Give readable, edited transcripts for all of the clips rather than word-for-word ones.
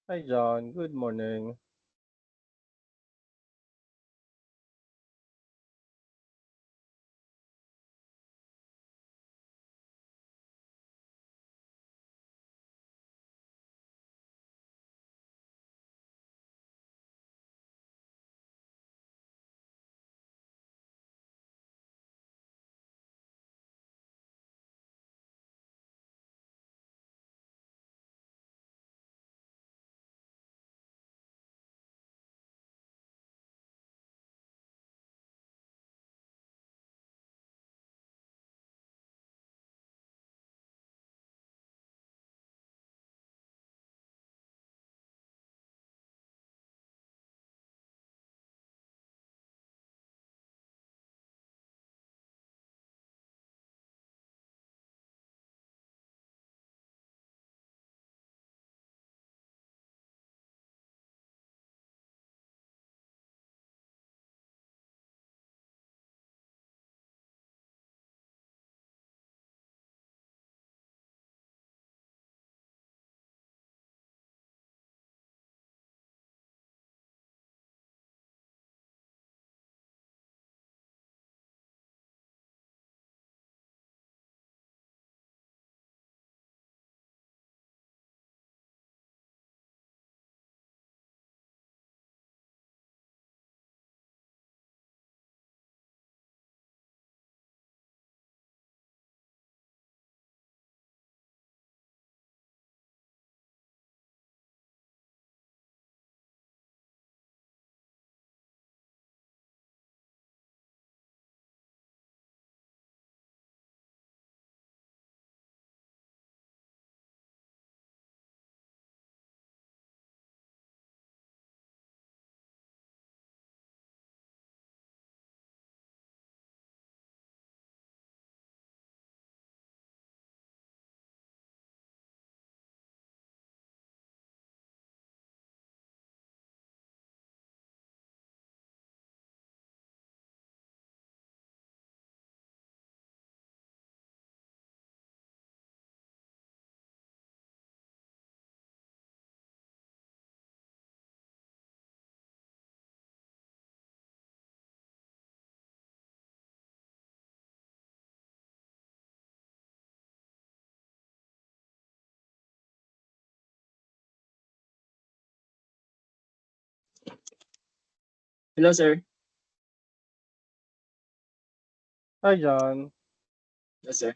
Hi, John. Good morning. Hello, sir. Hi, John. Yes, sir.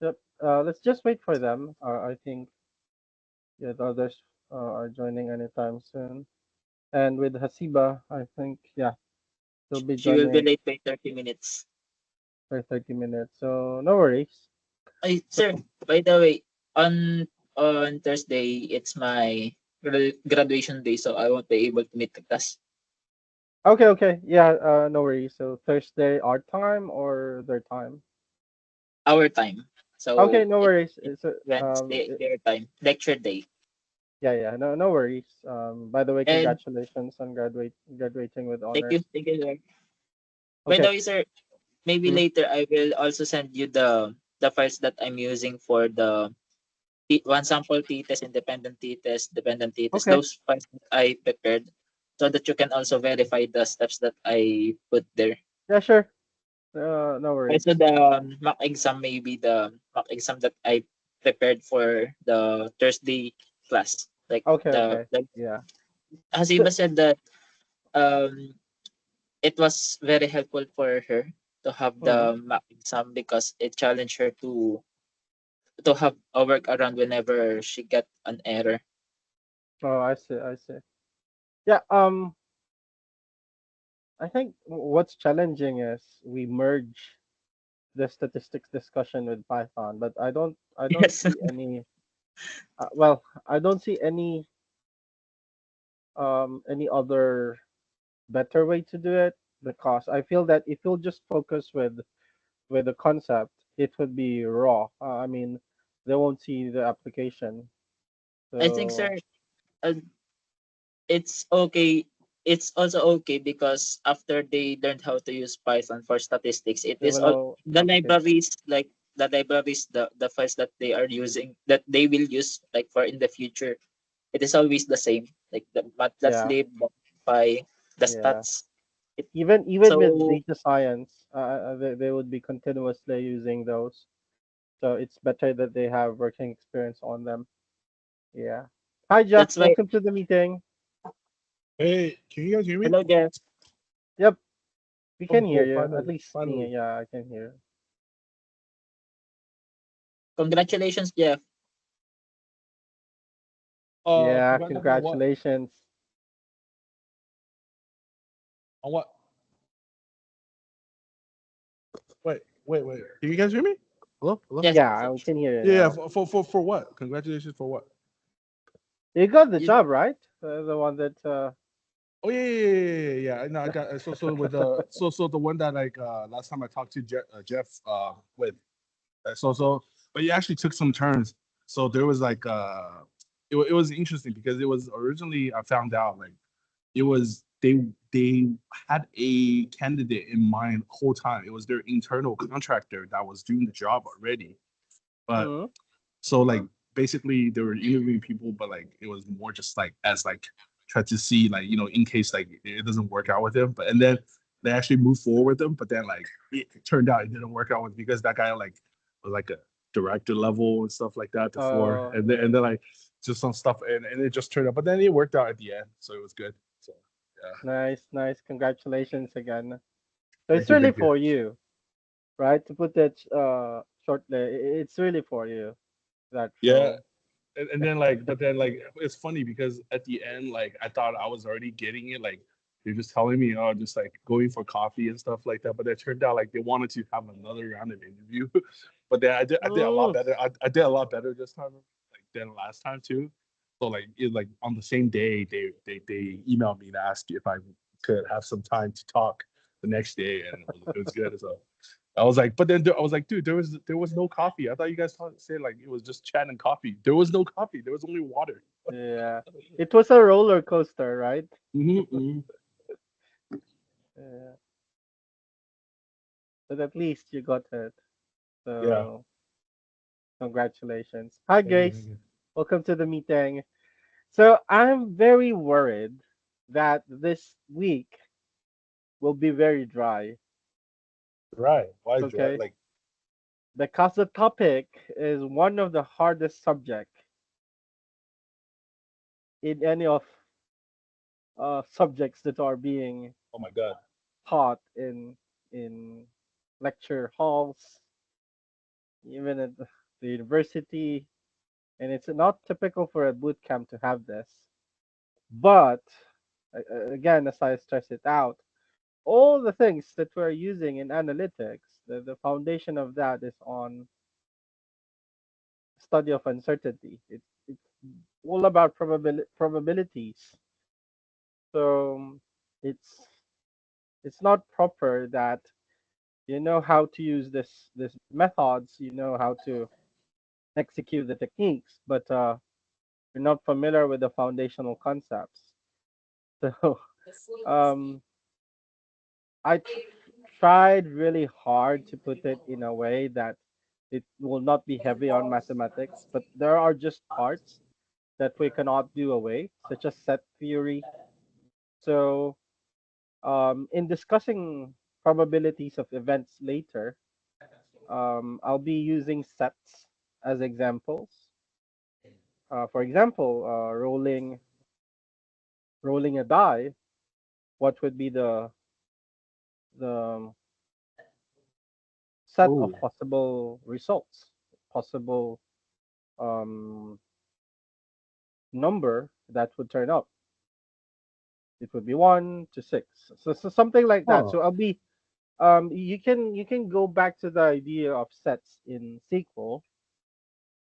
Yep. Let's just wait for them. I think yeah, the others are joining anytime soon. And with Hasiba, I think yeah, she'll be She will be joining late by 30 minutes. for 30 minutes. So no worries. Ay, So, sir, by the way, on Thursday, it's my graduation day, so I won't be able to meet the class. okay, okay. Yeah, no worries. So Thursday our time or their time? Our time. Okay, So no worries. it's It's Their time. Lecture day. yeah, yeah. No worries. By the way, And congratulations on graduating with thank honors. you, sir. By the Okay. way, sir, maybe Mm, later I will also send you the files that I'm using for the one sample t-test, independent t-test, dependent t-test, okay. those files that I prepared so that you can also verify the steps that I put there. Yeah, sure. No Also, worries. the mock exam, maybe the mock exam that I prepared for the Thursday class. Like Okay, okay. Yeah. So, Hasiba said that um, it was very helpful for her to have mm, the mock exam because it challenged her to have a workaround whenever she get an error. oh, I see, I see. Yeah, I think what's challenging is we merge the statistics discussion with Python, but I don't Yes. see any well, I don't see any other better way to do it because I feel that if you'll just focus with the concept, it would be raw. I mean, they won't see the application. I think, So, sir, uh, it's okay. It's also okay because after they learned how to use Python for statistics, it they is will all know the application. libraries, like the libraries, the files that they are using, that they will use like for in the future. it is always the same. Like the Yeah, matplotlib, by the yeah. stats. Even with So data science, they would be continuously using those. So it's better that they have working experience on them. Yeah. Hi, Jeff. that's why. Welcome to the meeting. Hey, can you guys hear me? Hello, Jeff. Yep, we can Oh, hear cool. you. At Finally, least me, finally. yeah, I can hear. Congratulations, Jeff. Yeah, Congratulations on what? congratulations. On what? Wait. Can you guys hear me? Hello, hello. Yes, Yeah, we can hear you Yeah, now. for what? Congratulations for what? You got the you, job, right? The one that Oh yeah. No, I got so with so the one that like last time I talked to Jeff with but he actually took some turns. So there was like it was interesting because it was originally I found out like it was they had a candidate in mind the whole time. It was their internal contractor that was doing the job already. But hmm, so like basically they were interviewing people, but like it was more just like as like try to see like in case like it doesn't work out with him. But and then they actually moved forward with him, but then like it turned out it didn't work out with because that guy like was like a director level and stuff like that before, and then like just some stuff and it just turned out. But then it worked out at the end, so it was good. So yeah, nice, nice. Congratulations again. So it's thank you, really thank you. for you, right? To put it shortly, it's really for you that Yeah, role. and then like but then like it's funny because at the end like I thought I was already getting it like they're just telling me oh just like going for coffee and stuff like that but it turned out like they wanted to have another round of interview but then I did a lot Mm, better I did a lot better this time like than last time too so like it like on the same day they emailed me to ask if I could have some time to talk the next day and it was good so I was like, but then I was like, dude, there was no coffee. I thought you guys said like it was just chat and coffee. There was no coffee. There was only water. yeah, it was a roller coaster, right? Mm-hmm. Yeah, but at least you got it. Yeah. So congratulations. Hi, Thank you. Thank Grace. you. Welcome to the meeting. So I'm very worried that this week will be very dry. Right. Why dry? Okay, Like, because the topic is one of the hardest subject in any of subjects that are being oh my god. taught in lecture halls, even at the university, and it's not typical for a boot camp to have this. But again, as I stress it out, all the things that we're using in analytics, the foundation of that is on study of uncertainty. It's all about probabilities. So it's it's not proper that you know how to use this methods, you know how to execute the techniques, but you're not familiar with the foundational concepts. So um, I tried really hard to put it in a way that it will not be heavy on mathematics, but there are just parts that we cannot do away, such as set theory. So in discussing probabilities of events later, I'll be using sets as examples. For example, rolling a die, what would be the set of Oh. possible results, possible um, number that would turn up? It would be 1 to 6, so something like that. Huh. So I'll be you can go back to the idea of sets in SQL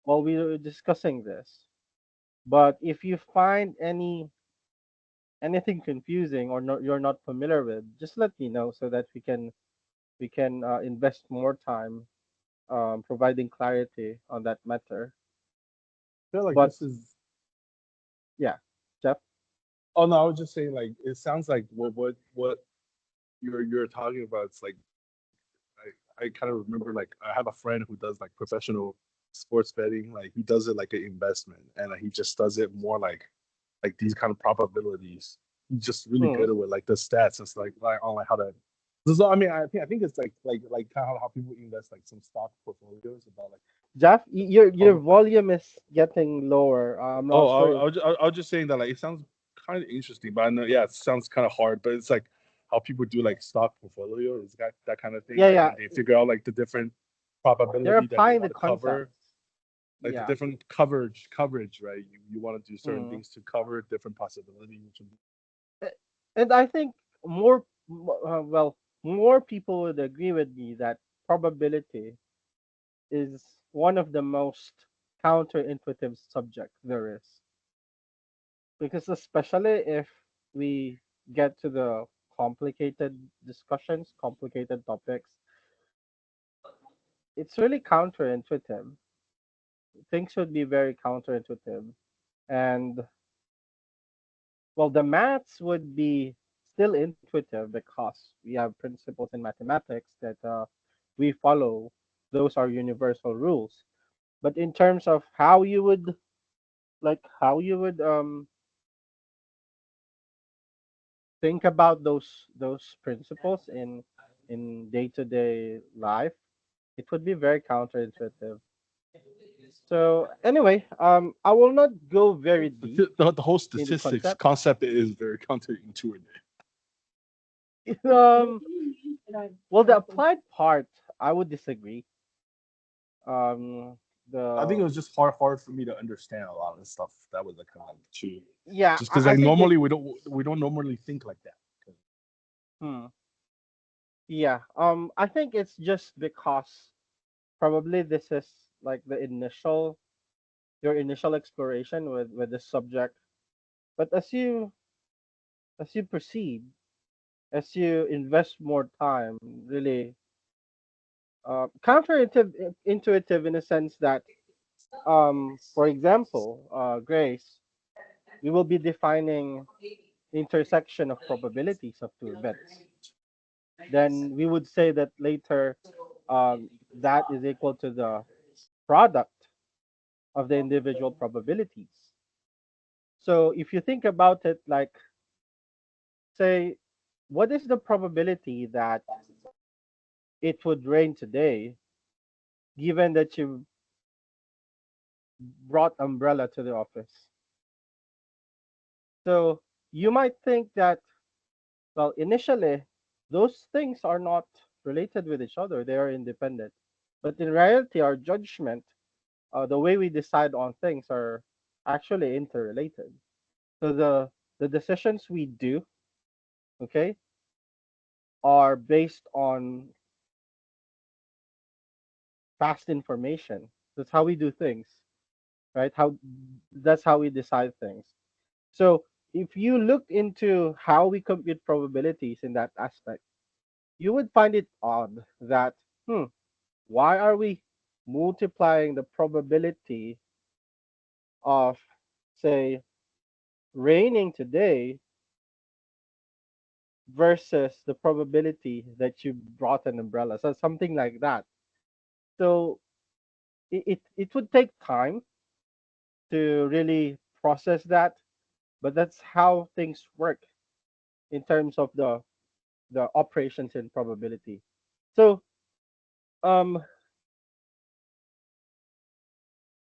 while we were discussing this. But if you find anything confusing or you're not familiar with, just let me know so that we can invest more time providing clarity on that matter. I feel like But this is. yeah, Jeff. Oh no, I was just saying like it sounds like what you're talking about. It's like I kind of remember like I have a friend who does like professional sports betting, like he does it like an investment, and he just does it more like these kind of probabilities. He's just really Hmm. good with like the stats and stuff like on like how to. This is, I mean, I think it's like kind of how people invest like some stock portfolios about like. Jeff, your Oh, volume is getting lower. I'm oh, not sure if I was just saying that like it sounds kind of interesting, but I know yeah, it sounds kind of hard, but it's like how people do like stock portfolio is that kind of thing, yeah, like yeah, when they figure out like the different they're probability that they applying the want to concept. cover, like the Yeah. different coverage, right? You want to do certain Hmm. things to cover different possibilities. A- And I think more, well, more people would agree with me that probability is one of the most counterintuitive subjects there is. Because especially if we get to the complicated discussions, complicated topics, it's really counterintuitive. Things should be very counterintuitive. And well, the maths would be still intuitive because we have principles in mathematics that we follow. Those are universal rules. But in terms of how you would think about those principles in day-to-day life, it would be very counterintuitive. So anyway, I will not go very deep The whole in the statistics concept. concept is very counterintuitive. um well, the applied part, I would disagree. um I think it the was just hard for me to understand a lot of the stuff that was like kind of like true. Yeah, Just because I like think it normally we don't normally think like that. hmm, yeah, I think it's just because probably this is like the initial your initial exploration with this subject. But as you proceed, as you invest more time, really counterintuitive in a sense that, for example, Grace, we will be defining the intersection of probabilities of two events. Then we would say that later, that is equal to the product of the individual probabilities. So if you think about it, like, say, what is the probability that it would rain today, given that you brought umbrella to the office? So you might think that, well, initially, those things are not related with each other, they are independent. But in reality, our judgment, the way we decide on things, are actually interrelated. So the decisions we do, okay, are based on past information. That's how we do things, right? That's how we decide things. So if you look into how we compute probabilities in that aspect, you would find it odd that, why are we multiplying the probability of, say, raining today versus the probability that you brought an umbrella? So something like that. So it would take time to really process that, but that's how things work in terms of the operations in probability. So um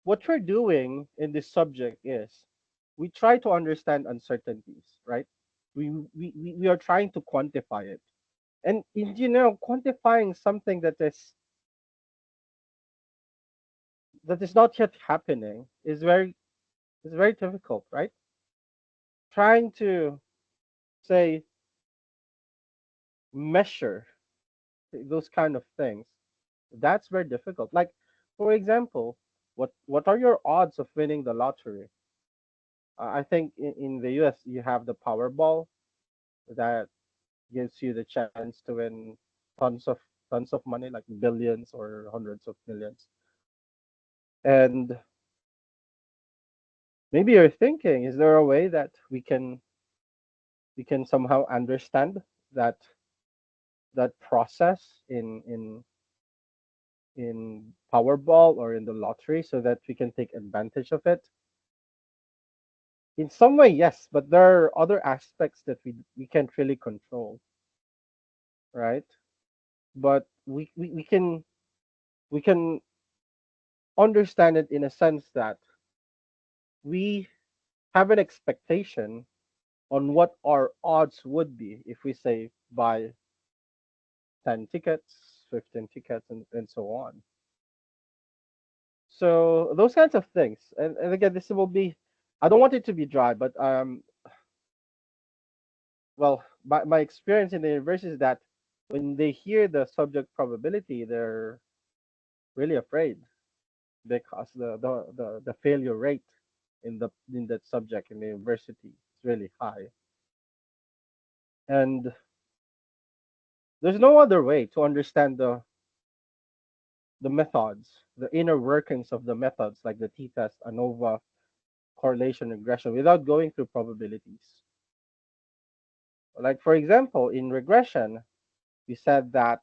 what we're doing in this subject is we try to understand uncertainties, right? We are trying to quantify it. And quantifying something that is not yet happening is very difficult, right? Trying to, say, measure those kind of things, that's very difficult. Like, for example, what are your odds of winning the lottery? I think in the US you have the Powerball that gives you the chance to win tons of tons of money, like billions or hundreds of millions. And maybe you're thinking, is there a way that we can somehow understand that process in Powerball or in the lottery so that we can take advantage of it? In some way, yes, but there are other aspects that we can't really control, right? But we can understand it in a sense that we have an expectation on what our odds would be if we say buy 10 tickets, 15 tickets, and so on. So those kinds of things. And again, this will be, I don't want it to be dry, but well, my experience in the university is that when they hear the subject probability, they're really afraid because the failure rate in that subject in the university is really high. And there's no other way to understand the methods, the inner workings of the methods like the t-test, ANOVA, correlation, regression without going through probabilities. Like for example, in regression, we said that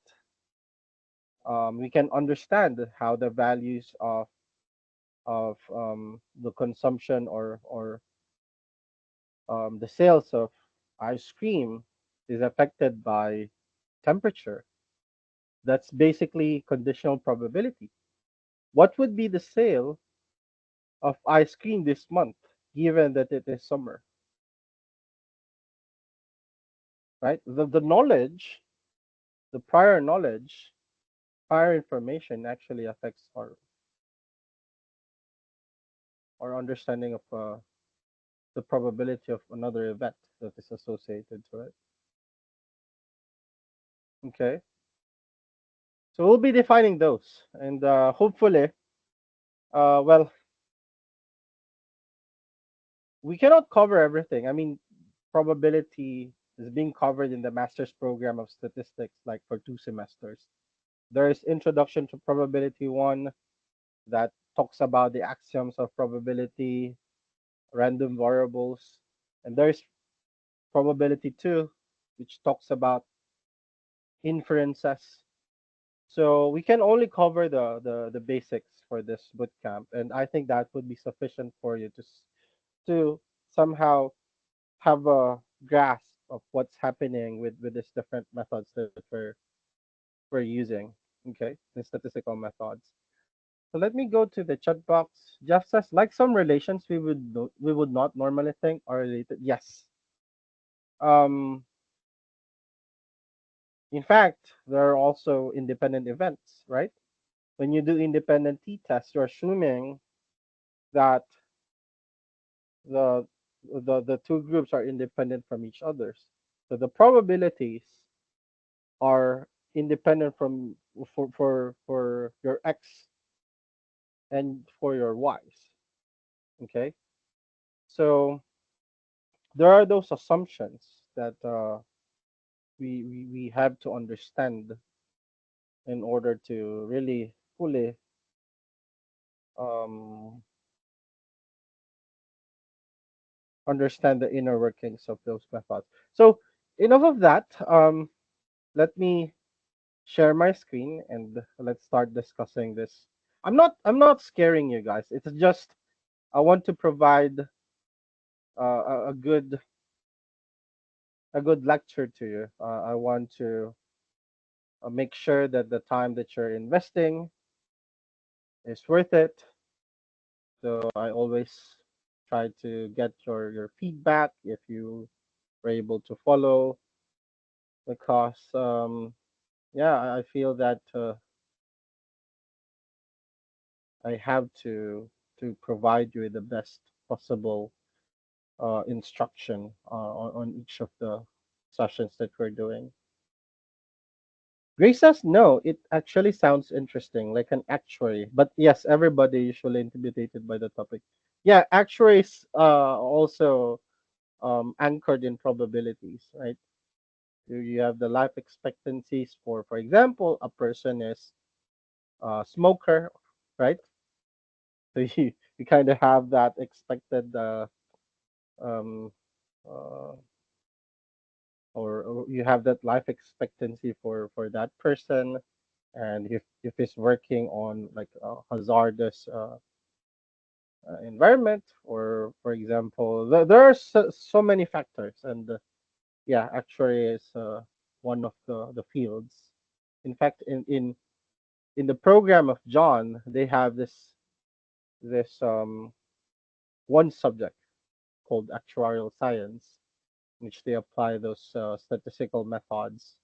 we can understand how the values of the consumption or the sales of ice cream is affected by temperature. That's basically conditional probability. What would be the sale of ice cream this month, given that it is summer, right? The knowledge, the prior knowledge, prior information actually affects our understanding of the probability of another event that is associated to it. Okay, so we'll be defining those, and hopefully, well, we cannot cover everything. I mean, probability is being covered in the master's program of statistics, like for 2 semesters. There is Introduction to Probability 1 that talks about the axioms of probability, random variables, and there's Probability 2, which talks about inferences. So we can only cover the basics for this bootcamp, and I think that would be sufficient for you to somehow have a grasp of what's happening with these different methods that we're using. Okay, the statistical methods. So let me go to the chat box. Jeff says, like some relations we would not normally think are related. Yes. Um, in fact, there are also independent events, right? When you do independent t-tests, you're assuming that the the two groups are independent from each others. So the probabilities are independent from for your x and for your y's. Okay, so there are those assumptions that we have to understand in order to really fully um, understand the inner workings of those methods. So enough of that. Let me share my screen and let's start discussing this. I'm not scaring you guys. It's just I want to provide a good lecture to you. I want to make sure that the time that you're investing is worth it. So I always try to get your feedback if you were able to follow because yeah, I feel that I have to provide you with the best possible instruction on each of the sessions that we're doing. Grace says no, it actually sounds interesting, like an actuary. But yes, everybody usually intimidated by the topic. Yeah, actuaries also anchored in probabilities, right? You have the life expectancies for example, a person is a smoker, right? So you kind of have that expected um, uh, or you have that life expectancy for that person, and if he's working on like a hazardous environment, or for example, there are so many factors, and yeah, actuary is one of the fields. In fact, in the program of John, they have this one subject called actuarial science, in which they apply those statistical methods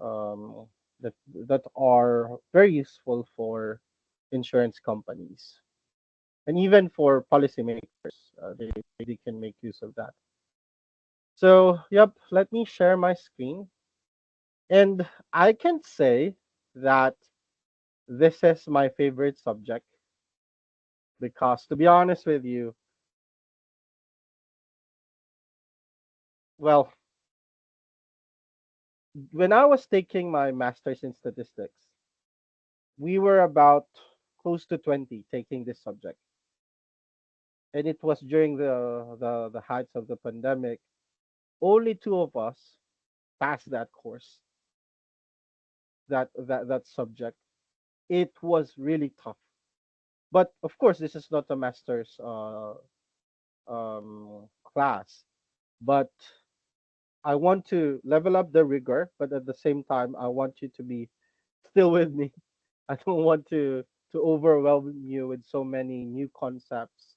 um, that are very useful for insurance companies and even for policymakers. They can make use of that. So, yep, let me share my screen. And I can say that this is my favorite subject because, to be honest with you, well, when I was taking my master's in statistics, we were about close to 20 taking this subject. And it was during the heights of the pandemic. Only two of us passed that course, that subject. It was really tough. But of course, this is not a master's class. But I want to level up the rigor, but at the same time, I want you to be still with me. I don't want to overwhelm you with so many new concepts.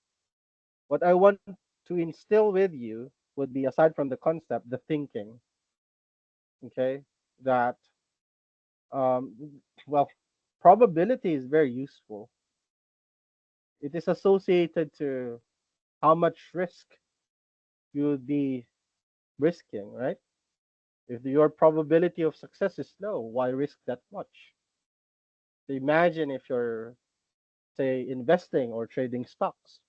What I want to instill with you would be, aside from the concept, the thinking. Okay, that um, well, probability is very useful. It is associated to how much risk you would be risking, right? If your probability of success is low, why risk that much? So imagine if you're, say, investing or trading stocks.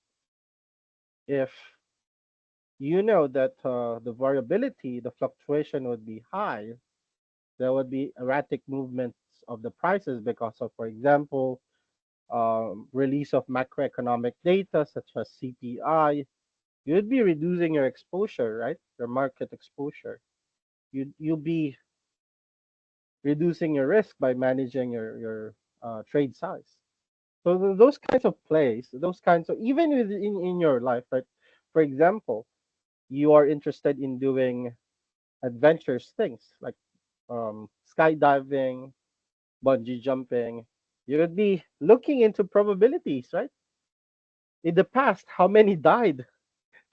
If you know that the variability, the fluctuation would be high, there would be erratic movements of the prices because of, for example, release of macroeconomic data such as CPI. You'd be reducing your exposure, right? Your market exposure. You'll be reducing your risk by managing your trade size. So those kinds of plays, those kinds of, even in your life, right? For example, you are interested in doing adventurous things like skydiving, bungee jumping. You would be looking into probabilities, right? In the past, how many died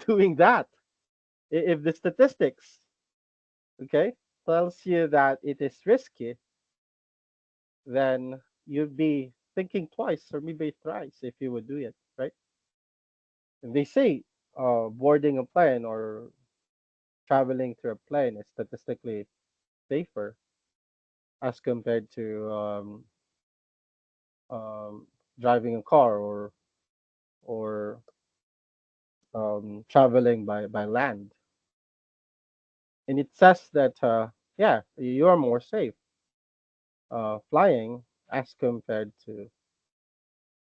doing that? If the statistics, okay, tells you that it is risky, then you'd be thinking twice or maybe thrice if you would do it, right? And they say boarding a plane or traveling through a plane is statistically safer as compared to um, driving a car or traveling by land. And it says that yeah, you are more safe flying as compared to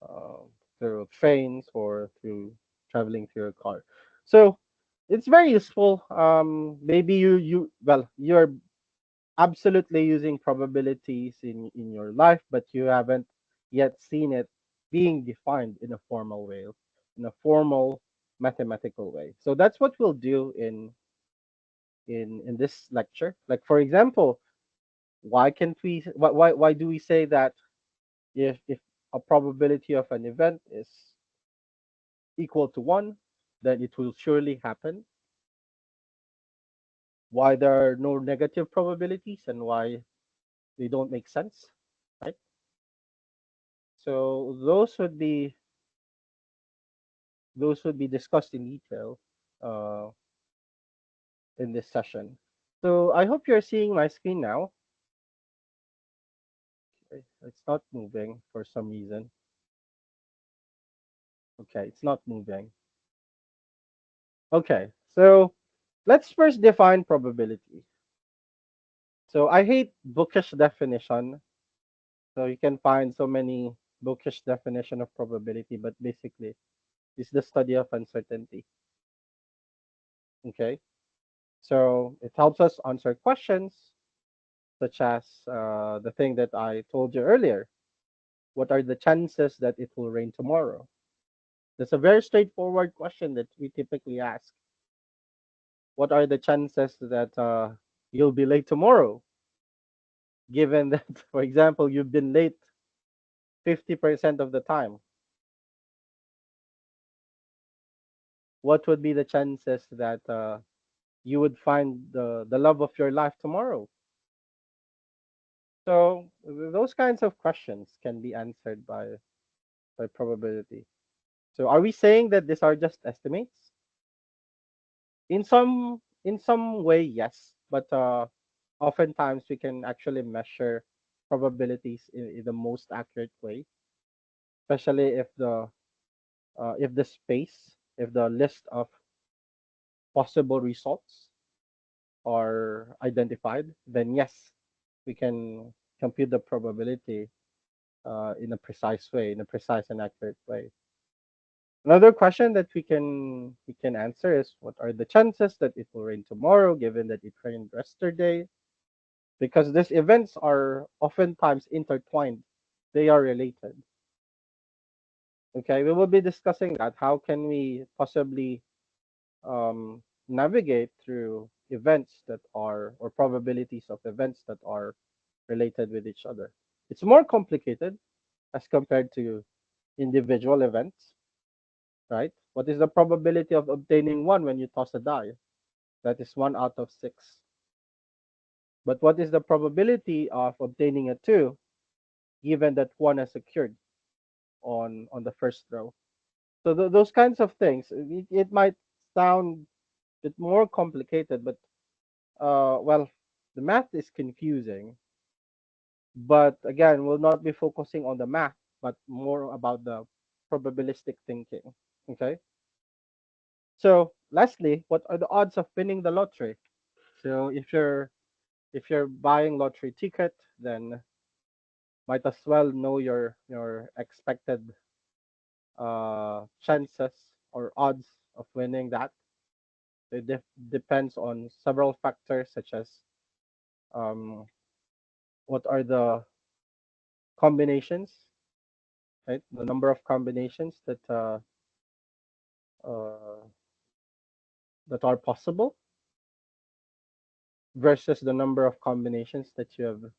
uh, through trains or through traveling through a car. So it's very useful. Maybe you're absolutely using probabilities in your life, but you haven't yet seen it being defined in a formal way, in a formal mathematical way. So that's what we'll do in this lecture. Like for example, why can't we? Why do we say that if a probability of an event is equal to one, then it will surely happen? Why there are no negative probabilities and why they don't make sense, right? So those would be discussed in detail uh, in this session. So I hope you're seeing my screen now. Okay, it's not moving for some reason. Okay, it's not moving. Okay, so let's first define probability. So I hate bookish definition. So you can find so many bookish definition of probability, but basically it's the study of uncertainty. Okay, so it helps us answer questions such as the thing that I told you earlier. What are the chances that it will rain tomorrow? That's a very straightforward question that we typically ask. What are the chances that you'll be late tomorrow? Given that, for example, you've been late 50% of the time, what would be the chances that you would find the love of your life tomorrow? So those kinds of questions can be answered by probability. So are we saying that these are just estimates? In some way, yes, but oftentimes we can actually measure probabilities in the most accurate way, especially if the space, if the list of possible results are identified, then yes, we can compute the probability in a precise way, in a precise and accurate way. Another question that we can answer is what are the chances that it will rain tomorrow, given that it rained yesterday? Because these events are oftentimes intertwined, they are related. Okay, we will be discussing that. How can we possibly navigate through events that are, or probabilities of events that are related with each other? It's more complicated as compared to individual events, right? What is the probability of obtaining one when you toss a die? That is 1 out of 6. But what is the probability of obtaining a two, given that one has occurred on the first row? So those kinds of things, it might sound a bit more complicated, but well, the math is confusing. But again, we'll not be focusing on the math, but more about the probabilistic thinking. Okay. So lastly, what are the odds of winning the lottery? So if you're buying lottery ticket, then might as well know your expected chances or odds of winning that. It depends on several factors such as um, what are the combinations, right? The number of combinations uh, that are possible versus the number of combinations that you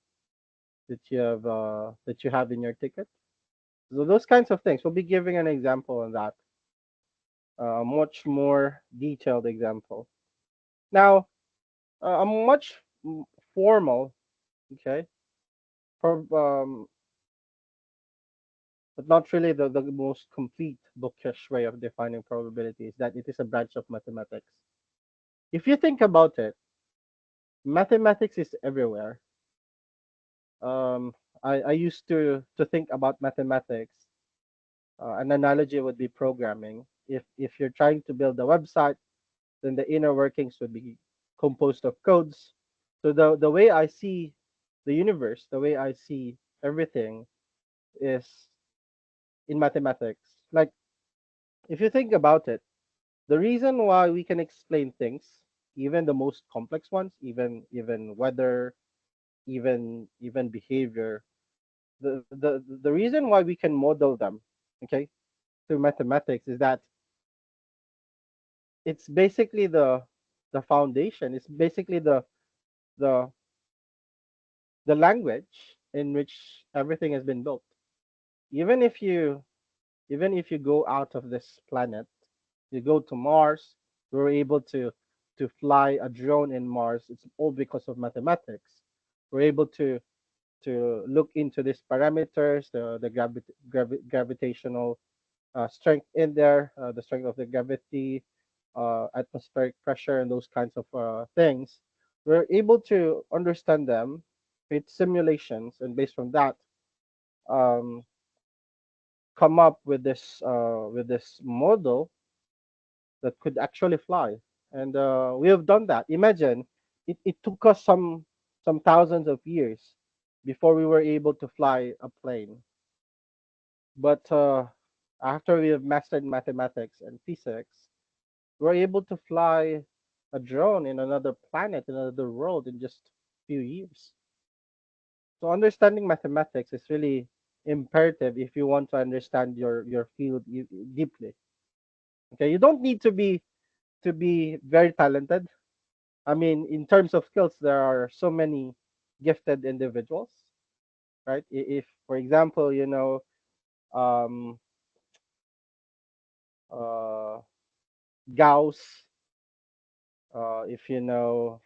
have in your ticket. So those kinds of things. We'll be giving an example on that, a much more detailed example. Now, a much formal, okay, for but not really the most complete bookish way of defining probability is that it is a branch of mathematics. If you think about it, mathematics is everywhere. I used to think about mathematics. An analogy would be programming. If you're trying to build a website, then the inner workings would be composed of codes. So the way I see the universe, the way I see everything is in mathematics. Like if you think about it, the reason why we can explain things, even the most complex ones, even weather, even behavior, the reason why we can model them, okay, through mathematics is that it's basically the foundation. It's basically the the language in which everything has been built. Even if you even if you go out of this planet, you go to Mars, we were able to fly a drone in Mars. It's all because of mathematics. We're able to look into these parameters, the gravitational strength in there, the strength of the gravity, atmospheric pressure, and those kinds of things. We're able to understand them, create simulations, and based on that, um, come up with this model that could actually fly. And we have done that. Imagine it took us some thousands of years before we were able to fly a plane. But after we have mastered mathematics and physics, we're able to fly a drone in another planet, in another world in just few years. So understanding mathematics is really imperative if you want to understand your field deeply. Okay, you don't need to be very talented. I mean, in terms of skills, there are so many gifted individuals, right? If, for example, um, uh, Gauss, if you know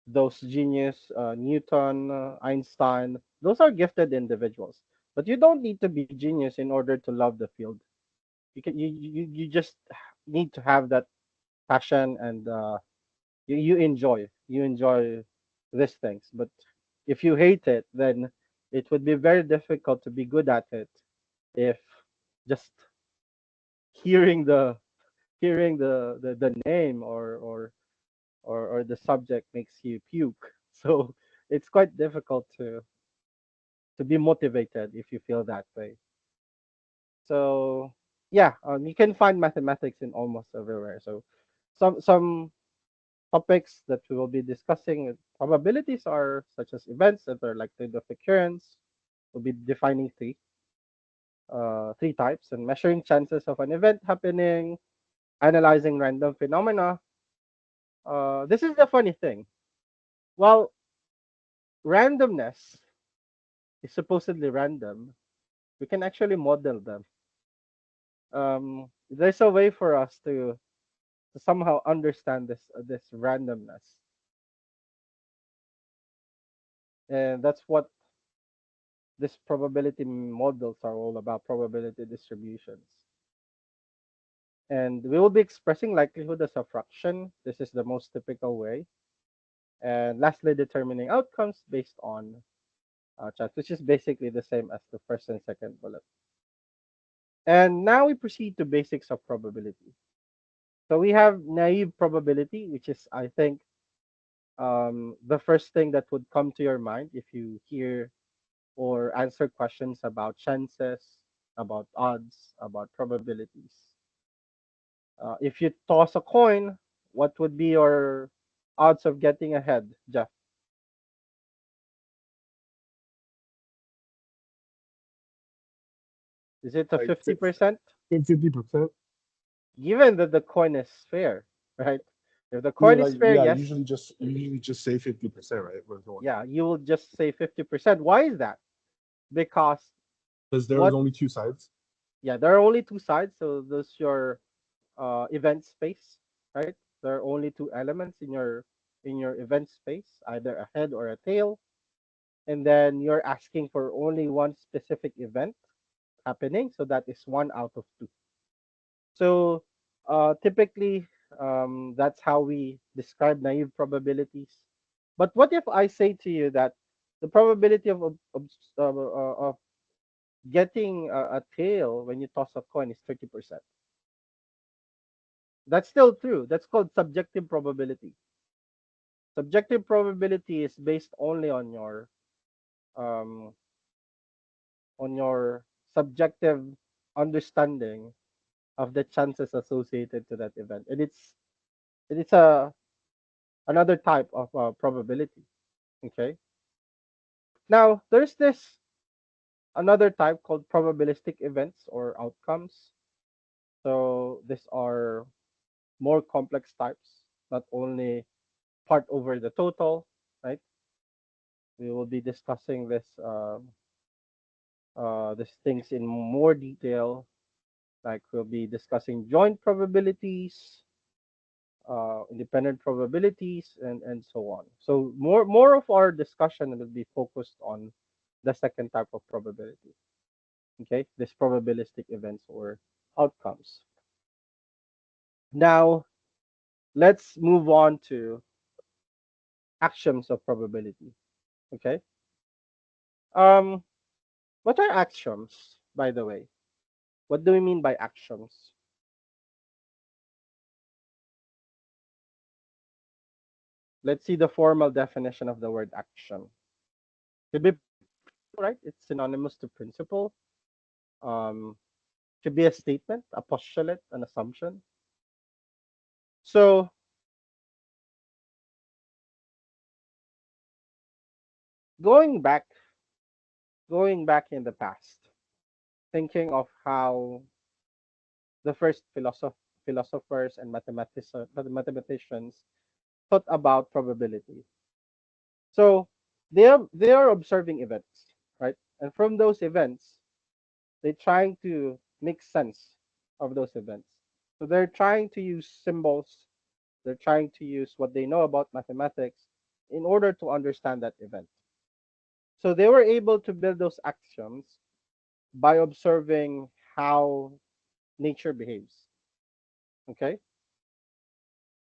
those genius, Newton, Einstein, those are gifted individuals. But you don't need to be genius in order to love the field. You just need to have that passion and you enjoy these things. But if you hate it, then it would be very difficult to be good at it if just hearing the the name or the subject makes you puke. So it's quite difficult to be motivated if you feel that way. So yeah, you can find mathematics in almost everywhere. So some topics that we will be discussing, probabilities are such as events that are likelihood of occurrence. We'll be defining three types, and measuring chances of an event happening, analyzing random phenomena. This is the funny thing. Well, randomness is supposedly random. We can actually model them. There's a way for us to somehow understand this randomness, and that's what this probability models are all about, probability distributions. And we will be expressing likelihood as a fraction. This is the most typical way. And lastly, determining outcomes based on chance, which is basically the same as the first and second bullet. And now we proceed to basics of probability. So we have naive probability, which is, I think, the first thing that would come to your mind if you hear or answer questions about chances, about odds, about probabilities. If you toss a coin, what would be your odds of getting ahead, Jeff? Is it a Like 50%? 50%. Given that the coin is fair, right? If the Yeah, coin is like fair, yeah, yes, usually just say 50%, right? yeah, you will just say 50%. Why is that? Because Because there was what, only two sides. yeah, there are only two sides. So there's your event space, right? There are only two elements in your event space, either a head or a tail. And then you're asking for only one specific event happening. So that is one out of two. So typically, that's how we describe naive probabilities. But what if I say to you that the probability of getting a tail when you toss a coin is 30%? That's still true. That's called subjective probability. Subjective probability is based only um, on your subjective understanding of the chances associated to that event, and it's a another type of probability. Okay. Now there's this another type called probabilistic events or outcomes. So these are more complex types, not only part over the total, right? We will be discussing these things in more detail. Like we'll be discussing joint probabilities, independent probabilities, and so on. So more of our discussion will be focused on the second type of probability. Okay, this probabilistic events or outcomes. Now let's move on to axioms of probability. Okay. Um, what are axioms, by the way? What do we mean by axioms? Let's see the formal definition of the word axiom. Could be right. It's synonymous to principle. Um, could be a statement, a postulate, an assumption. So going back, going back in the past, thinking of how the first philosophers and mathematicians thought about probability. So they are observing events, right? And from those events, they're trying to make sense of those events. So they're trying to use symbols, they're trying to use what they know about mathematics in order to understand that event. So they were able to build those axioms by observing how nature behaves. Okay?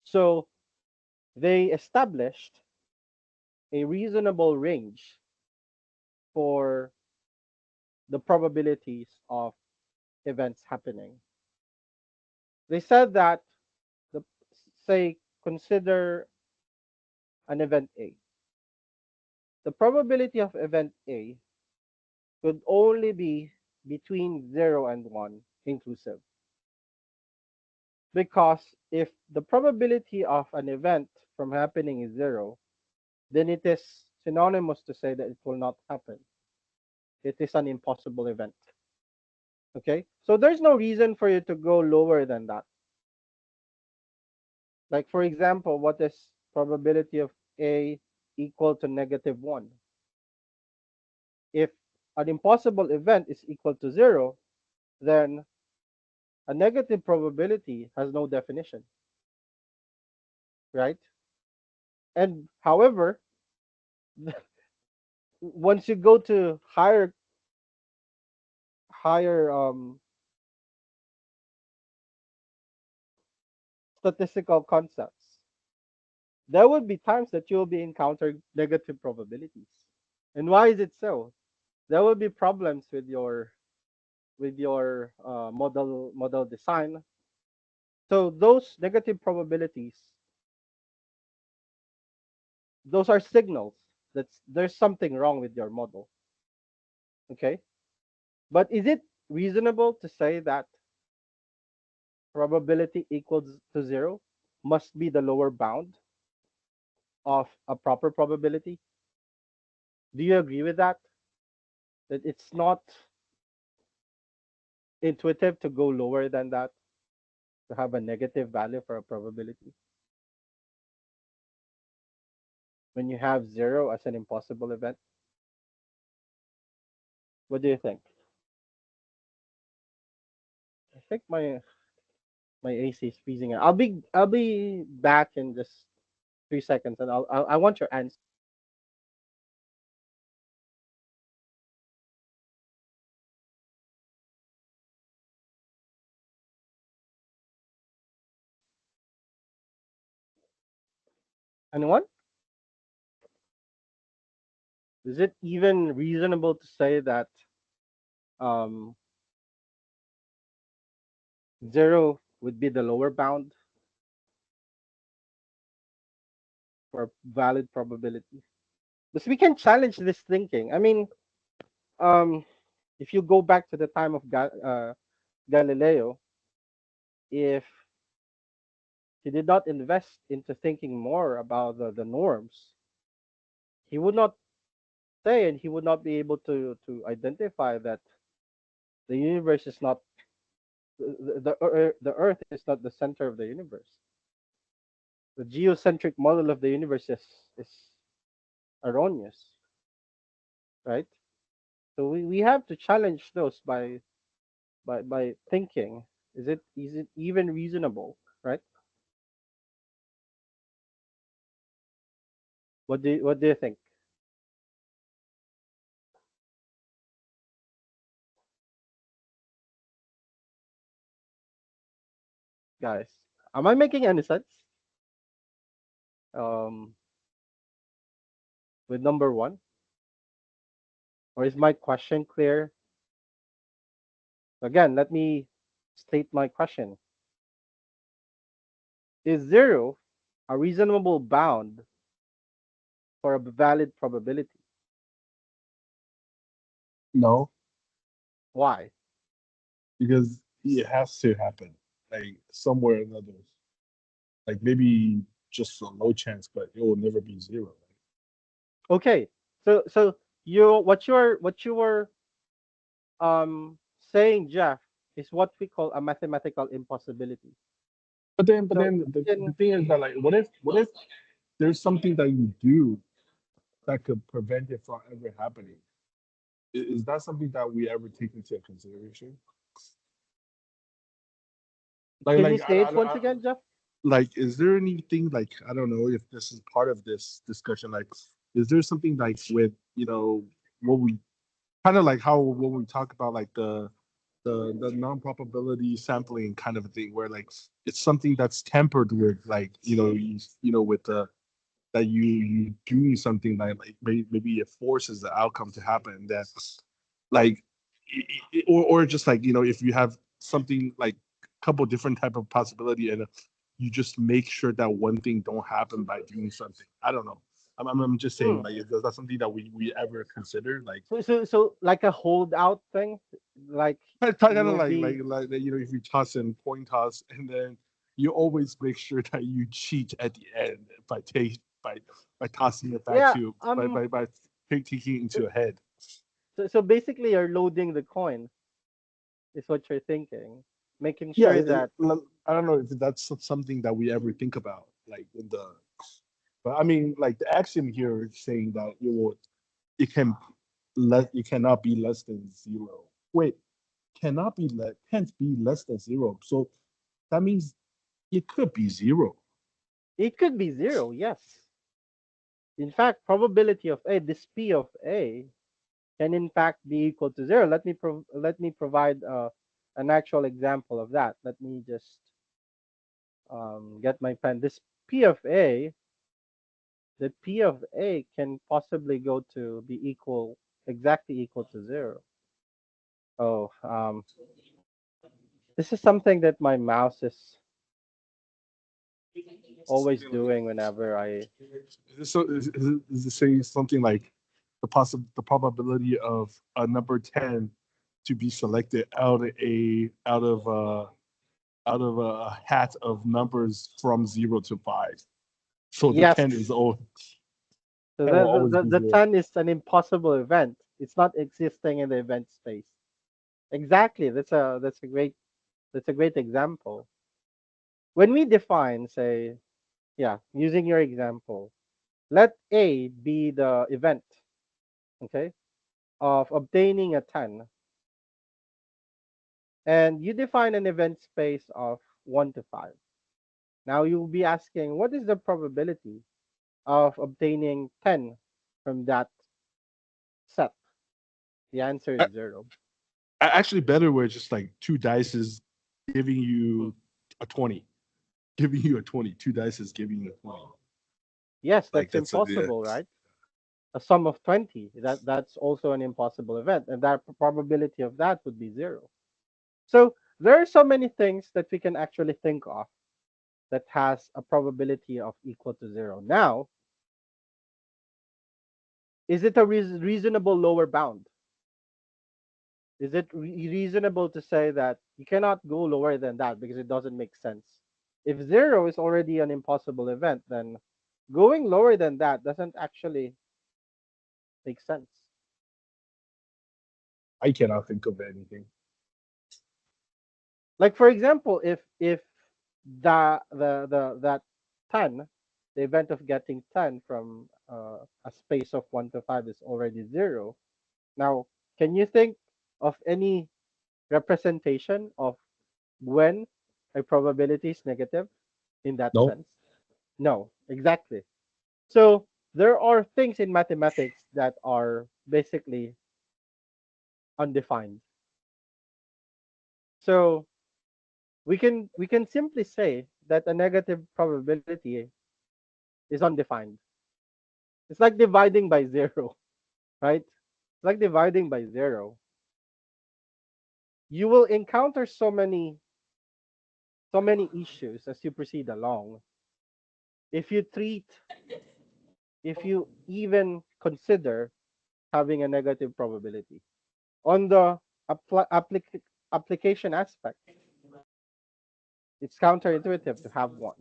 So they established a reasonable range for the probabilities of events happening. They said that the say consider an event A. The probability of event A could only be between 0 and 1 inclusive. Because if the probability of an event from happening is 0, then it is synonymous to say that it will not happen. It is an impossible event. Okay? So there's no reason for you to go lower than that. Like for example, what is probability of A equal to -1? If an impossible event is equal to 0, then a negative probability has no definition, right? And however, once you go to higher statistical concepts, there would be times that you will be encountering negative probabilities. And why is it so? There will be problems with your model design. So those negative probabilities, those are signals that there's something wrong with your model. Okay, but is it reasonable to say that probability equals to 0 must be the lower bound of a proper probability? Do you agree with that? That it's not intuitive to go lower than that, to have a negative value for a probability when you have 0 as an impossible event? What do you think? I think my AC is freezing. I'll be back in just 3 seconds, and I want your answer. Anyone? Is it even reasonable to say that um, 0 would be the lower bound for valid probability? Because we can challenge this thinking. I mean, um, if you go back to the time of Galileo, if he did not invest into thinking more about the norms, he would not say, and he would not be able to identify that the universe is not the Earth is not the center of the universe. The geocentric model of the universe is erroneous, right? So we have to challenge those by thinking, is it even reasonable, right? What do you think, guys? Am I making any sense? Um, with number one, or is my question clear? Again, let me state my question: is 0 a reasonable bound for a valid probability? No, Why? because it has to happen, like somewhere or another. Like maybe just a low chance, but it will never be zero. Okay, So you what you were saying, Jeff, is what we call a mathematical impossibility. But So then in, the thing is that like, what if there's something that you do that could prevent it from ever happening? Is that something that we ever take into consideration? can you Like say it once again, Jeff? like is there anything like I don't know if this is part of this discussion, like is there something like with what we kind of like how when we talk about like the non-probability sampling kind of thing where like it's something that's tempered with like with the that you doing something like maybe it forces the outcome to happen that like or just like if you have something like a couple different type of possibility and you just make sure that one thing don't happen by doing something. I don't know. I'm just saying Hmm. like is that something that we ever consider like So like a holdout thing, like kind of you'll be like if you toss and point toss and then you always make sure that you cheat at the end by tossing it back yeah to by taking it into a head. so basically you're loading the coin is what you're thinking, making Yeah, sure that I don't know if that's something that we ever think about like in the but I mean like the axiom here is saying that it can it cannot be less than zero. Wait, can't be less than zero. So that means it could be zero. it could be zero. Yes, in fact, probability of a, this p of a, can in fact be equal to zero. Let me provide an actual example of that. Let me just get my pen. This p of a, the p of a can possibly go to be equal, exactly equal to zero. Oh, this is something that my mouse is always doing whenever I. Is this saying something like the probability of a number 10 to be selected out of a hat of numbers from 0 to 5. So the Yes. 10 is all So 10 will always the be the zero. 10 is an impossible event. It's not existing in the event space. Exactly. That's a great example. When we define, say, yeah, using your example, let A be the event, okay, of obtaining a 10, and you define an event space of 1 to 5. Now you'll be asking, what is the probability of obtaining 10 from that set? The answer A- is zero. Actually, better where it's just like two dice is giving Hmm. you a 20, giving you a 20. Two dice is giving you a 20. Yes, Like that's that's a yeah. impossible, right? A sum of 20, that's also an impossible event, and that probability of that would be zero. So there are so many things that we can actually think of that has a probability of equal to zero. Now, is it a reasonable lower bound? Is it reasonable to say that you cannot go lower than that because it doesn't make sense? If zero is already an impossible event, then going lower than that doesn't actually make sense. I cannot think of anything. Like for example, if the that 10, the event of getting 10 from a space of 1 to 5 is already zero. Now, can you think of any representation of when a probability is negative in that No. sense? No, exactly. So there are things in mathematics that are basically undefined. So we can simply say that a negative probability is undefined. It's like dividing by zero, right? It's like dividing by zero. You will encounter so many issues as you proceed along. If you treat, if you even consider having a negative probability on the application aspect, it's counterintuitive to have one.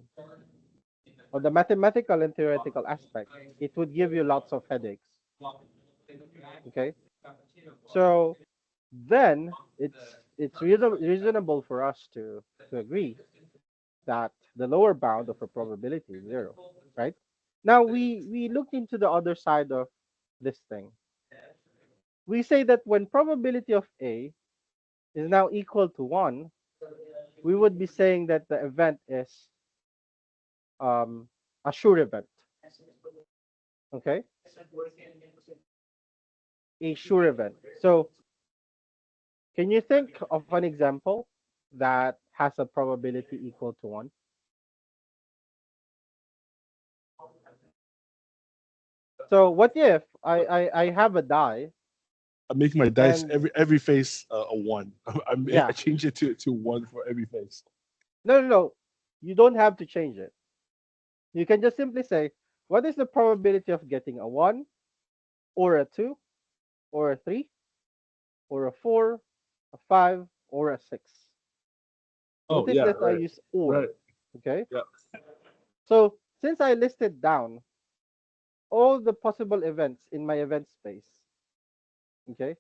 On the mathematical and theoretical aspect, it would give you lots of headaches. Okay, so then it's reasonable for us to agree that the lower bound of a probability is zero, right? Now we look into the other side of this thing. We say that when probability of A is now equal to 1, we would be saying that the event is um, a sure event. Okay, a sure event. So can you think of an example that has a probability equal to 1? So what if I have a die I make my dice and every face a one. I yeah, change it to one for every face. no, you don't have to change it. You can just simply say, what is the probability of getting a 1 or a 2 or a 3 or a 4, a 5 or a 6? Oh Notice yeah, that I right, use right. or, okay? Yeah. So since I listed down all the possible events in my event space, okay,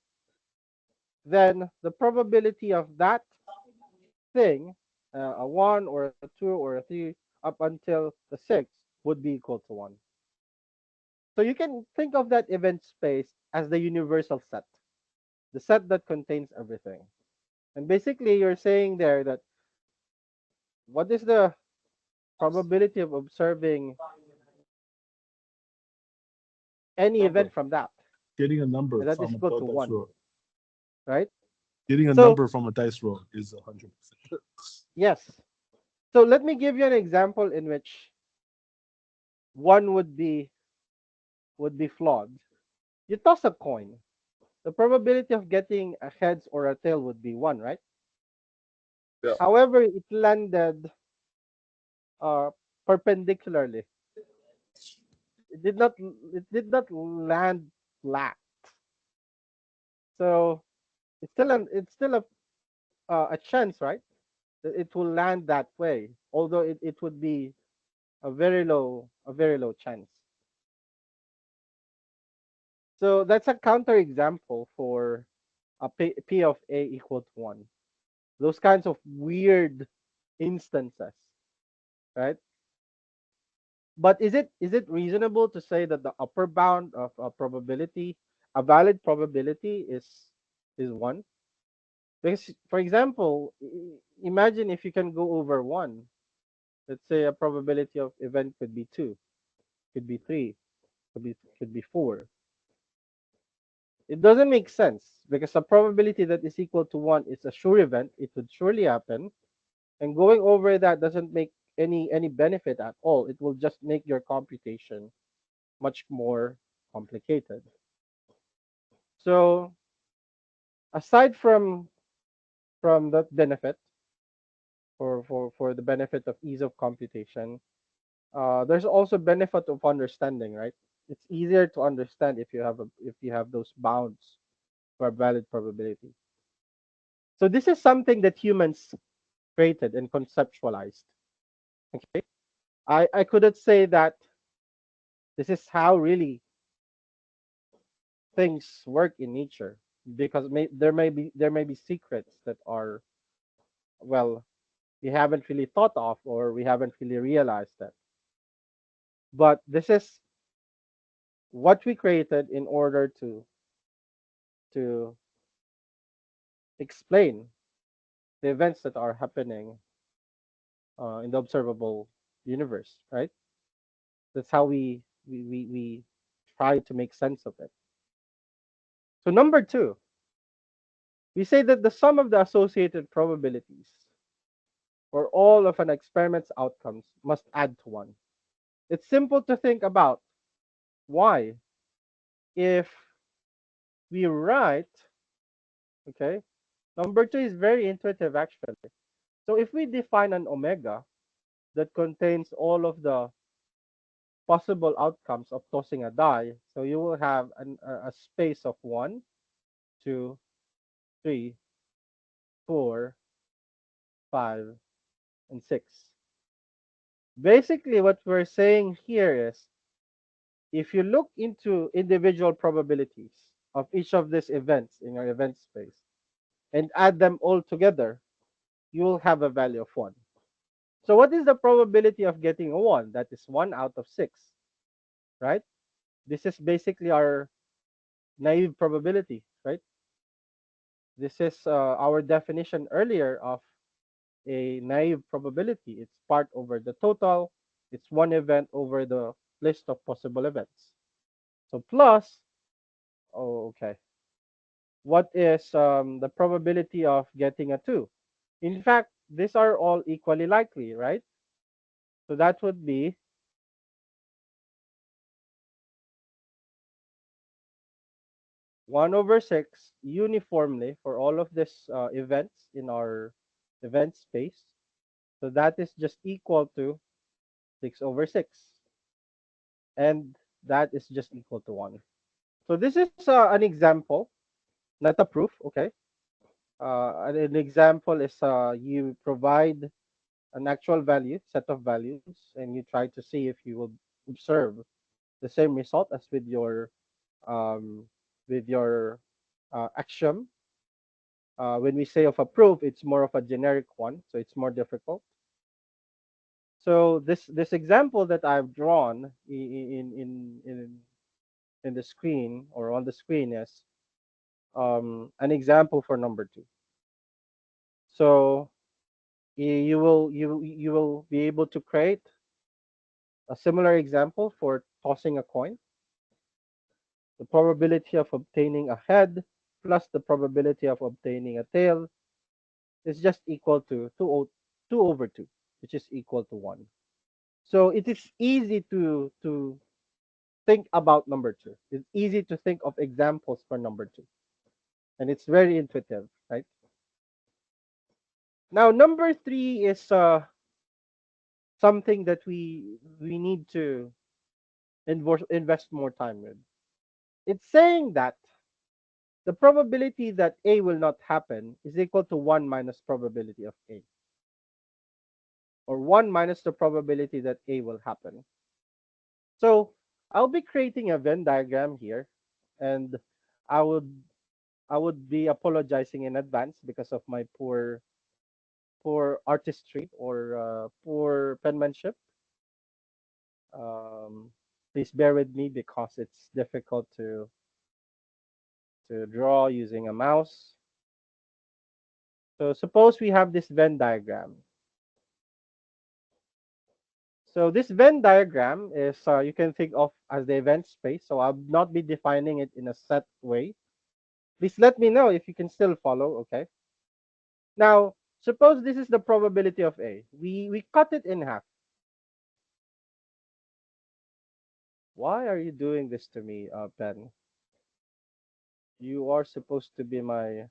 then the probability of that thing, a 1 or a 2 or a 3 up until the 6 would be equal to 1. So you can think of that event space as the universal set, the set that contains everything. And basically, you're saying there that what is the probability of observing any Number. event from that? Getting a number And that is from a equal to dice 1, roll. right? Getting a So, number from a dice roll is 100%. yes. So let me give you an example in which one would be flawed. You toss a coin. The probability of getting a heads or a tail would be 1, right? Yeah. However, it landed uh, perpendicularly. It did not land flat. So it's still a chance, right? That it will land that way. Although it would be a very low chance. So that's a counter example for a P of A equal to 1. Those kinds of weird instances, right? But is it reasonable to say that the upper bound of a probability, a valid probability, is 1? Because, for example, imagine if you can go over 1. Let's say a probability of event could be 2, could be 3, could be 4. It doesn't make sense because a probability that is equal to 1 is a sure event. It would surely happen, and going over that doesn't make any benefit at all. It will just make your computation much more complicated. So aside from that benefit, for the benefit of ease of computation, there's also benefit of understanding, right? It's easier to understand if you have those bounds for a valid probability. So this is something that humans created and conceptualized. Okay, I couldn't say that this is how really things work in nature, because there may be secrets that are, well, we haven't really thought of, or we haven't really realized that. But this is what we created in order to explain the events that are happening in the observable universe, right? That's how we try to make sense of it. So number two, we say that the sum of the associated probabilities for all of an experiment's outcomes must add to 1. It's simple to think about why. If we write, okay, number 2 is very intuitive actually. So if we define an omega that contains all of the possible outcomes of tossing a die, so you will have a space of 1, 2, 3, 4, 5, and 6. Basically, what we're saying here is if you look into individual probabilities of each of these events in your event space and add them all together, you will have a value of 1. So what is the probability of getting a 1? That is 1 out of 6, right? This is basically our naive probability, right? This is our definition earlier of a naive probability. It's part over the total. It's one event over the list of possible events. So plus, oh, okay. What is the probability of getting a 2? In fact, these are all equally likely, right? So that would be 1 over 6 uniformly for all of these events in our event space. So that is just equal to 6 over 6. And that is just equal to 1. So this is an example, not a proof, okay? An example is you provide an actual value, set of values, and you try to see if you will observe the same result as um, with your axiom. When we say of a proof, it's more of a generic one, so it's more difficult. So this example that I've drawn in the screen or on the screen is an example for number 2. So you will be able to create a similar example for tossing a coin. The probability of obtaining a head plus the probability of obtaining a tail is just equal to 2 over 2, which is equal to 1. So it is easy to think about number 2. It's easy to think of examples for number 2. And it's very intuitive, right? Now number 3 is something that we need to invest more time with. It's saying that the probability that A will not happen is equal to 1 minus probability of A, or 1 minus the probability that A will happen. So I'll be creating a Venn diagram here, and I would I would be apologizing in advance because of my poor artistry or poor penmanship. Please bear with me because it's difficult to draw using a mouse. So suppose we have this Venn diagram. So this Venn diagram is you can think of as the event space. So I'll not be defining it in a set way. Please let me know if you can still follow. Okay. Now suppose this is the probability of A. We cut it in half. Why are you doing this to me, Ben? You are supposed to be my.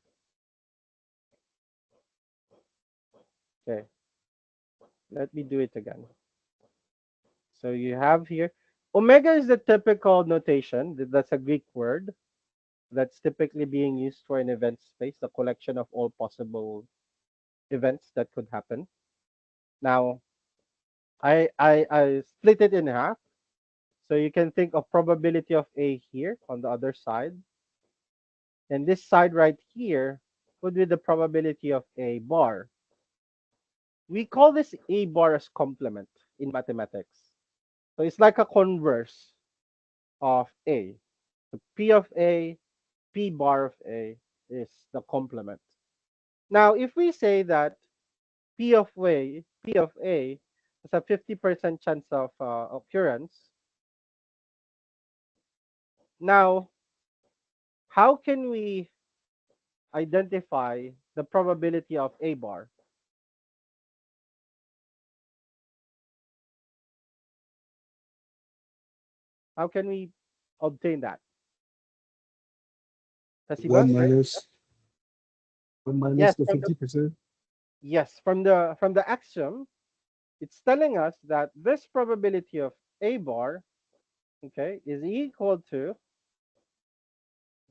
Okay. Let me do it again. So you have here omega is the typical notation. That's a Greek word that's typically being used for an event space, the collection of all possible events that could happen. Now, I split it in half. So you can think of probability of A here on the other side. And this side right here would be the probability of A bar. We call this A bar as complement in mathematics. So it's like a converse of A. So P of A, P bar of A is the complement. Now, if we say that P of A has a 50% chance of occurrence, now how can we identify the probability of A bar? How can we obtain that? One Tasibas, right? minus one minus Yes, the 50%. from the axiom, it's telling us that this probability of A bar, okay, is equal to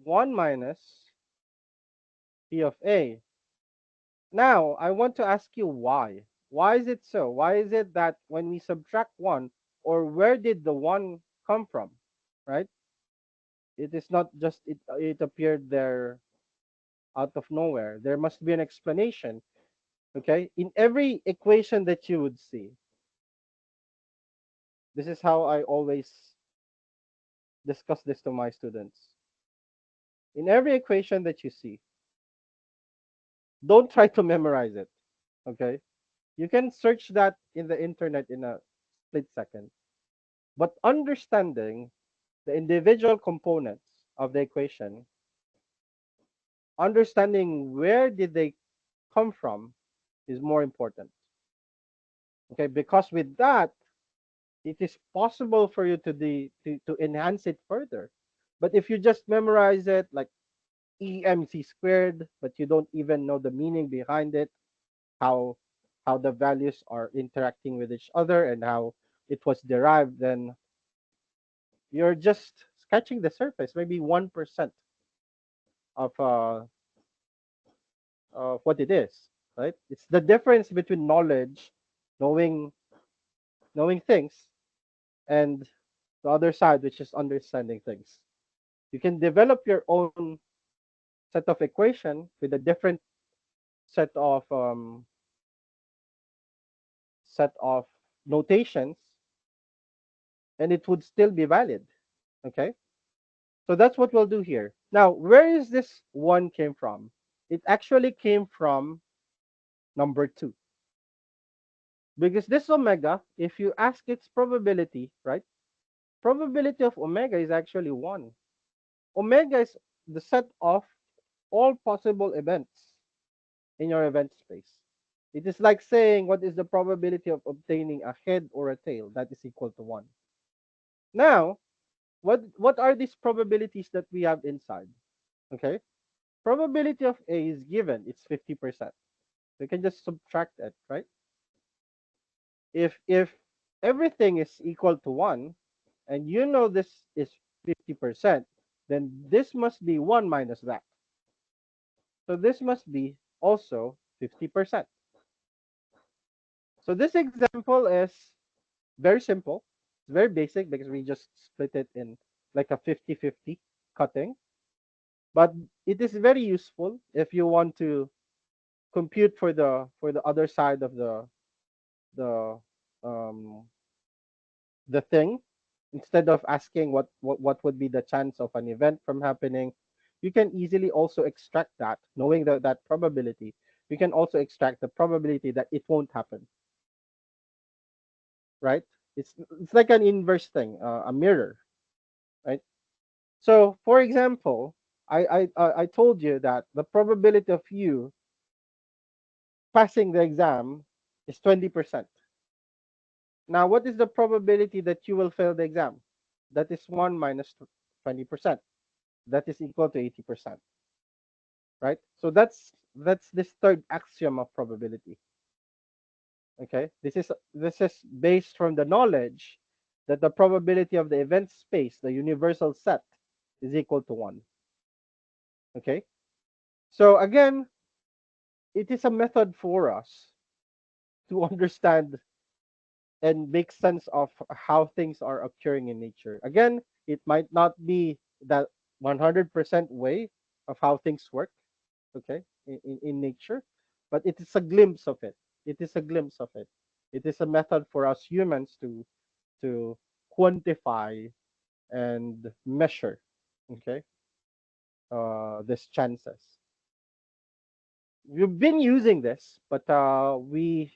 1 minus P of A. Now, I want to ask you why. Why is it so? Why is it that when we subtract 1, or where did the 1 come from? right? It is not just it appeared there out of nowhere. There must be an explanation. Okay, in every equation that you would see, this is how I always discuss this to my students. In every equation that you see, don't try to memorize it. Okay, you can search that in the internet in a split second, but understanding the individual components of the equation, understanding where did they come from, is more important. Okay, because with that, it is possible for you to enhance it further. But if you just memorize it like EMC squared, but you don't even know the meaning behind it, how how the values are interacting with each other and how it was derived, then you're just scratching the surface, maybe 1% of what it is, right? It's the difference between knowledge, knowing knowing things, and the other side, which is understanding things. You can develop your own set of equation with a different set of um, set of notations, and it would still be valid. Okay, so that's what we'll do here. Now, where is this one came from? It actually came from number two, because this omega, if you ask its probability, right? Probability of omega is actually one. Omega is the set of all possible events in your event space. It is like saying what is the probability of obtaining a head or a tail, that is equal to 1. Now, what are these probabilities that we have inside? Okay, probability of A is given, it's 50%. We can just subtract it, right? If everything is equal to 1 and you know this is 50%, then this must be 1 minus that. So this must be also 50%. So this example is very simple. It's very basic because we just split it in like a 50-50 cutting. But it is very useful if you want to compute for the other side of the um the thing. Instead of asking what would be the chance of an event from happening, you can easily also extract that. Knowing that probability, you can also extract the probability that it won't happen, right? It's like an inverse thing, a mirror, right? So, for example, I told you that the probability of you passing the exam is 20%. Now, what is the probability that you will fail the exam? That is 1 minus 20%. That is equal to 80%, right? So that's this third axiom of probability. Okay, this is based from the knowledge that the probability of the event space, the universal set, is equal to 1. Okay, so again, it is a method for us to understand and make sense of how things are occurring in nature. Again, it might not be that 100% way of how things work, okay, in nature, but it is a glimpse of it. It is a glimpse of it. It is a method for us humans to quantify and measure, okay, these chances. We've been using this, but we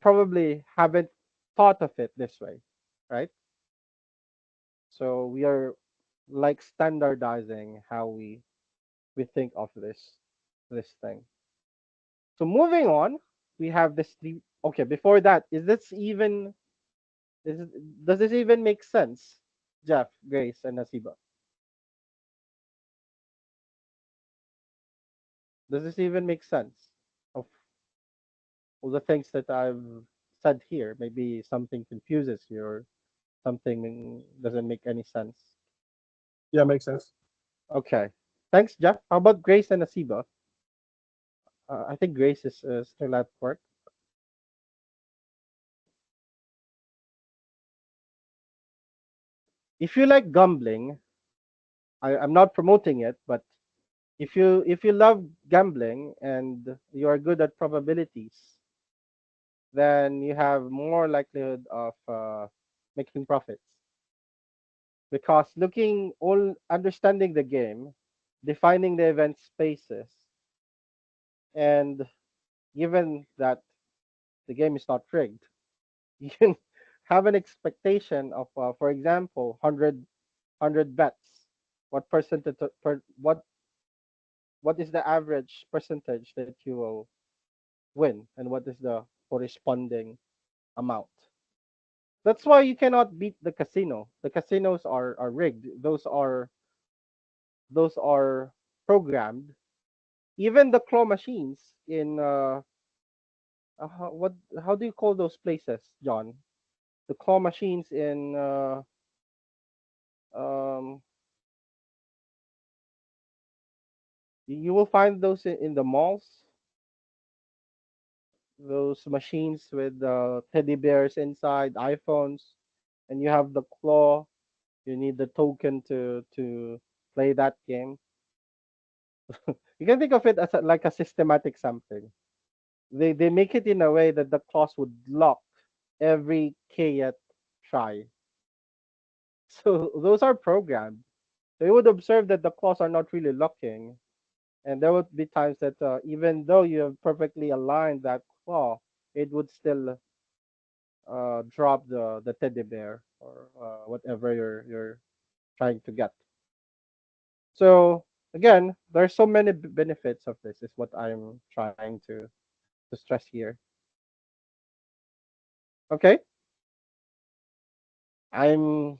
probably haven't thought of it this way, right? So we are like standardizing how we think of this thing. So moving on, we have this three. Okay, before that, does this even make sense, Jeff, Grace, and Nasiba? Does this even make sense of all the things that I've said here? Maybe something confuses you or something doesn't make any sense. Yeah, makes sense. Okay. Thanks, Jeff. How about Grace and Nasiba? I think Grace is still at work. If you like gambling, I'm not promoting it, but if you love gambling and you are good at probabilities, then you have more likelihood of making profits, because looking all understanding the game, defining the event spaces, and given that the game is not rigged, you can have an expectation of, for example, 100 bets. What percentage per what is the average percentage that you will win, and what is the corresponding amount? That's why you cannot beat the casino. The casinos are rigged. Those are programmed. Even the claw machines in what how do you call those places, John? The claw machines in um you will find those in the malls. Those machines with teddy bears inside, iPhones, and you have the claw. You need the token to play that game. You can think of it as like a systematic something. They make it in a way that the claws would lock every Kayet try. So those are programmed. So you would observe that the claws are not really locking, and there would be times that even though you have perfectly aligned that claw, it would still drop the teddy bear or whatever you're trying to get. So again, there's so many benefits of this. Is what I'm trying to stress here. Okay, I'm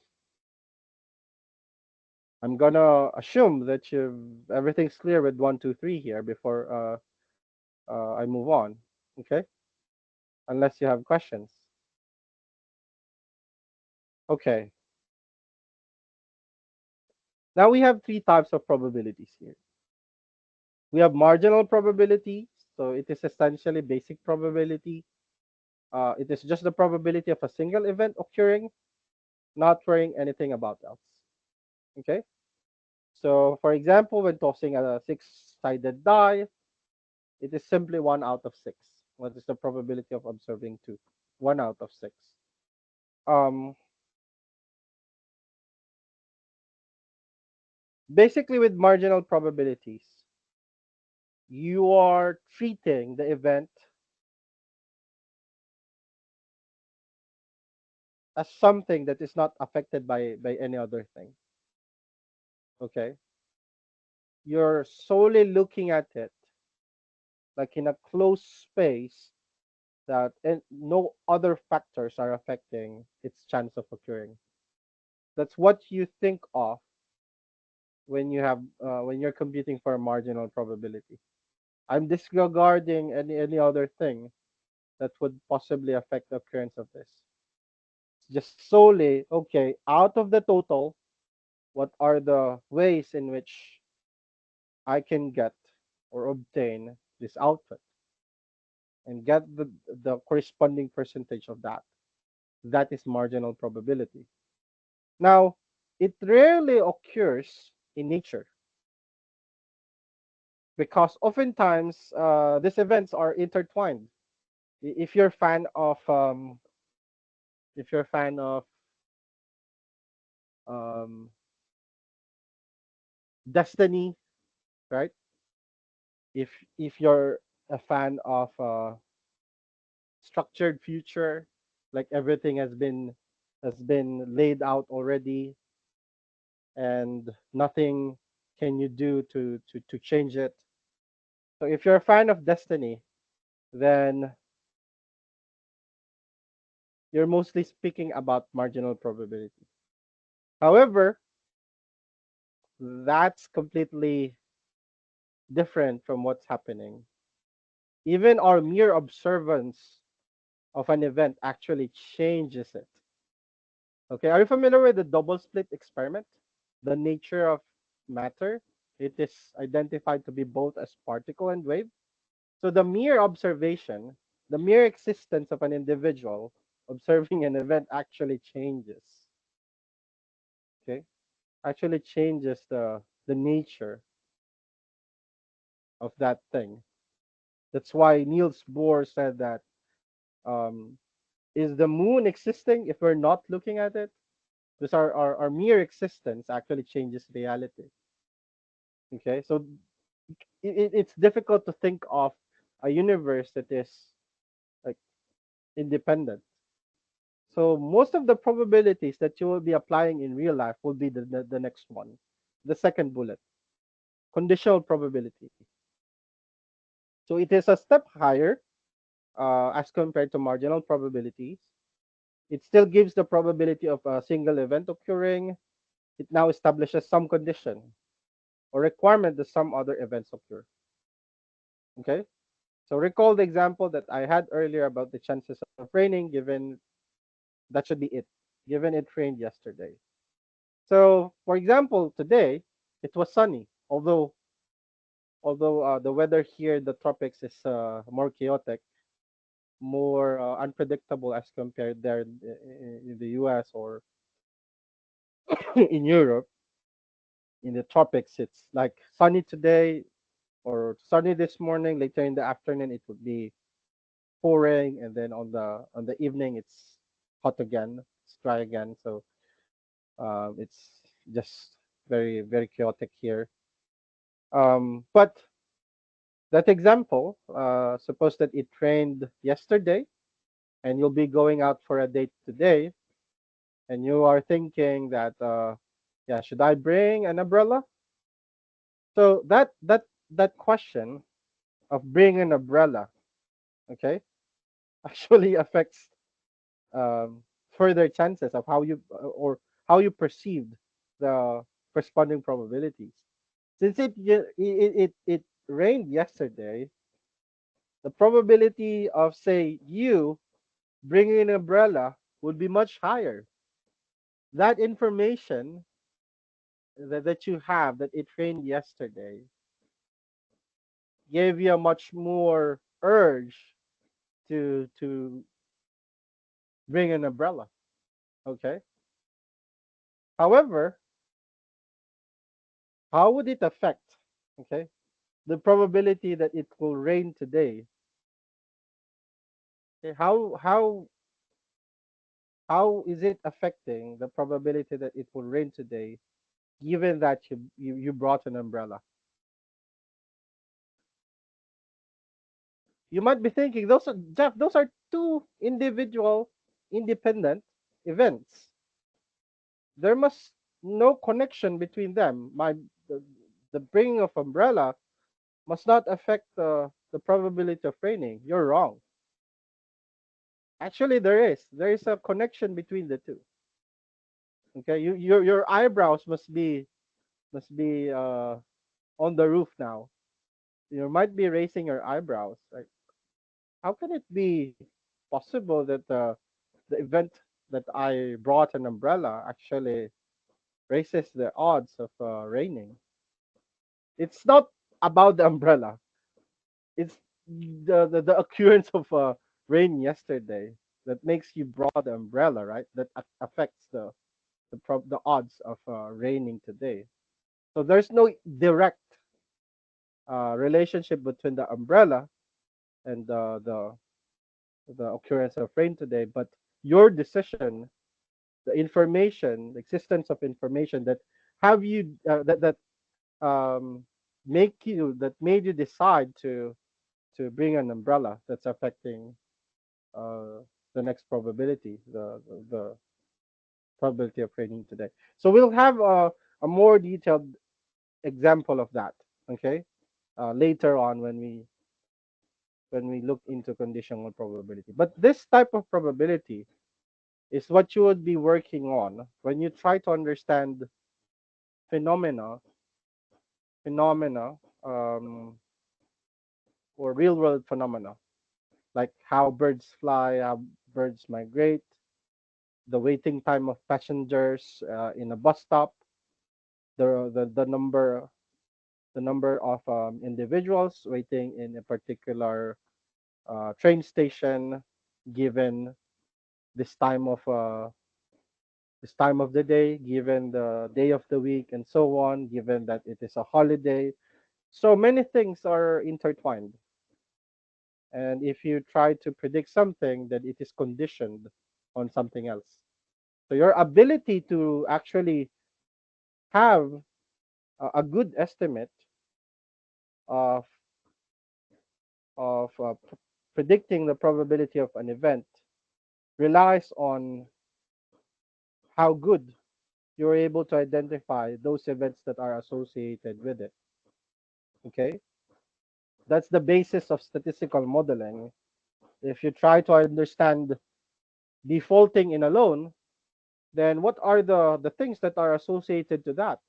I'm gonna assume that you everything's clear with 1, 2, 3 here before I move on. Okay, unless you have questions. Okay, now we have three types of probabilities here. We have marginal probability, so it is essentially basic probability. It is just the probability of a single event occurring, not worrying anything about else. Okay, so for example, when tossing a six-sided die, it is simply 1 out of 6. What is the probability of observing two? 1 out of 6. Um, Basically, with marginal probabilities, you are treating the event as something that is not affected by any other thing. Okay, you're solely looking at it like in a closed space that and no other factors are affecting its chance of occurring. That's what you think of when you're computing for a marginal probability. I'm disregarding any other thing that would possibly affect the occurrence of this. It's just solely okay out of the total. What are the ways in which I can get or obtain this output and get the corresponding percentage of that? That is marginal probability. Now, it rarely occurs in nature because oftentimes these events are intertwined. If you're a fan of if you're a fan of um, Destiny, right? If you're a fan of structured future, like everything has been laid out already, and nothing can you do to change it. So if you're a fan of Destiny, then you're mostly speaking about marginal probability. However, that's completely different from what's happening. Even our mere observance of an event actually changes it. Okay, are you familiar with the double slit experiment? The nature of matter, it is identified to be both as particle and wave. So the mere observation, the mere existence of an individual observing an event actually changes okay, actually changes the nature of that thing. That's why Niels Bohr said that, um, is the moon existing if we're not looking at it? Because our mere existence actually changes reality. Okay, so it's difficult to think of a universe that is like independent. So most of the probabilities that you will be applying in real life will be the next one, the second bullet, conditional probability. So it is a step higher as compared to marginal probabilities. It still gives the probability of a single event occurring. It now establishes some condition or requirement that some other events occur. Okay, so recall the example that I had earlier about the chances of raining, given that should be it, given it rained yesterday. So, for example, today it was sunny, although the weather here in the tropics is more chaotic, more unpredictable as compared there in the US or in Europe. In the tropics, it's like sunny today or sunny this morning. Later in the afternoon, it would be pouring, and then on the evening, it's hot again, it's dry again. So it's just very chaotic here. But that example, suppose that it rained yesterday, and you'll be going out for a date today, and you are thinking that, yeah, should I bring an umbrella? So that question of bringing an umbrella, okay, actually affects further chances of how you or how you perceived the corresponding probabilities. Since it rained yesterday, the probability of, say, you bringing an umbrella would be much higher. That information that you have that it rained yesterday gave you a much more urge to bring an umbrella. Okay. However, how would it affect, okay, the probability that it will rain today? Okay, how is it affecting the probability that it will rain today, given that you brought an umbrella? You might be thinking, those are, Jeff, those are two individual, independent events. There must no connection between them. The, the bringing of umbrella must not affect the probability of raining. You're wrong. Actually, there is a connection between the two. Okay, your eyebrows must be on the roof now. You might be raising your eyebrows. Like, how can it be possible that the event that I brought an umbrella actually raises the odds of raining? It's not about the umbrella. It's the occurrence of rain yesterday that makes you draw the umbrella, right? That affects the odds of raining today. So there's no direct relationship between the umbrella and the occurrence of rain today, but your decision, the information, the existence of information that have you that um, that made you decide to bring an umbrella, that's affecting uh, the next probability, the probability of raining today. So we'll have a more detailed example of that, okay, later on when we look into conditional probability. But this type of probability is what you would be working on when you try to understand phenomena, phenomena, or real world phenomena, like how birds fly, how birds migrate, the waiting time of passengers in a bus stop, the number of individuals waiting in a particular train station given this time of this time of the day, given the day of the week, and so on, given that it is a holiday. So many things are intertwined. And if you try to predict something, then it is conditioned on something else. So your ability to actually have a good estimate of predicting the probability of an event relies on how good you're able to identify those events that are associated with it. Okay, that's the basis of statistical modeling. If you try to understand defaulting in a loan, then what are the things that are associated to that?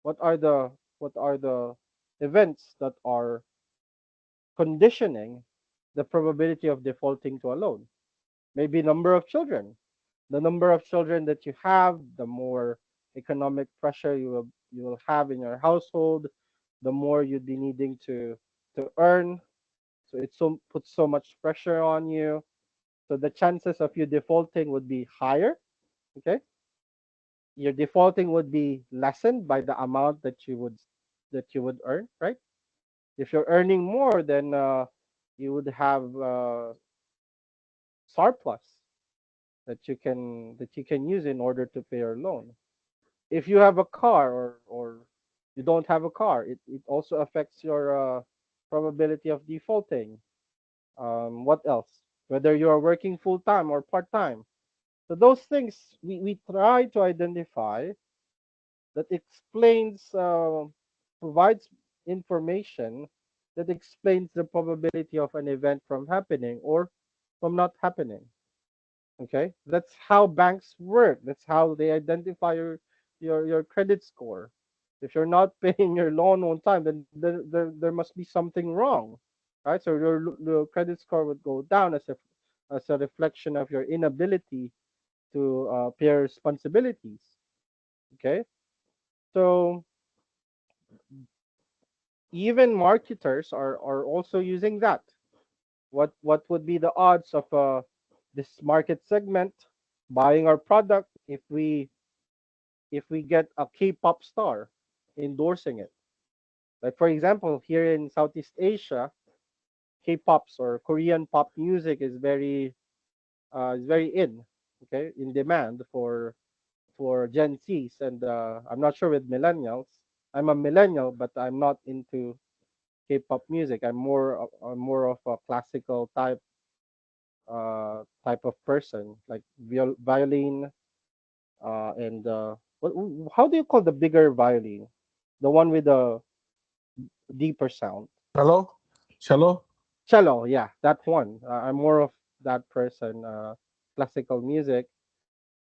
What are the events that are conditioning the probability of defaulting to a loan? Maybe number of children. The number of children that you have, the more economic pressure you will have in your household, the more you'd be needing to earn. So it puts so much pressure on you. So the chances of you defaulting would be higher. Okay, your defaulting would be lessened by the amount that you would earn, right? If you're earning more, then you would have surplus that you can use in order to pay your loan. If you have a car, or you don't have a car, it also affects your probability of defaulting. What else? Whether you are working full time or part time. So those things we try to identify that explains provides information that explains the probability of an event from happening or from not happening. Okay, that's how banks work. That's how they identify your credit score. If you're not paying your loan on time, then there must be something wrong, right? So your credit score would go down as a reflection of your inability to pay your responsibilities. Okay, so even marketers are also using that. What would be the odds of this market segment buying our product if we get a K-pop star endorsing it? Like for example, here in Southeast Asia, K-pops or Korean pop music is very in demand for Gen Zs, and I'm not sure with millennials. I'm a millennial, but I'm not into K-pop music. I'm more of a classical type of person, like violin, and how do you call the bigger violin? The one with the deeper sound. Hello, cello. Cello, yeah, that one. I'm more of that person. Classical music.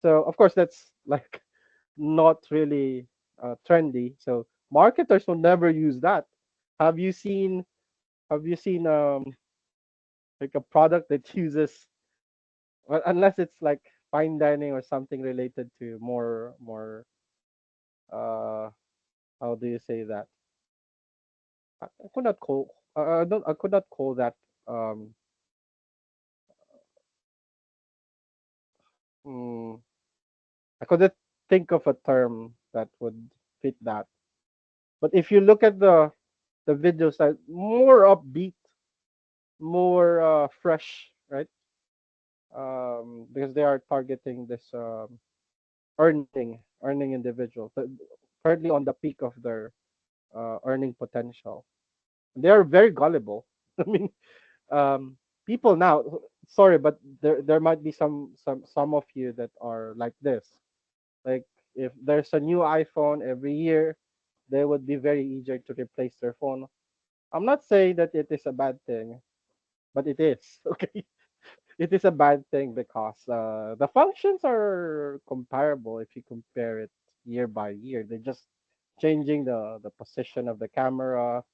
So of course that's like not really trendy. So marketers will never use that. Have you seen Have you seen like a product that uses, well, unless it's like fine dining or something related to more uh how do you say that? I could not call I could not call that um mm, I couldn't think of a term that would fit that. But if you look at the videos that more upbeat, more fresh, right? Because they are targeting this earning individuals, currently on the peak of their earning potential. They are very gullible. I mean, people now. Sorry, but there might be some of you that are like this. Like if there's a new iPhone every year, they would be very eager to replace their phone. I'm not saying that it is a bad thing, but it is. Okay, it is a bad thing because the functions are comparable if you compare it year by year. They're just changing the position of the camera,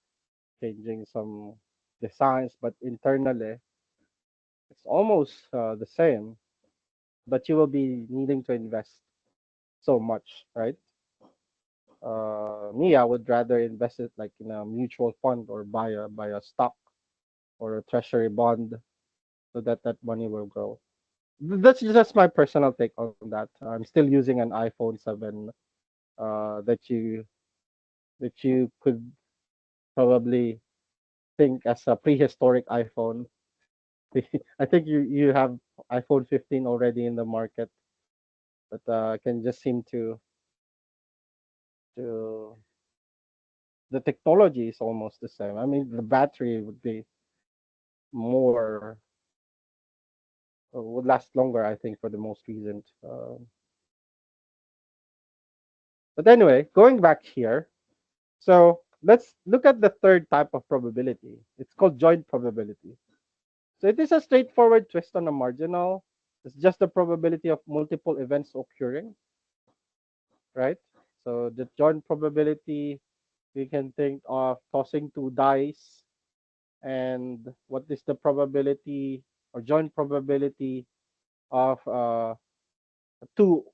changing some designs, but internally it's almost the same. But you will be needing to invest so much, right? Me, I would rather invest it like in a mutual fund or buy a stock or a treasury bond so that that money will grow. That's just my personal take on that. I'm still using an iPhone 7 that you could probably think as a prehistoric iPhone. I think you have iPhone 15 already in the market, but can just seem to the technology is almost the same. I mean, the battery would be more would last longer, I think, for the most recent. But anyway, going back here, so let's look at the third type of probability. It's called joint probability. So it is a straightforward twist on a marginal. It's just the probability of multiple events occurring, right? So the joint probability, we can think of tossing two dice, and what is the probability or joint probability of a two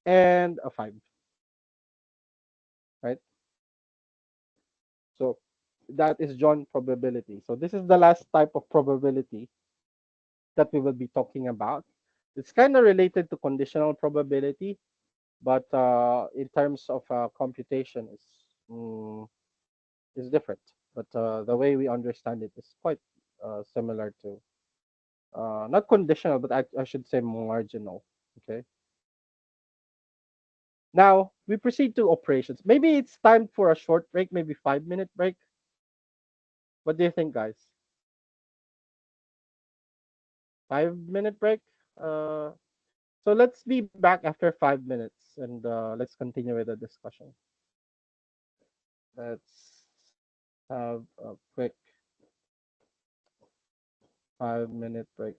and a five, right? So that is joint probability. So this is the last type of probability that we will be talking about. It's kind of related to conditional probability, but in terms of computation, is different. But the way we understand it is quite similar to not conditional, but I should say marginal. Okay. Now we proceed to operations. Maybe it's time for a short break, maybe 5 minute break. What do you think, guys? 5 minute break. Uh, so let's be back after 5 minutes, and let's continue with the discussion. Let's have a quick 5 minute break.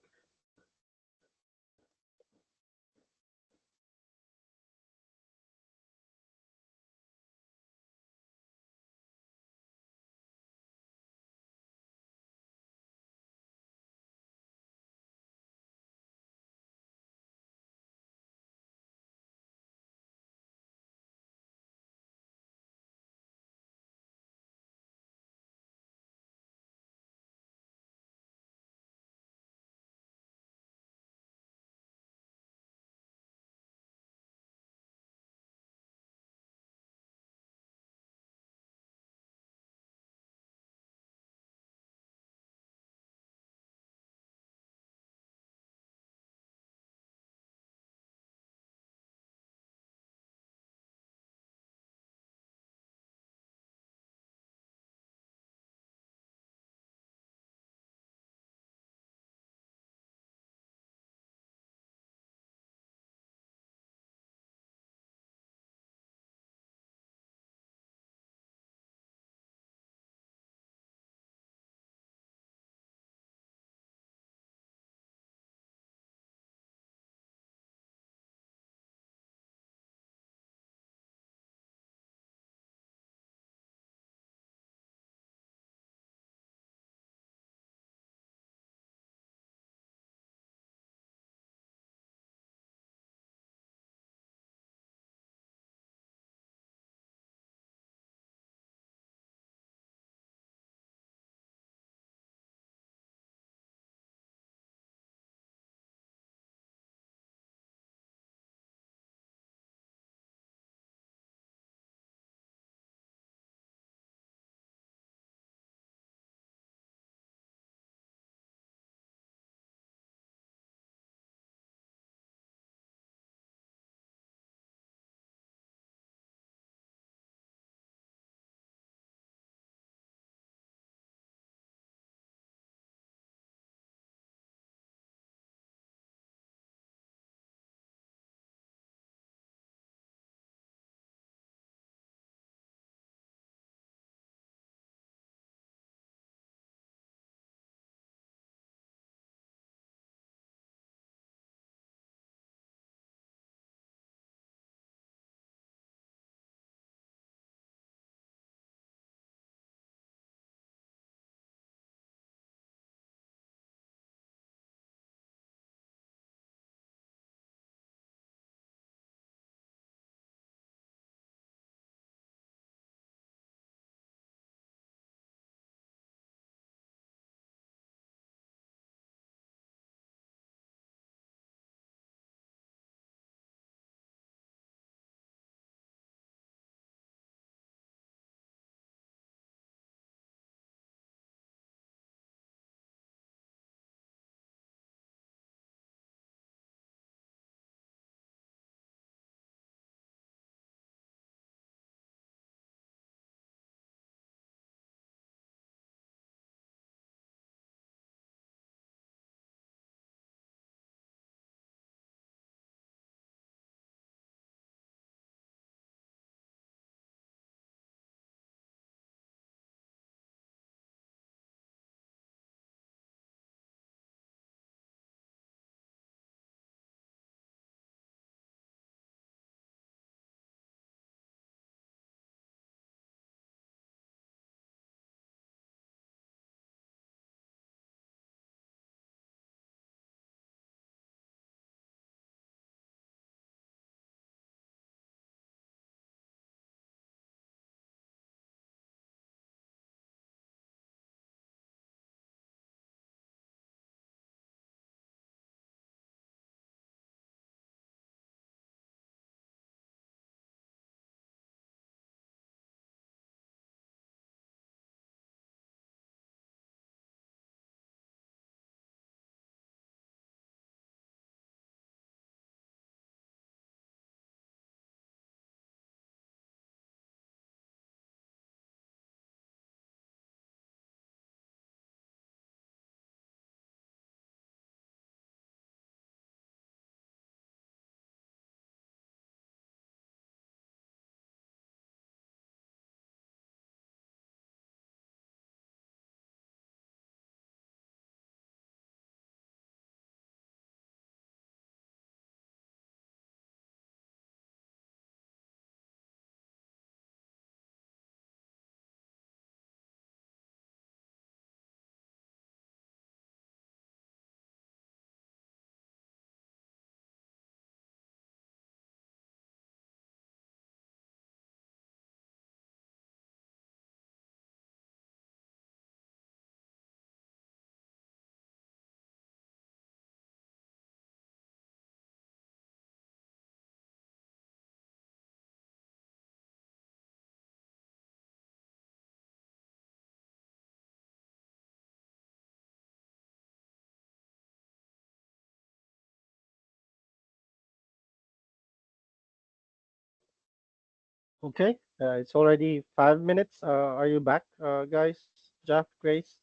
Okay, it's already 5 minutes. Are you back, guys? Jeff, Grace,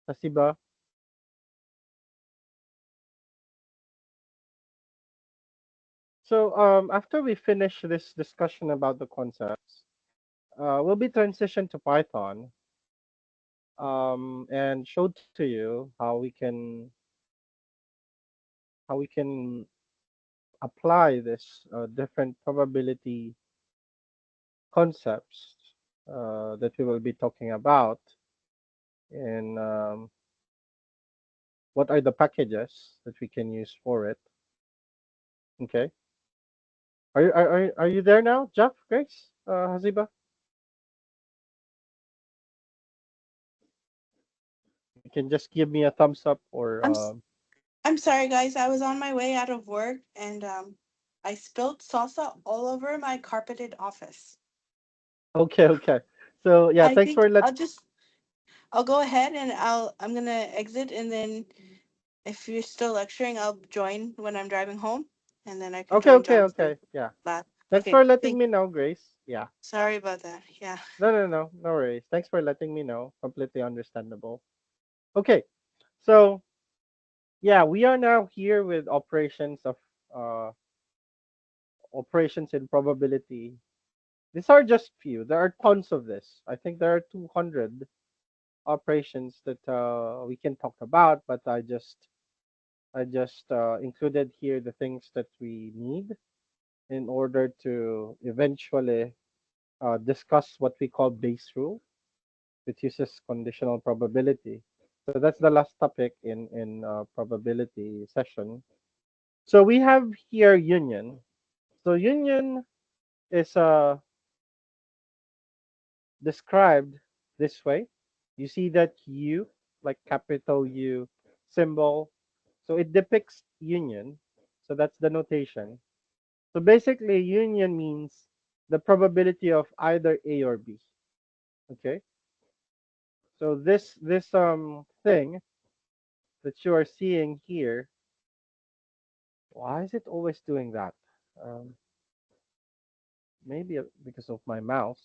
Hasiba? So, after we finish this discussion about the concepts, we'll be transition to Python, and show to you how we can apply this different probability concepts that we will be talking about, and what are the packages that we can use for it. Okay. Are you there now, Jeff, Grace, Haziba? You can just give me a thumbs up or I'm s- I'm sorry, guys. I was on my way out of work and I spilled salsa all over my carpeted office. okay, okay. So yeah, I thanks think for let. I'll go ahead and I'm gonna exit, and then if you're still lecturing, I'll join when I'm driving home, and then I can Okay, join okay, John's okay. Yeah. lab. Thanks Okay, for letting thank. me know, Grace. Yeah. Sorry about that. Yeah. No, no, no, no worries. Thanks for letting me know. Completely understandable. Okay. So yeah, we are now here with uh operations in probability. These are just few. There are tons of this. I think there are 200 operations that we can talk about, but I just included here the things that we need in order to eventually discuss what we call base rule, which uses conditional probability. So that's the last topic in probability session. So we have here union. So union is described this way. You see that U, like capital U symbol. So it depicts union. So that's the notation. So basically, union means the probability of either A or B. Okay. So this thing that you are seeing here, why is it always doing that? Um, maybe because of my mouse.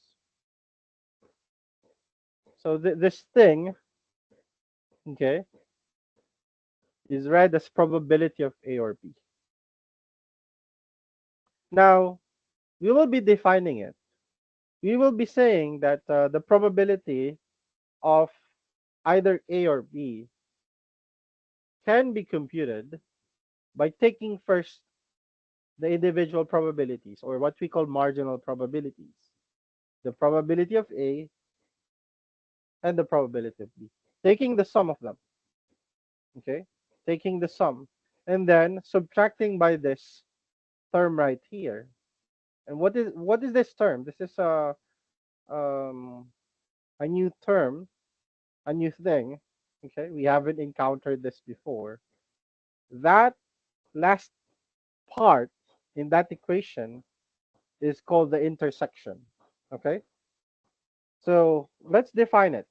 So this thing, okay, is read as probability of A or B. Now we will be defining it. We will be saying that the probability of either A or B can be computed by taking first the individual probabilities, or what we call marginal probabilities, the probability of A and the probability of B, taking the sum of them. Okay, taking the sum and then subtracting by this term right here. And what is this term? This is um, a new term, a new thing. Okay, we haven't encountered this before. That last part in that equation is called the intersection. Okay, so let's define it.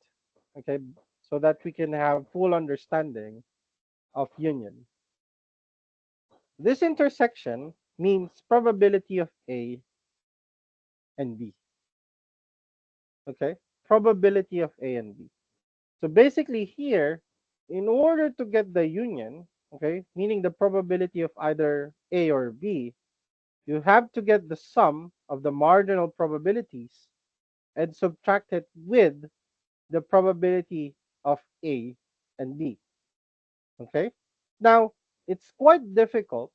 Okay, so that we can have full understanding of union. This intersection means probability of A and B. Okay, probability of A and B. So basically here, in order to get the union, okay, meaning the probability of either A or B, you have to get the sum of the marginal probabilities and subtract it with the probability of A and B. Okay. Now, it's quite difficult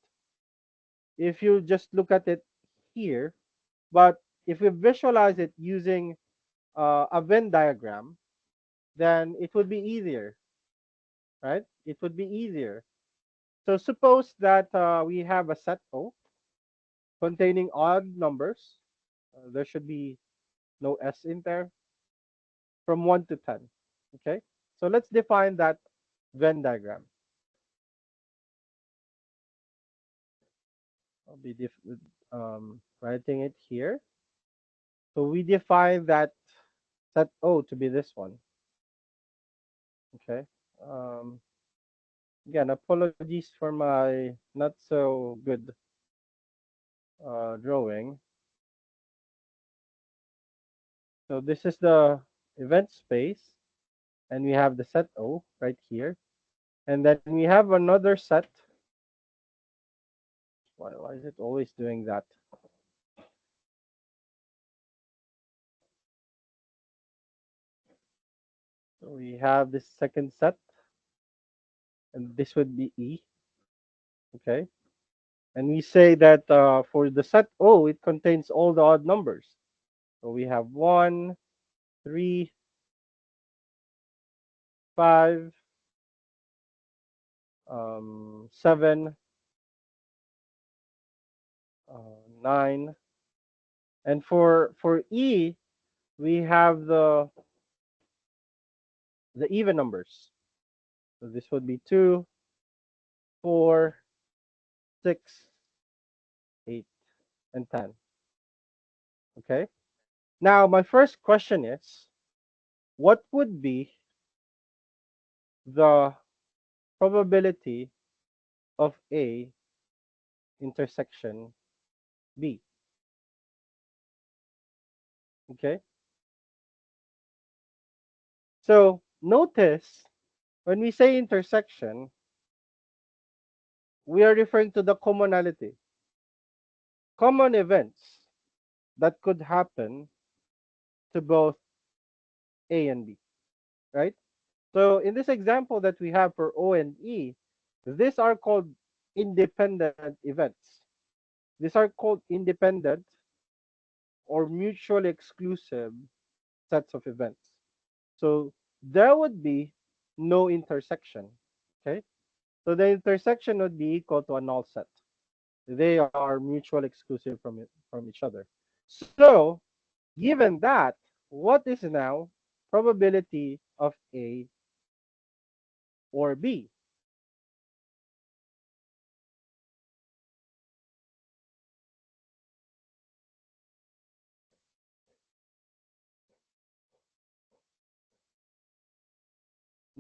if you just look at it here, but if we visualize it using a Venn diagram, then it would be easier, right? It would be easier. So suppose that we have a set O containing odd numbers. There should be no S in there from 1 to 10. Okay. So let's define that Venn diagram. I'll be writing it here. So we define that set O to be this one. Okay. Um, Again, apologies for my not so good drawing. So this is the event space, and we have the set O right here. And then we have another set. Why is it always doing that? So we have this second set, and this would be E. Okay. And we say that for the set O, it contains all the odd numbers. So we have 1, 3, 5, 7, 9. And for E, we have the even numbers. So this would be 2, 4, 6, 8, and 10. Okay. Now, my first question is, what would be the probability of A intersection B? Okay. So notice when we say intersection, we are referring to the commonality, common events that could happen to both A and B, right? So in this example that we have for O and E, these are called independent events. These are called independent or mutually exclusive sets of events. So there would be no intersection. Okay. So the intersection would be equal to a null set. They are mutually exclusive from each other. So given that, what is now probability of A or B?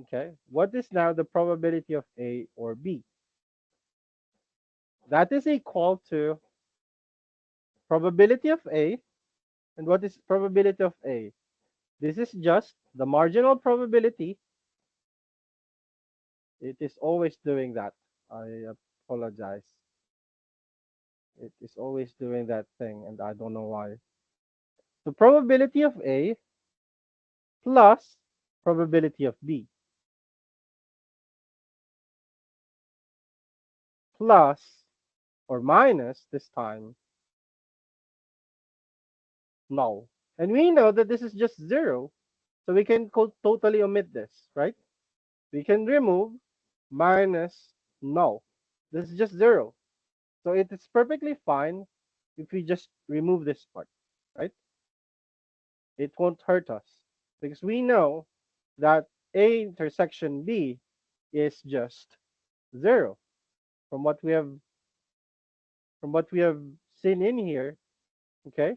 Okay. What is now the probability of A or B? That is equal to probability of A. And what is probability of A? This is just the marginal probability. It is always doing that. I apologize. It is always doing that thing, and I don't know why. The probability of A plus probability of B plus or minus this time null. And we know that this is just 0, so we can totally omit this, right? We can remove minus null. This is just 0. So it is perfectly fine if we just remove this part, right? It won't hurt us because we know that A intersection B is just 0 from what we have seen in here. Okay,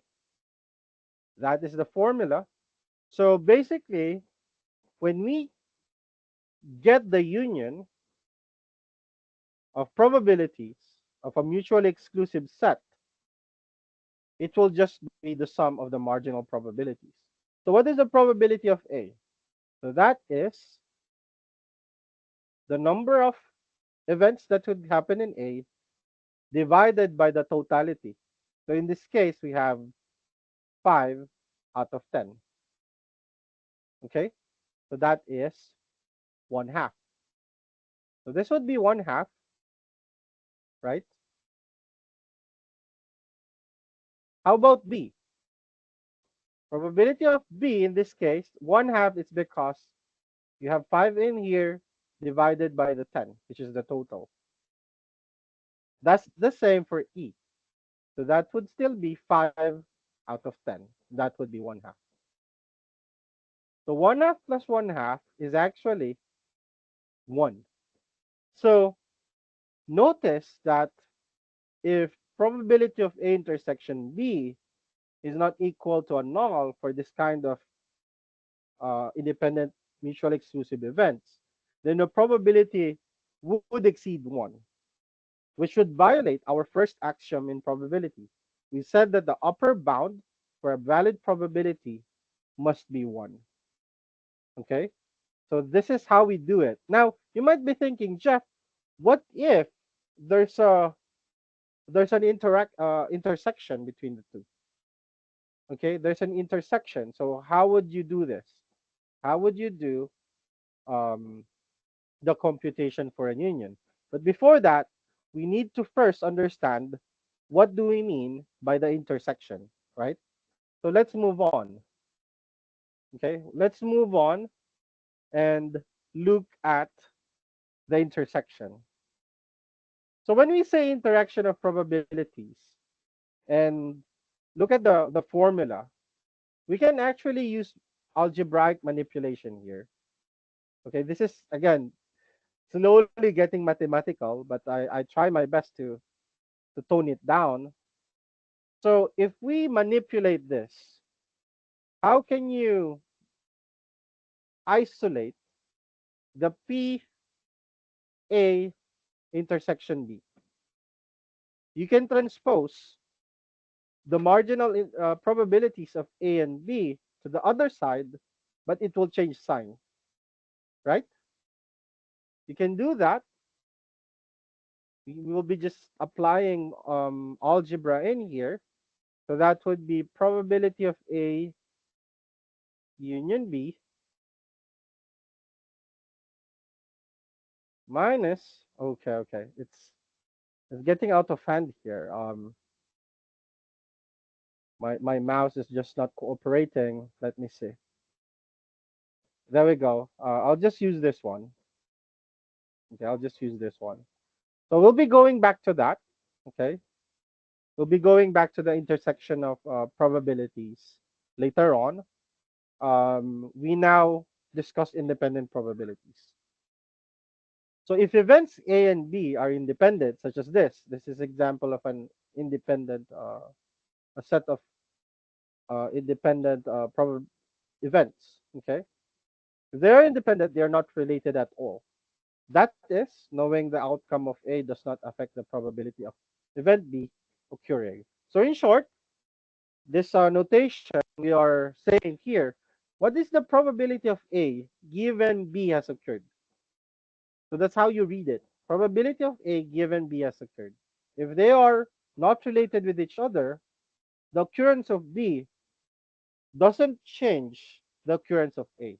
that is the formula. So basically, when we get the union of probabilities of a mutually exclusive set, it will just be the sum of the marginal probabilities. So what is the probability of A? So that is the number of events that would happen in A divided by the totality. So in this case, we have 5 out of 10. Okay, so that is 1/2. So this would be 1/2, right? How about B? Probability of B in this case, 1/2 is because you have 5 in here divided by the 10, which is the total. That's the same for E. So that would still be 5 out of 10. That would be 1/2. So 1/2 plus 1/2 is actually 1. So notice that if probability of A intersection B is not equal to a null for this kind of independent mutually exclusive events, then the probability would exceed 1, which would violate our first axiom in probability. We said that the upper bound for a valid probability must be 1. Okay? So this is how we do it. Now, you might be thinking, Jeff, what if there's a there's an intersection between the two? Okay, there's an intersection. So how would you do this? How would you do um, the computation for a union? But before that, we need to first understand what do we mean by the intersection, right? So let's move on. Okay, let's move on and look at the intersection. So when we say interaction of probabilities and look at the formula, we can actually use algebraic manipulation here. Okay, this is again slowly getting mathematical, but I try my best to tone it down. So if we manipulate this, how can you isolate the PA intersection B? You can transpose the marginal probabilities of A and B to the other side, but it will change sign, right? You can do that. We will be just applying algebra in here. So that would be probability of A union B minus, okay, it's getting out of hand here. My mouse is just not cooperating. Let me see. There we go. I'll just use this one. Okay, I'll just use this one. So we'll be going back to that. Okay, we'll be going back to the intersection of probabilities later on. We now discuss independent probabilities. So if events A and B are independent, such as this is example of an independent, a set of independent events. Okay, if they are independent, they are not related at all. That is, knowing the outcome of A does not affect the probability of event B occurring. So in short, this notation we are saying here, what is the probability of A given B has occurred? So that's how you read it. Probability of A given B has occurred. If they are not related with each other, the occurrence of B doesn't change the occurrence of A.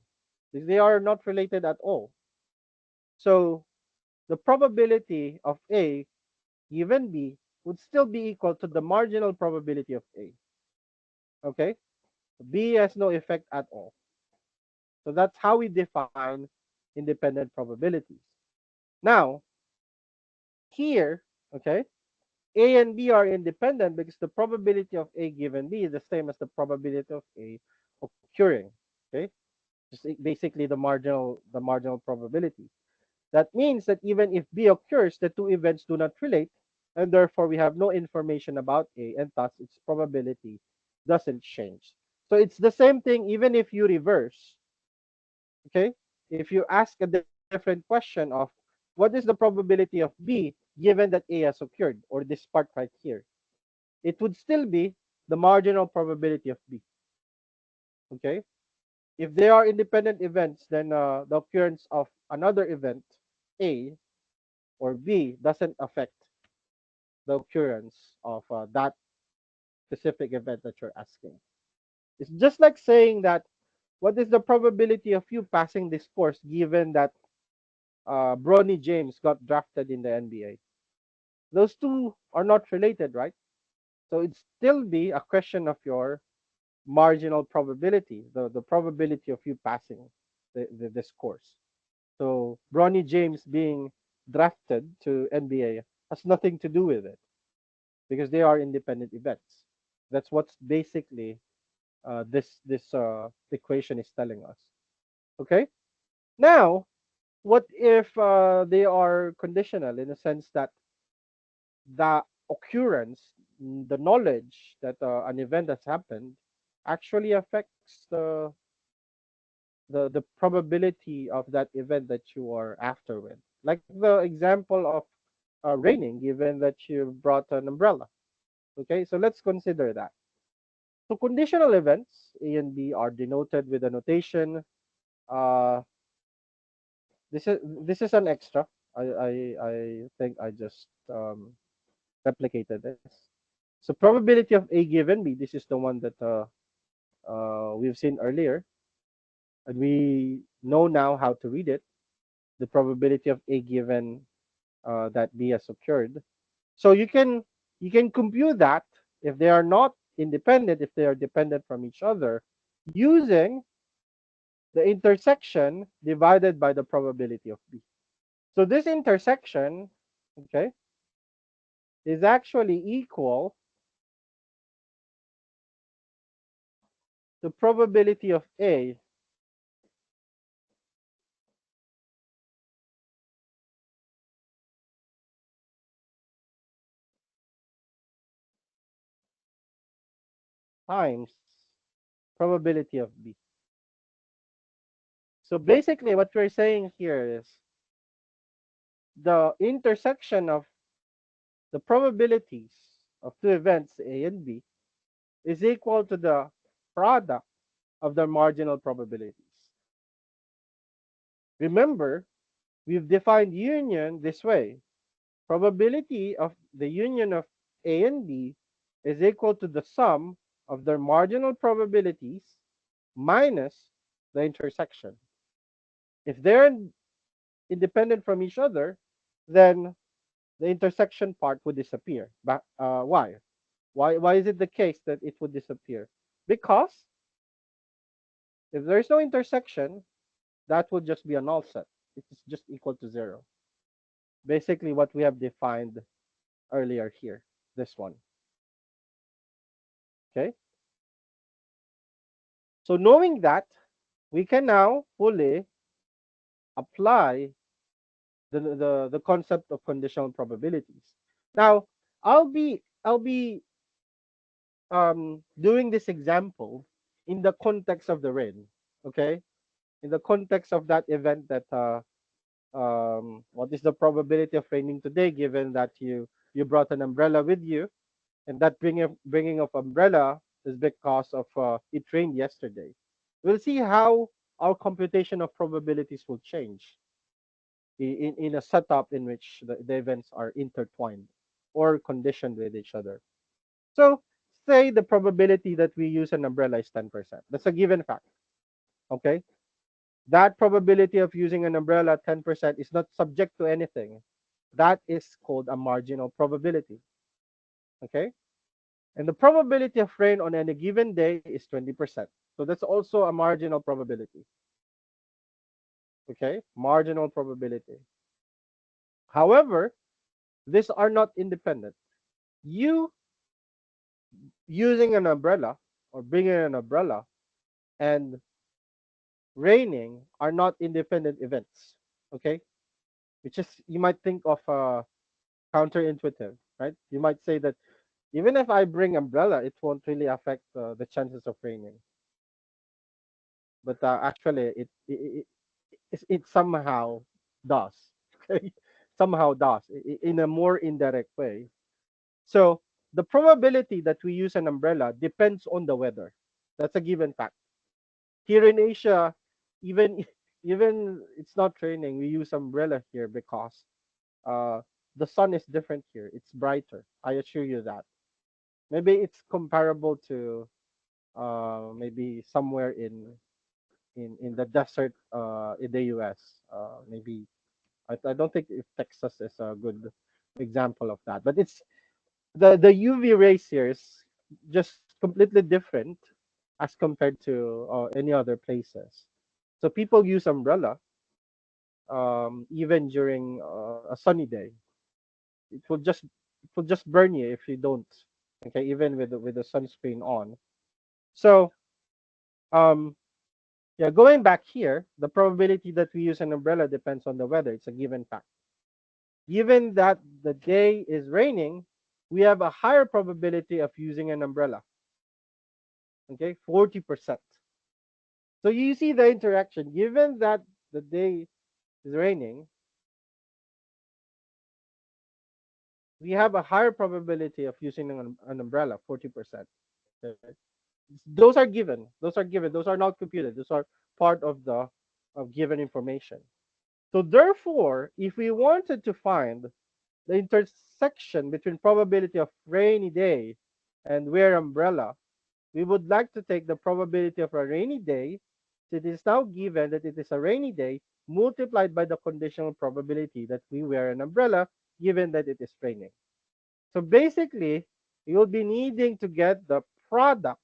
They are not related at all. So the probability of A given B would still be equal to the marginal probability of A. Okay? B has no effect at all. So that's how we define independent probabilities. Now, here, okay, A and B are independent because the probability of A given B is the same as the probability of A occurring. Okay, just basically the marginal probability. That means that even if B occurs, the two events do not relate, and therefore we have no information about A, and thus its probability doesn't change. So it's the same thing even if you reverse. Okay, if you ask a different question of what is the probability of B given that A has occurred, or this part right here, it would still be the marginal probability of B. Okay, if they are independent events, then the occurrence of another event A or B doesn't affect the occurrence of that specific event that you're asking. It's just like saying that what is the probability of you passing this course given that Bronny James got drafted in the NBA? Those two are not related, right? So it'd still be a question of your marginal probability, the probability of you passing this course. So Bronny James being drafted to NBA has nothing to do with it because they are independent events. That's what's basically this equation is telling us. Okay. Now, what if they are conditional in the sense that the occurrence, the knowledge that an event has happened, actually affects the probability of that event that you are after with. Like the example of raining, given that you brought an umbrella. Okay, so let's consider that. So conditional events A and B are denoted with a notation. Uh, this is an extra. I think I just replicated this. So probability of A given B. This is the one that we've seen earlier, and we know now how to read it. The probability of A given that B has occurred. So you can compute that if they are not independent, if they are dependent from each other, using the intersection divided by the probability of B. So this intersection, okay, is actually equal to probability of A times probability of B. So basically what we're saying here is the intersection of the probabilities of two events A and B is equal to the product of their marginal probabilities. Remember, we've defined union this way. Probability of the union of A and B is equal to the sum of their marginal probabilities minus the intersection. If they're independent from each other, then the intersection part would disappear. But why? Why is it the case that it would disappear? Because if there is no intersection, that would just be a null set. It's just equal to zero. Basically, what we have defined earlier here, this one. Okay. So knowing that, we can now fully apply the concept of conditional probabilities. Now, I'll be doing this example in the context of the rain. Okay, in the context of that event that what is the probability of raining today, given that you brought an umbrella with you, and that bringing of umbrella is because of it rained yesterday. We'll see how our computation of probabilities will change in a setup in which the events are intertwined or conditioned with each other. So say the probability that we use an umbrella is 10%. That's a given fact. Okay. That probability of using an umbrella 10% is not subject to anything. That is called a marginal probability. Okay. And the probability of rain on any given day is 20%. So that's also a marginal probability. Okay. Marginal probability. However, these are not independent. You using an umbrella or bringing an umbrella and raining are not independent events. Okay. Which is, you might think of counterintuitive, right? You might say that even if I bring umbrella, it won't really affect the chances of raining. But actually, it somehow does. Okay, somehow does in a more indirect way. So the probability that we use an umbrella depends on the weather. That's a given fact. Here in Asia, even even it's not raining, we use umbrella here because uh, the sun is different here. It's brighter. I assure you that. Maybe it's comparable to maybe somewhere in the desert in the US. Maybe I don't think if Texas is a good example of that, but it's the UV rays here is just completely different as compared to any other places. So people use umbrella even during a sunny day. It will just burn you if you don't. Okay, even with the sunscreen on. So um, yeah, going back here, the probability that we use an umbrella depends on the weather. It's a given fact. Given that the day is raining, we have a higher probability of using an umbrella. Okay, 40%. So you see the interaction. Given that the day is raining, we have a higher probability of using an umbrella, 40%. Okay? Those are given. Those are given. Those are not computed. Those are part of the of given information. So therefore, if we wanted to find the intersection between probability of rainy day and wear umbrella, we would like to take the probability of a rainy day. So it is now given that it is a rainy day multiplied by the conditional probability that we wear an umbrella given that it is raining. So basically, you'll be needing to get the product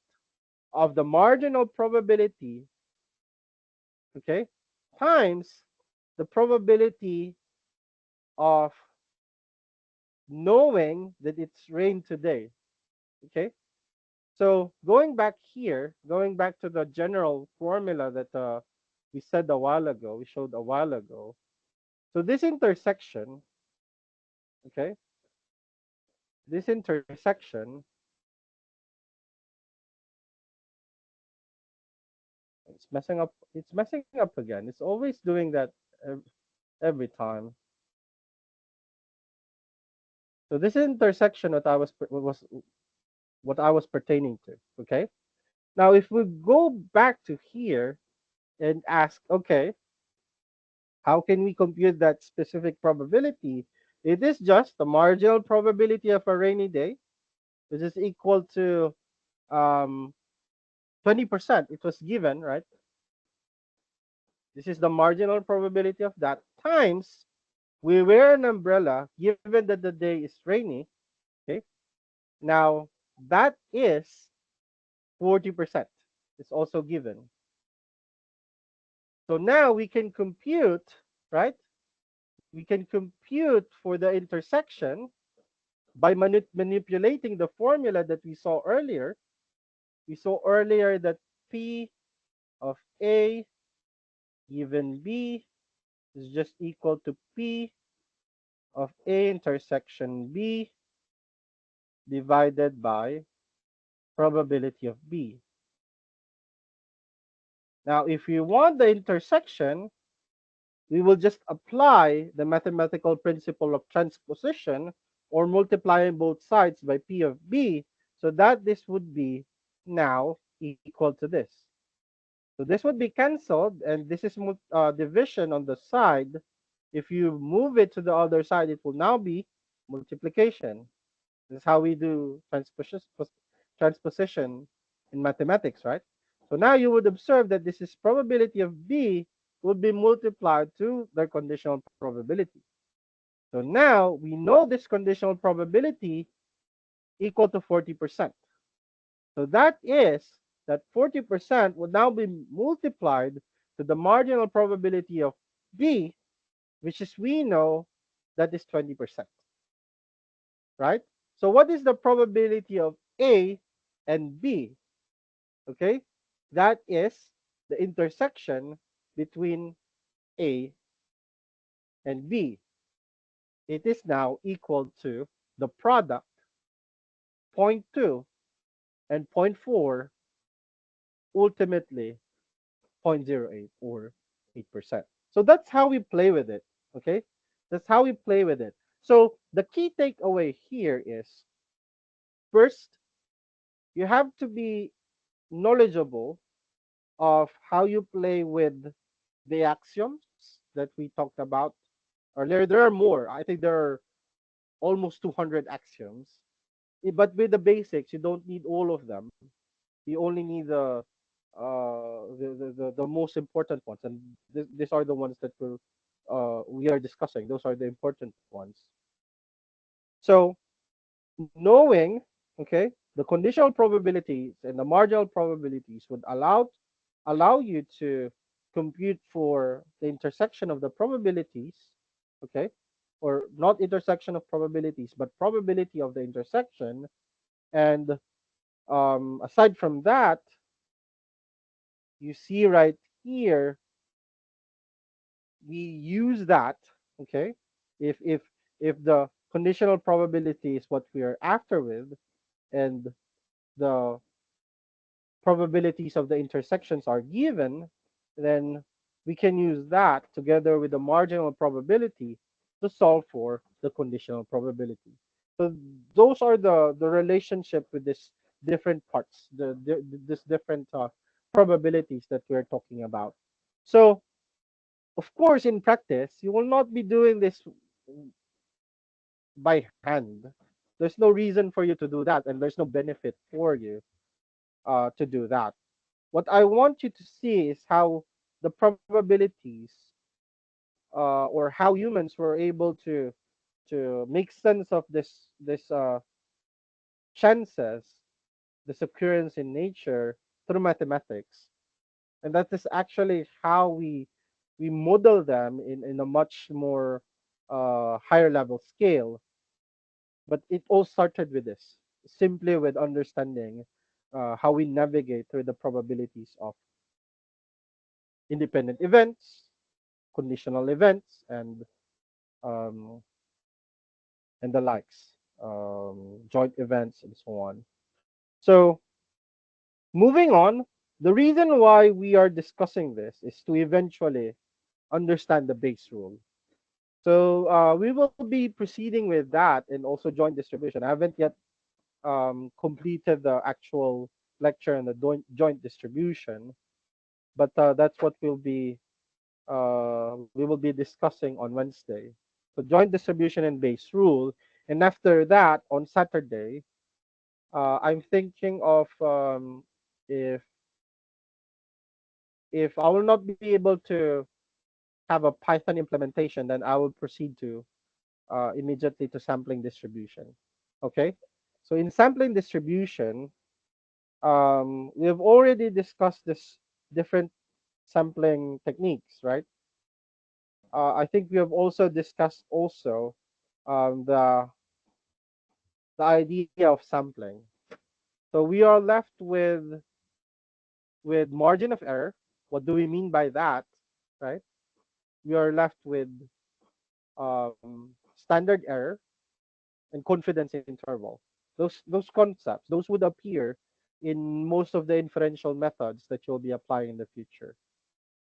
of the marginal probability, okay, times the probability of knowing that it's rain today, okay? So going back here, going back to the general formula that we said a while ago, we showed a while ago. So this intersection, okay, this intersection, it's messing up. It's messing up again. It's always doing that every time. So this intersection what I what I was pertaining to. Okay. Now if we go back to here and ask, okay, how can we compute that specific probability? It is just the marginal probability of a rainy day, which is equal to 20%. It was given, right? This is the marginal probability of that times we wear an umbrella given that the day is rainy. Okay. Now that is 40%. It's also given. So now we can compute, right? We can compute for the intersection by manipulating the formula that we saw earlier. We saw earlier that P of A given B is just equal to P of A intersection B divided by probability of B. Now, if you want the intersection, we will just apply the mathematical principle of transposition or multiplying both sides by P of B so that this would be now equal to this. So this would be cancelled, and this is division on the side. If you move it to the other side, it will now be multiplication. This is how we do transposition in mathematics, right? So now you would observe that this is probability of B would be multiplied to their conditional probability. So now we know this conditional probability equal to 40%. So that is that 40% would now be multiplied to the marginal probability of B, which is we know that is 20%, right? So what is the probability of A and B? Okay, that is the intersection between A and B. It is now equal to the product 0.2 and 0.4, ultimately 0.08 or 8%. So that's how we play with it. Okay, that's how we play with it. So the key takeaway here is first, you have to be knowledgeable of how you play with the axioms that we talked about earlier. There are more. I think there are almost 200 axioms. But with the basics, you don't need all of them. You only need the most important ones, and these are the ones that we are discussing. Those are the important ones. So knowing, okay, the conditional probabilities and the marginal probabilities would allow you to compute for the intersection of the probabilities, okay, or not intersection of probabilities, but probability of the intersection. And aside from that, you see right here, we use that, okay, if the conditional probability is what we are after with, and the probabilities of the intersections are given, then we can use that together with the marginal probability to solve for the conditional probability. So those are the relationship with this different parts, this different probabilities that we're talking about. So, of course, in practice, you will not be doing this by hand. There's no reason for you to do that, and there's no benefit for you to do that. What I want you to see is how the probabilities or how humans were able to make sense of this chances, this occurrence in nature through mathematics, and that is actually how we model them in a much more higher level scale. But it all started with this, simply with understanding how we navigate through the probabilities of independent events, conditional events, um, and the likes, joint events, and so on. So, moving on, the reason why we are discussing this is to eventually understand the base rule. So, we will be proceeding with that and also joint distribution. I haven't yet completed the actual lecture on the joint distribution, but that's what we will be discussing on Wednesday. So joint distribution and base rule, and after that on Saturday, I'm thinking of if if I will not be able to have a Python implementation, then I will proceed to immediately to sampling distribution. Okay, so in sampling distribution, we've already discussed this different sampling techniques, right? I think we have also discussed also um, the the idea of sampling. So we are left with margin of error. What do we mean by that, right? We are left with standard error and confidence interval. Those concepts, those would appear in most of the inferential methods that you'll be applying in the future.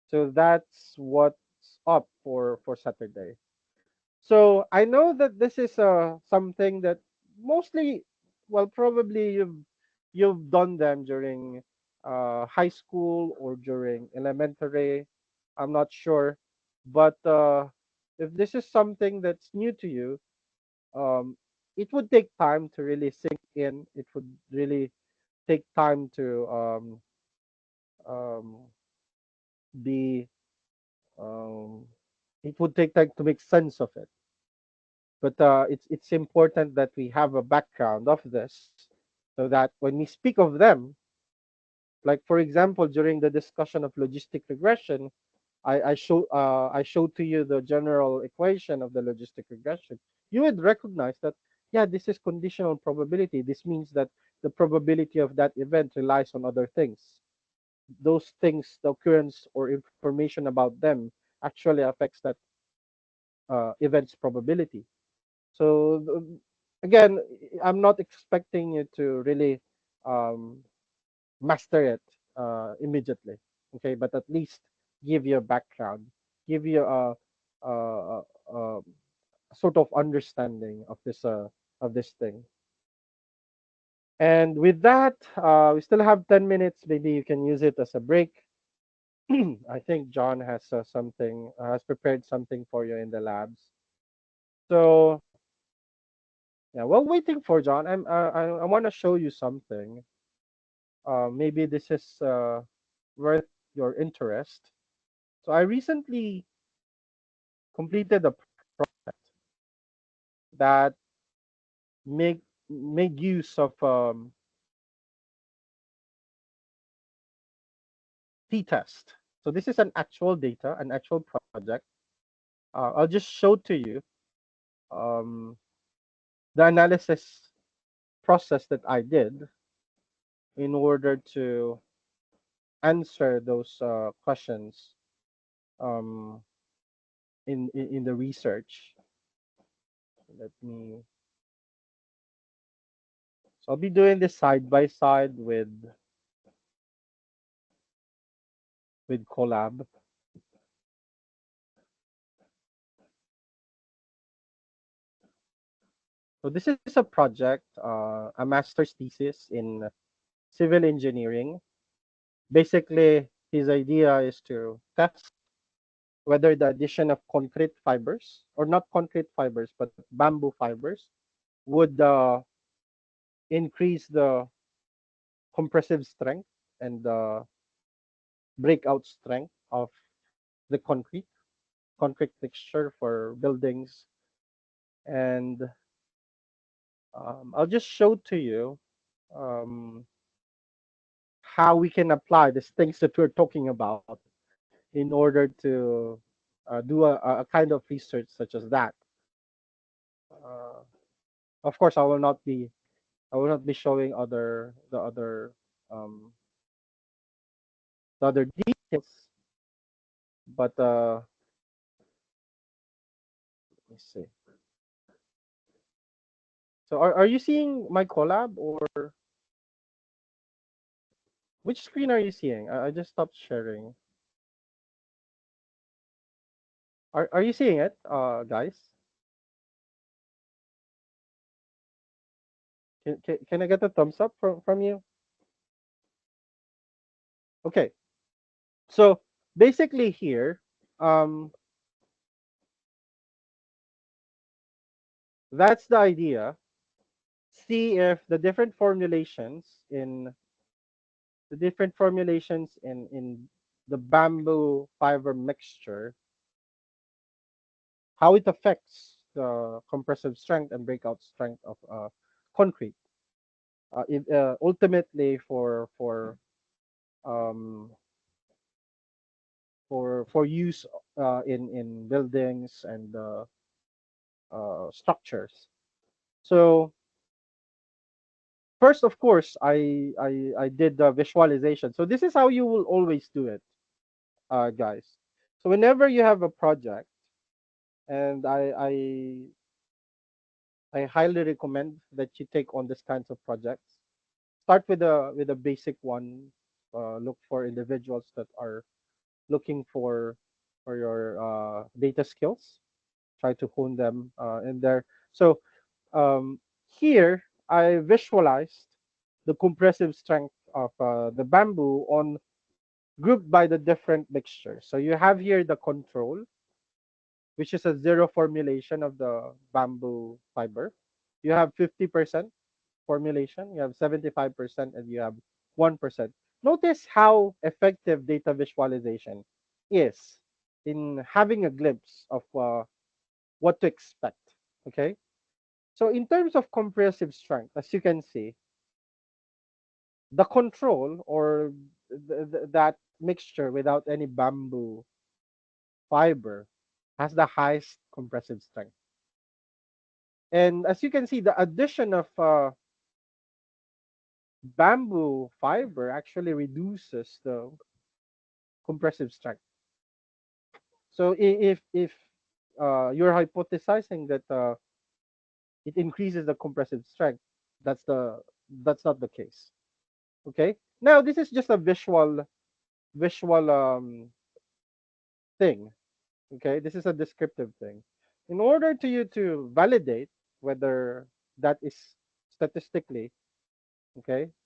So that's what's up for Saturday. So I know that this is something that mostly, well, probably you've done them during high school or during elementary. I'm not sure, but if this is something that's new to you, um, it would take time to really sink in. It would really take time to um, be. Um, it would take time to make sense of it. But it's important that we have a background of this so that when we speak of them, like for example during the discussion of logistic regression, I showed to you the general equation of the logistic regression. You would recognize that, yeah, this is conditional probability. This means that the probability of that event relies on other things. Those things, the occurrence or information about them actually affects that event's probability. So again, I'm not expecting you to really um, master it immediately. Okay, but at least give you a background, give you a sort of understanding of this thing. And with that, we still have 10 minutes. Maybe you can use it as a break. I think John has something has prepared something for you in the labs. So yeah, while waiting for John, I want to show you something. Maybe this is worth your interest. So I recently completed a project that make made use of t-test. So this is an actual data, an actual project. I'll just show to you um, the analysis process that I did in order to answer those questions um, in the research. Let me. So I'll be doing this side by side with Colab. So this is a project, a master's thesis in civil engineering. Basically, his idea is to test whether the addition of concrete fibers, or not concrete fibers, but bamboo fibers, would increase the compressive strength and the breakout strength of the concrete texture for buildings. And I'll just show to you um, how we can apply these things that we're talking about in order to do a kind of research such as that. Uh, of course, I will not be showing um, the other details, but let me see. So are you seeing my collab, or which screen are you seeing? I just stopped sharing. Are you seeing it, guys? Can I get a thumbs up from you? Okay. So basically here, um, that's the idea. See if the different formulations in the bamboo fiber mixture, how it affects the compressive strength and breakout strength of concrete. Ultimately, um, for use in buildings and structures. So first, of course, I did the visualization. So this is how you will always do it, guys. So whenever you have a project, and I highly recommend that you take on this kinds of projects. Start with a basic one. Look for individuals that are looking for your data skills. Try to hone them in there. So here I visualized the compressive strength of the bamboo on grouped by the different mixtures. So you have here the control, which is a zero formulation of the bamboo fiber. You have 50% formulation, you have 75%, and you have 1%. Notice how effective data visualization is in having a glimpse of what to expect. Okay. So in terms of compressive strength, as you can see, the control, or that mixture without any bamboo fiber, has the highest compressive strength. And as you can see, the addition of bamboo fiber actually reduces the compressive strength. So if you're hypothesizing that it increases the compressive strength, that's the that's not the case. Okay. Now this is just a visual thing. Okay, this is a descriptive thing. In order to you to validate whether that is statistically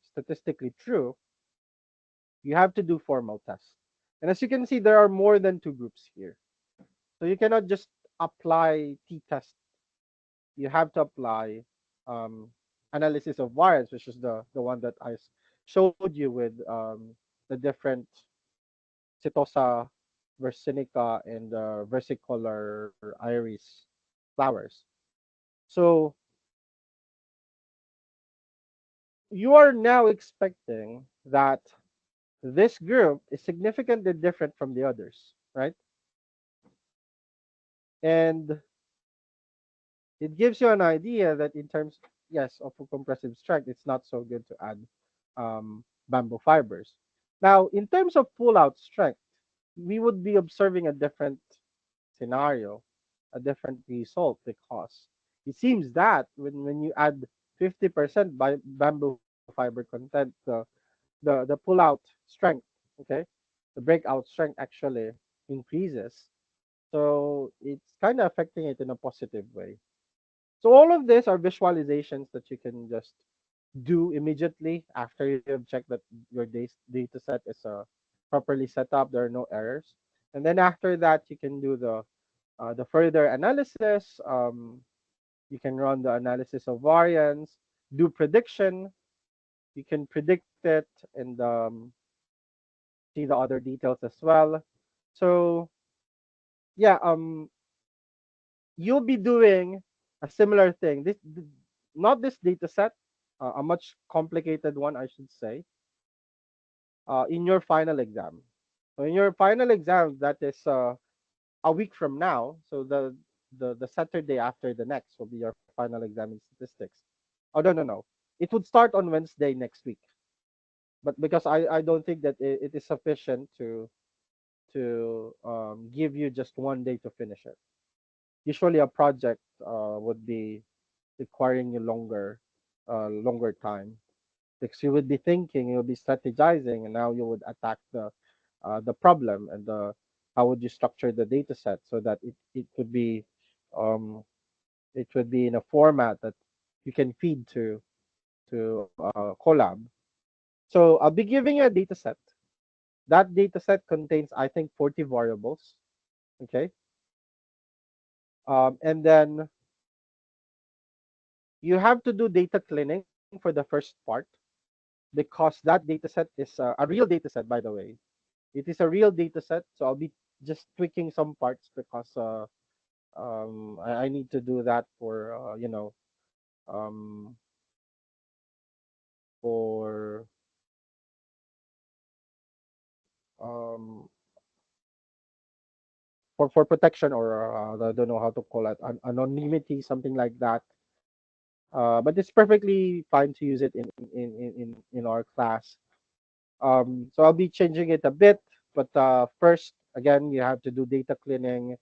statistically true, you have to do formal tests. And as you can see, there are more than two groups here. So you cannot just apply t-test. You have to apply um, analysis of variance, which is the one that I showed you with the different Setosa versinica and versicolor iris flowers. So you are now expecting that this group is significantly different from the others, right? And it gives you an idea that in terms, yes, of a compressive strength, it's not so good to add bamboo fibers. Now, in terms of pull-out strength, we would be observing a different scenario, a different result, because it seems that when you add 50% by bamboo fiber content, the pull-out strength, okay, the breakout strength actually increases. So it's kind of affecting it in a positive way. So all of these are visualizations that you can just do immediately after you have checked that your data set is properly set up. There are no errors, and then after that you can do the further analysis. You can run the analysis of variance, do prediction. You can predict it and see the other details as well. So yeah, you'll be doing a similar thing. Not this data set, a much complicated one, I should say, in your final exam. So in your final exam, that is a week from now. So the Saturday after the next will be your final exam in statistics. Oh no. It would start on Wednesday next week. But because I don't think that it is sufficient to give you just one day to finish it. Usually a project would be requiring you longer time because you would be thinking, you'll be strategizing, and now you would attack the problem and the how would you structure the data set so that um it would be in a format that you can feed to Colab. So I'll be giving you a data set. That data set contains, I think, 40 variables. Okay. And then you have to do data cleaning for the first part because that data set is a real data set, by the way. It is a real data set. So I'll be just tweaking some parts because I need to do that for, um, for, um, for protection or I don't know how to call it, anonymity, something like that. But it's perfectly fine to use it in our class. So I'll be changing it a bit, but first, again, you have to do data cleaning.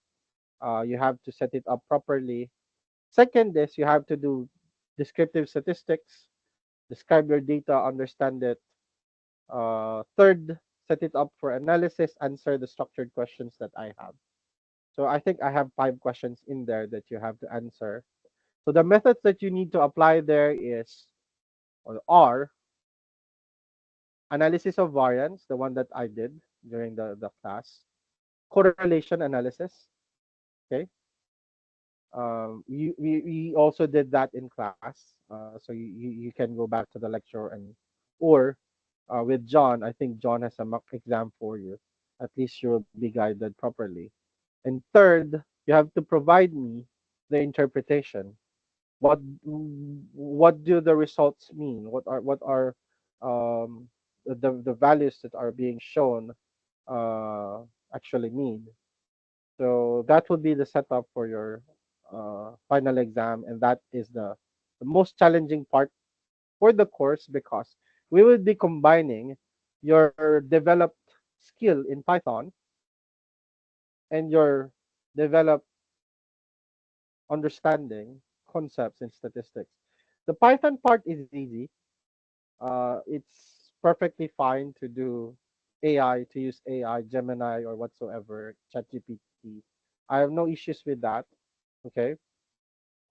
You have to set it up properly. Second is you have to do descriptive statistics, describe your data, understand it. Third, set it up for analysis, answer the structured questions that I have. So I think I have 5 questions in there that you have to answer. So the methods that you need to apply there is or are analysis of variance, the one that I did during the class, correlation analysis. Okay. We also did that in class. So you can go back to the lecture and or with John, I think John has a mock exam for you. At least you'll be guided properly. And third, you have to provide me the interpretation. What do the results mean? What are um, the values that are being shown uh, actually mean? So that would be the setup for your final exam, and that is the most challenging part for the course because we will be combining your developed skill in Python and your developed understanding concepts in statistics. The Python part is easy. It's perfectly fine to do AI, to use AI, Gemini, or whatsoever, ChatGPT. I have no issues with that. Okay.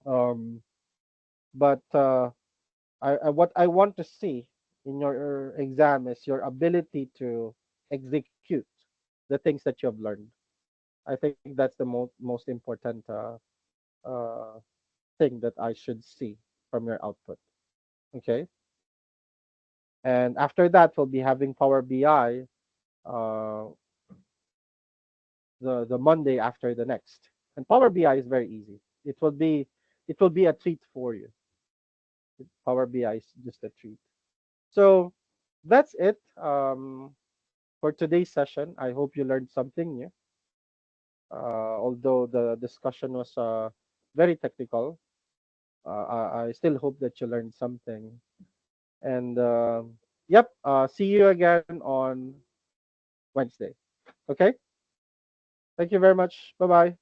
Um, but what I want to see in your exam is your ability to execute the things that you have learned. I think that's the most important uh, thing that I should see from your output. Okay. And after that, we'll be having Power BI uh, the Monday after the next. And Power BI is very easy. It will be a treat for you. Power BI is just a treat. So that's it for today's session. I hope you learned something new. Although the discussion was very technical, I still hope that you learned something. And yep, see you again on Wednesday. Okay. Thank you very much. Bye bye.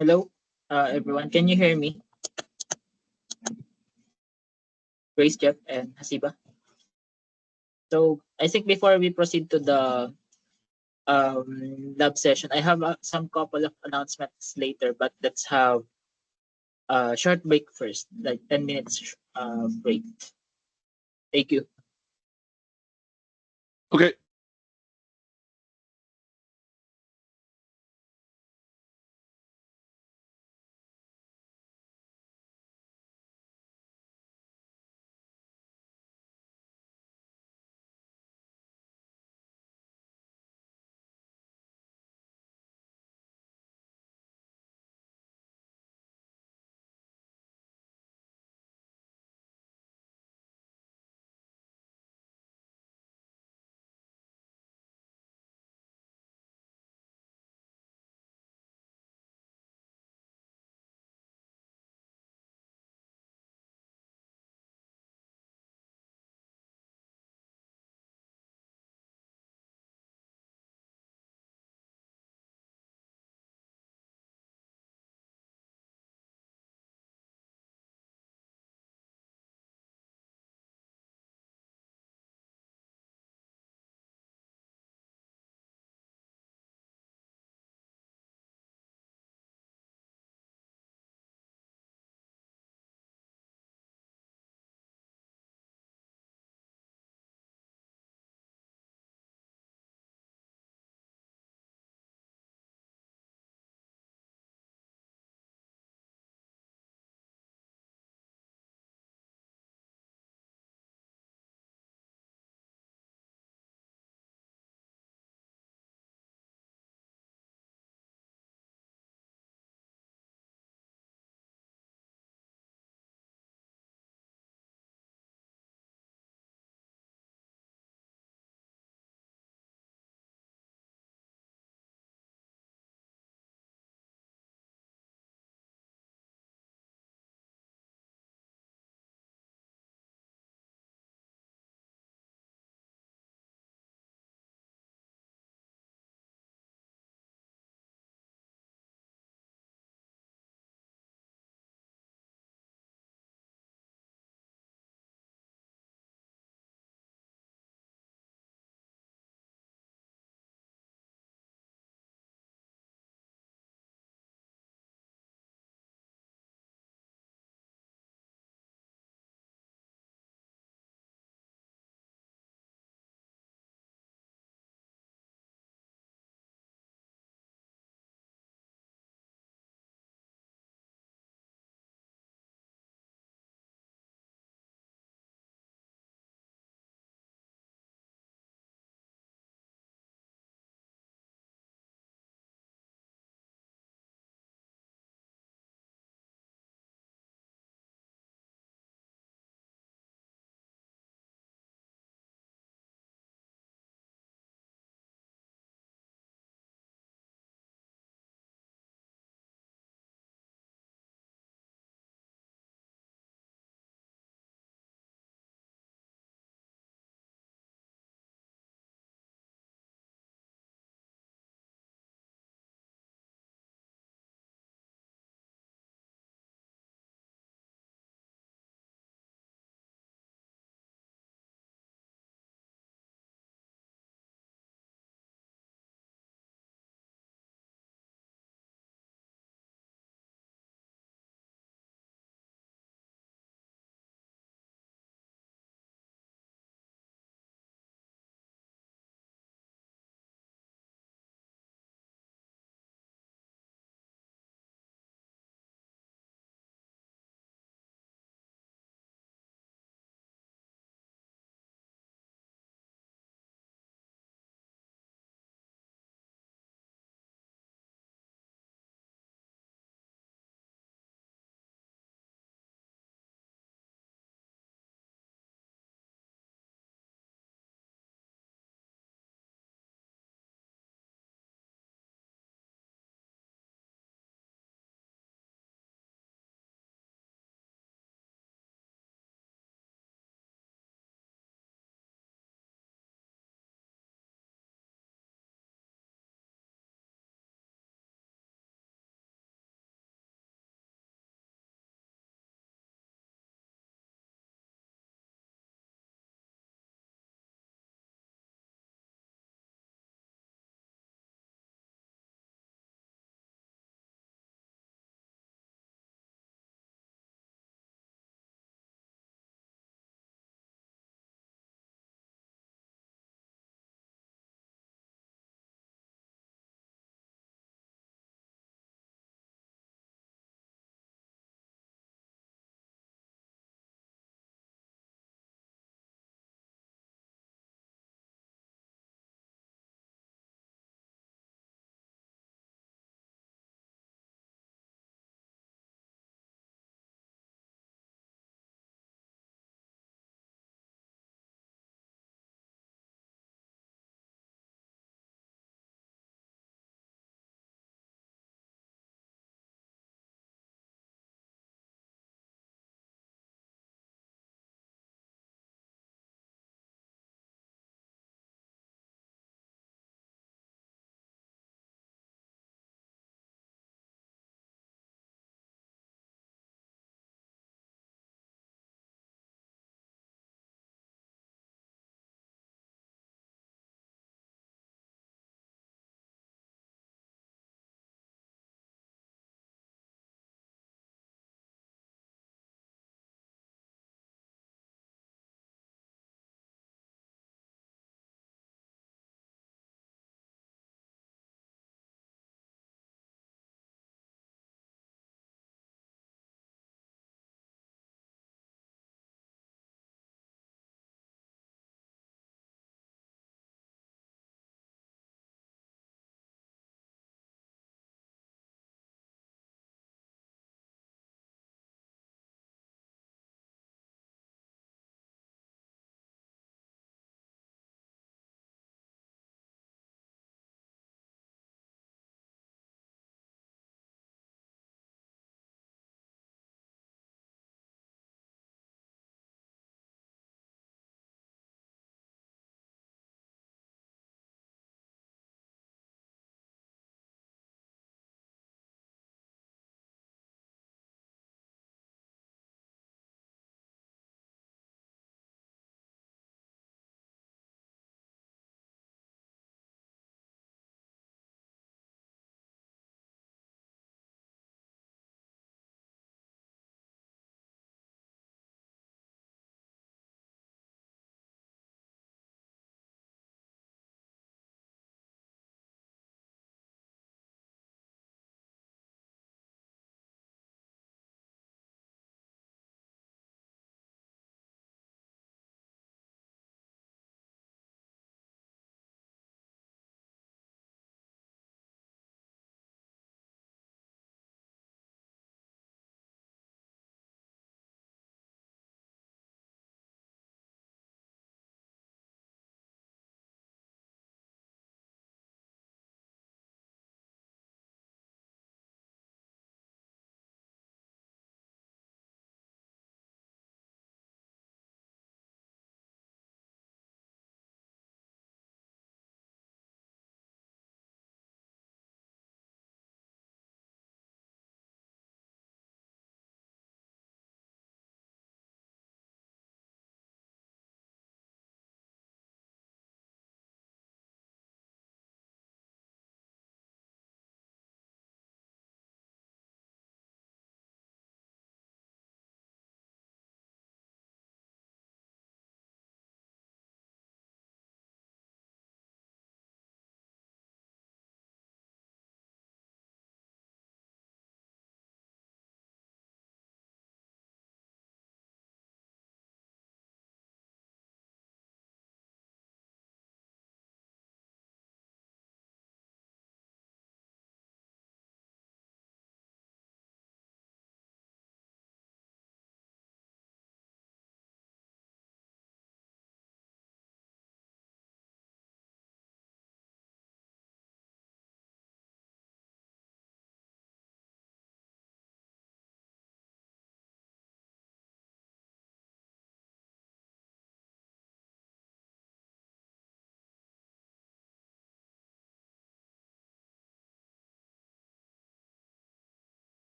Hello, everyone. Can you hear me? Grace, Jeff, and Hasiba. So I think before we proceed to the lab session, I have some couple of announcements later, but let's have a short break first, like 10 minutes break. Thank you. Okay.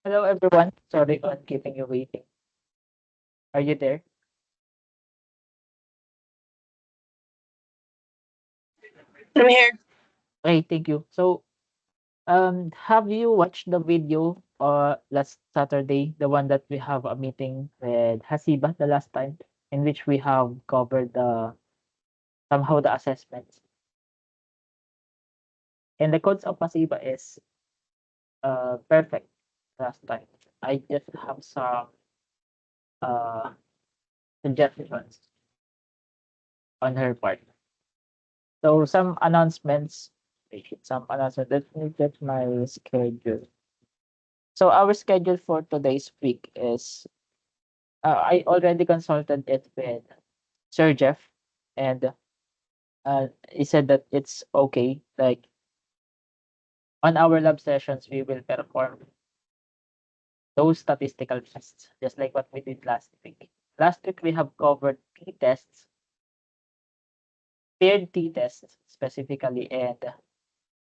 Hello, everyone. Sorry on keeping you waiting. Are you there? I'm here. Okay, thank you. So, have you watched the video last Saturday, the one that we have a meeting with Hasiba the last time, in which we have covered the somehow the assessments. And the codes of Hasiba is perfect last time. I just have some uh suggestions on her part. So some announcements. Wait, some announcements. Let me get my schedule. So our schedule for today's week is I already consulted it with Sir Jeff, and he said that it's okay. Like on our lab sessions, we will perform those statistical tests, just like what we did last week. Last week we have covered t-tests, paired t-tests specifically, and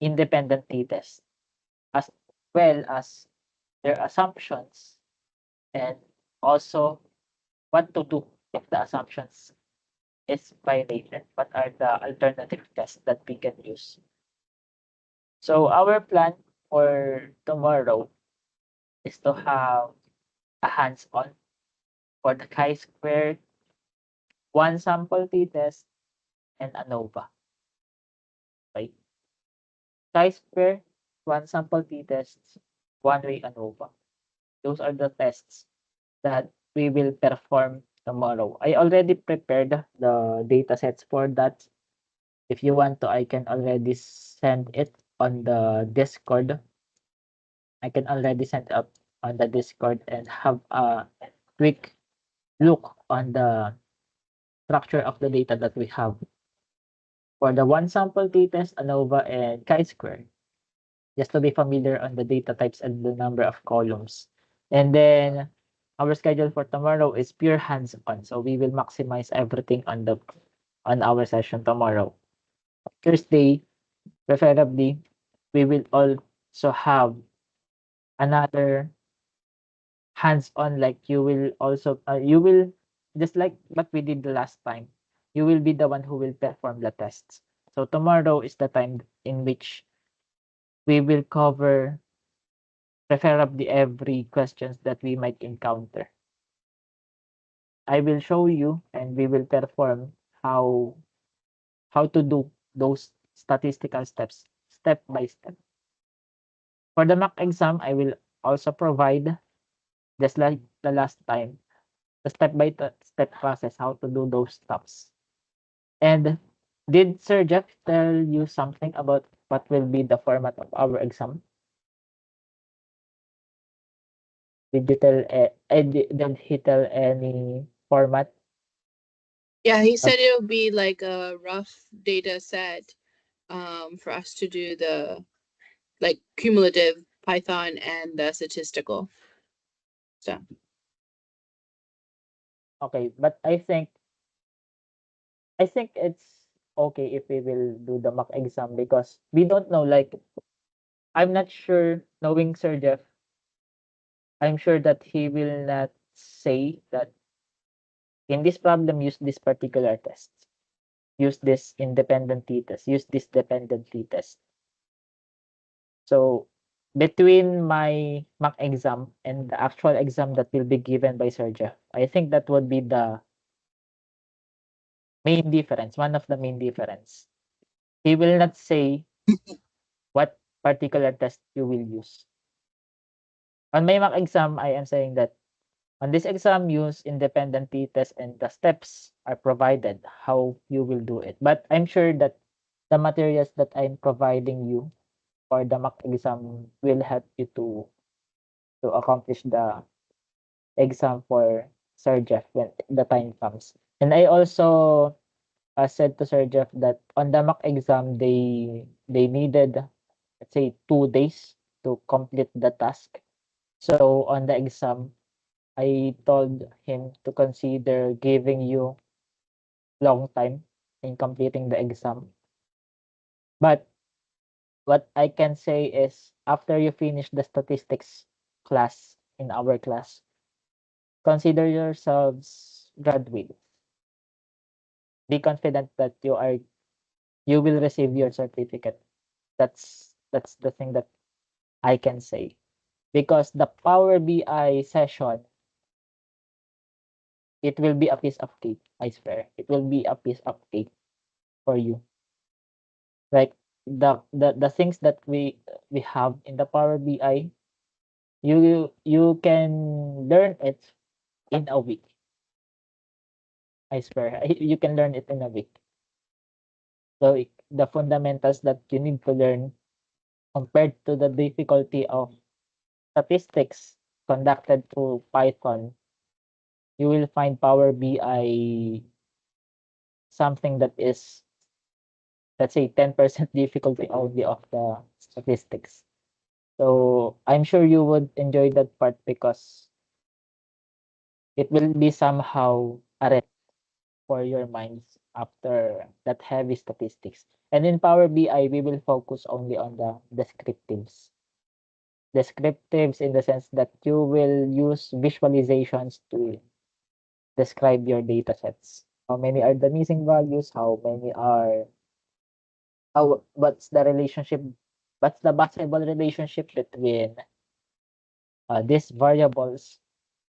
independent t-tests, as well as their assumptions, and also what to do if the assumptions is violated. What are the alternative tests that we can use? So our plan for tomorrow is to have a hands-on for the chi-square, one sample t-test, and ANOVA. Okay? Chi-square, one sample t-tests, one-way ANOVA. Those are the tests that we will perform tomorrow. I already prepared the data sets for that. If you want to, I can already send it on the Discord. I can already send up on the Discord and have a quick look on the structure of the data that we have for the one sample t-test, ANOVA, and chi-square, just to be familiar on the data types and the number of columns. And then our schedule for tomorrow is pure hands-on, so we will maximize everything on our session tomorrow. Thursday, preferably, we will also have another hands-on, like you will also you will, just like what we did the last time, you will be the one who will perform the tests. So tomorrow is the time in which we will cover preferably every questions that we might encounter. I will show you and we will perform how to do those statistical steps step by step. For the mock exam, I will also provide, just like the last time, the step by step process how to do those steps. And did Sir Jeff tell you something about what will be the format of our exam? Did you tell did he tell any format? Yeah, he said it'll be like a rough data set for us to do the like cumulative Python and the statistical stuff. Okay, but I think it's okay if we will do the mock exam, because we don't know, like I'm not sure, knowing Sir Jeff, I'm sure that he will not say that in this problem use this particular test, use this independent t-test, use this dependent t-test. So between my mock exam and the actual exam that will be given by Sir Jeff, I think that would be the main difference, one of the main difference. He will not say what particular test you will use. On my mock exam, I am saying that on this exam, use independent t-test and the steps are provided how you will do it. But I'm sure that the materials that I'm providing you for the mock exam will help you to accomplish the exam for Sir Jeff when the time comes. And I also said to Sir Jeff that on the mock exam, they needed, let's say, 2 days to complete the task. So on the exam, I told him to consider giving you long time in completing the exam. But what I can say is after you finish the statistics class, in our class, consider yourselves graduates. Be confident that you will receive your certificate. That's the thing that I can say. Because the Power BI session, it will be a piece of cake, I swear. It will be a piece of cake for you. Like the things that we have in the Power BI, you can learn it in a week. I swear, you can learn it in a week. So the fundamentals that you need to learn compared to the difficulty of statistics conducted through Python, you will find Power BI something that is, let's say, 10% difficulty only of the statistics. So I'm sure you would enjoy that part because it will be somehow a rest for your minds after that heavy statistics. And in Power BI, we will focus only on the descriptives. Descriptives in the sense that you will use visualizations to describe your data sets. How many are the missing values? What's the relationship? What's the possible relationship between these variables?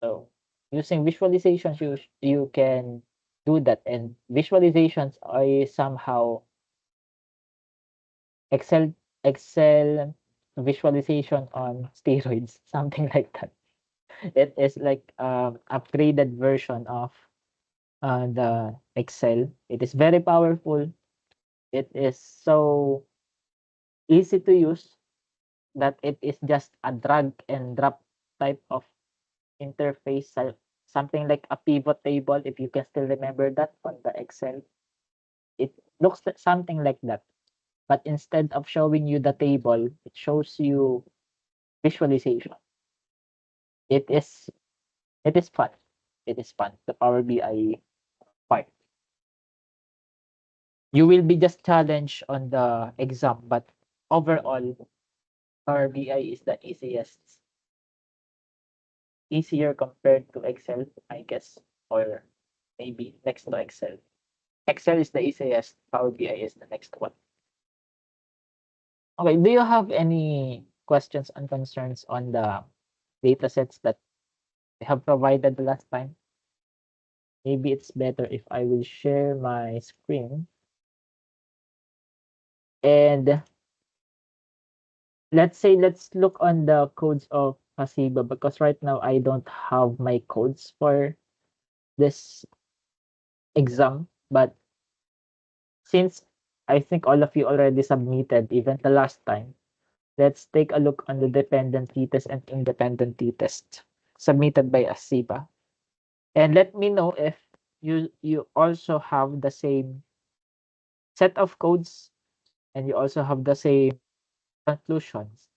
So using visualizations, you can do that, and visualizations are somehow Excel visualization on steroids, something like that. It is like upgraded version of the Excel. It is very powerful. It is so easy to use that it is just a drag and drop type of interface, something like a pivot table, if you can still remember that on the Excel. It looks like something like that. But instead of showing you the table, it shows you visualization. It is it is fun. It is fun. The Power BI part. You will be just challenged on the exam, but overall, Power BI is the easiest. Easier compared to Excel, I guess, or maybe next to Excel. Excel is the easiest. Power BI is the next one. Okay, do you have any questions and concerns on the data sets that we have provided the last time? Maybe it's better if I will share my screen. And let's look on the codes of Hasiba, because right now I don't have my codes for this exam. But since I think all of you already submitted, even the last time, let's take a look on the dependent t-test and independent t-test submitted by Hasiba. And let me know if you also have the same set of codes and you also have the same conclusions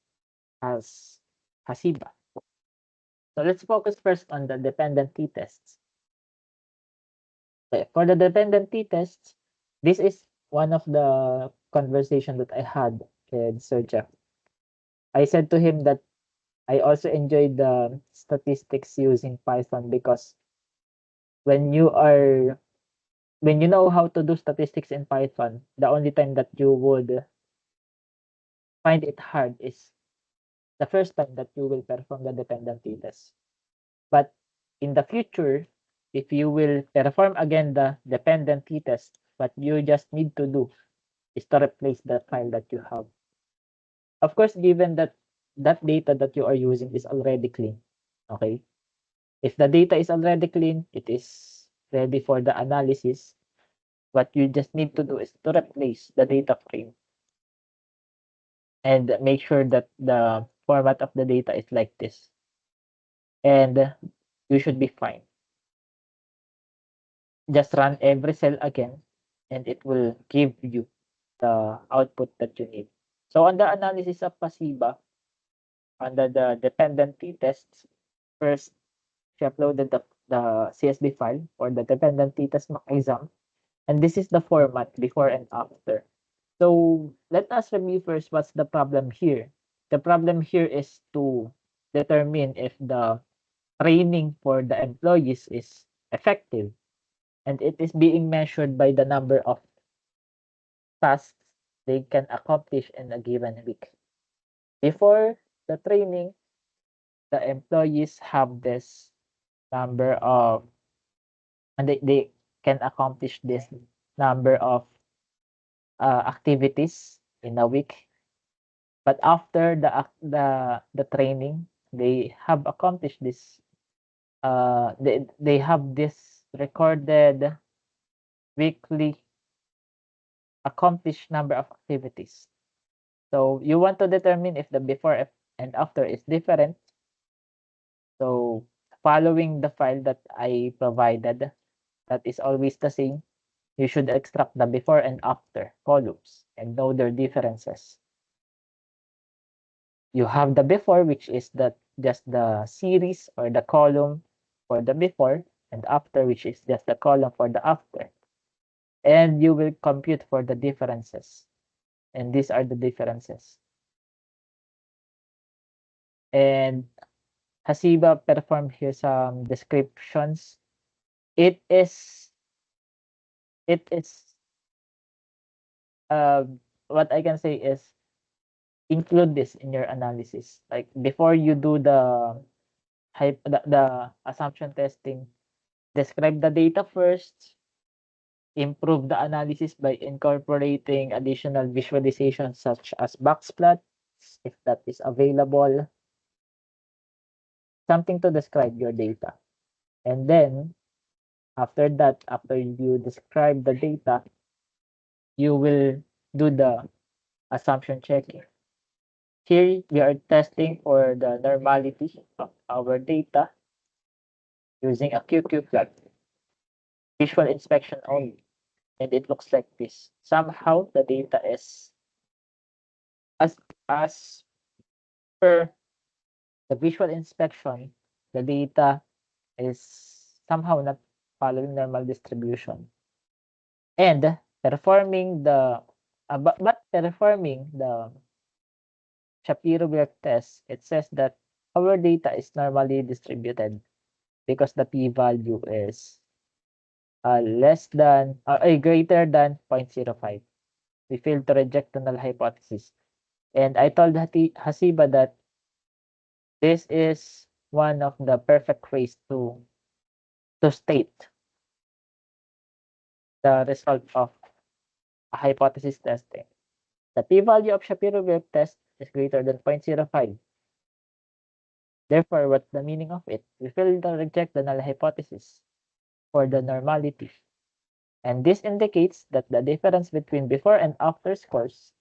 as Hasiba. So let's focus first on the dependent t-tests. Okay, for the dependent t-tests, this is one of the conversation that I had with Sir Jeff. I said to him that I also enjoyed the statistics using Python because when you are when you know how to do statistics in Python, the only time that you would find it hard is the first time that you will perform the dependent t-test. But in the future, if you will perform again the dependent t-test, what you just need to do is to replace the file that you have. Of course, given that that data that you are using is already clean, okay? If the data is already clean, it is ready for the analysis. What you just need to do is to replace the data frame and make sure that the format of the data is like this. And you should be fine. Just run every cell again and it will give you the output that you need. So on the analysis of Pasiba, under the dependent t-tests, first she uploaded the CSV file for the dependent t-test mock exam. And this is the format before and after. So let us review first what's the problem here. The problem here is to determine if the training for the employees is effective, and it is being measured by the number of tasks they can accomplish in a given week. Before the training, the employees have this number of, and they can accomplish this number of activities in a week. But after the training, they have accomplished this. They have this recorded weekly accomplished number of activities. So you want to determine if the before and after is different. So following the file that I provided, that is always the same, you should extract the before and after columns and know their differences. You have the before, which is just the series or the column for the before, and after, which is just the column for the after. And you will compute for the differences. And these are the differences. And Hasiba performed here some descriptions. It is what I can say is include this in your analysis. Like before you do the assumption testing, describe the data first, improve the analysis by incorporating additional visualizations such as box plots if that is available, something to describe your data. And then after that, after you describe the data, you will do the assumption checking. Here we are testing for the normality of our data using a QQ plot, visual inspection only, and it looks like this. Somehow the data is as per the visual inspection, the data is somehow not following normal distribution. And performing the but performing the Shapiro-Wilk test, it says that our data is normally distributed because the p-value is less than greater than 0.05. We failed to reject the null hypothesis. And I told Hasiba that this is one of the perfect ways to state the result of a hypothesis testing. The p-value of Shapiro-Wilk test is greater than 0.05. Therefore, what's the meaning of it? We failed to reject the null hypothesis for the normality. And this indicates that the difference between before and after scores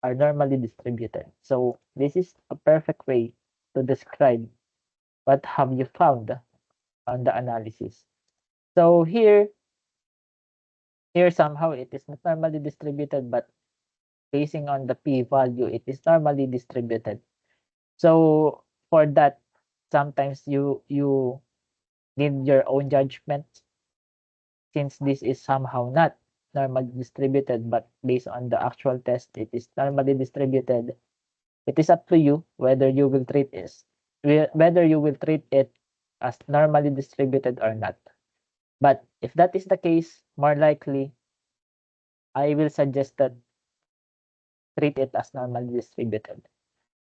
are normally distributed. So this is a perfect way to describe what have you found on the analysis. So here somehow it is not normally distributed, but basing on the p-value, it is normally distributed. So for that, sometimes you need your own judgment, since this is somehow not normally distributed, but based on the actual test, it is normally distributed. It is up to you whether you will treat it as normally distributed or not. But if that is the case, more likely, I will suggest that treat it as normally distributed,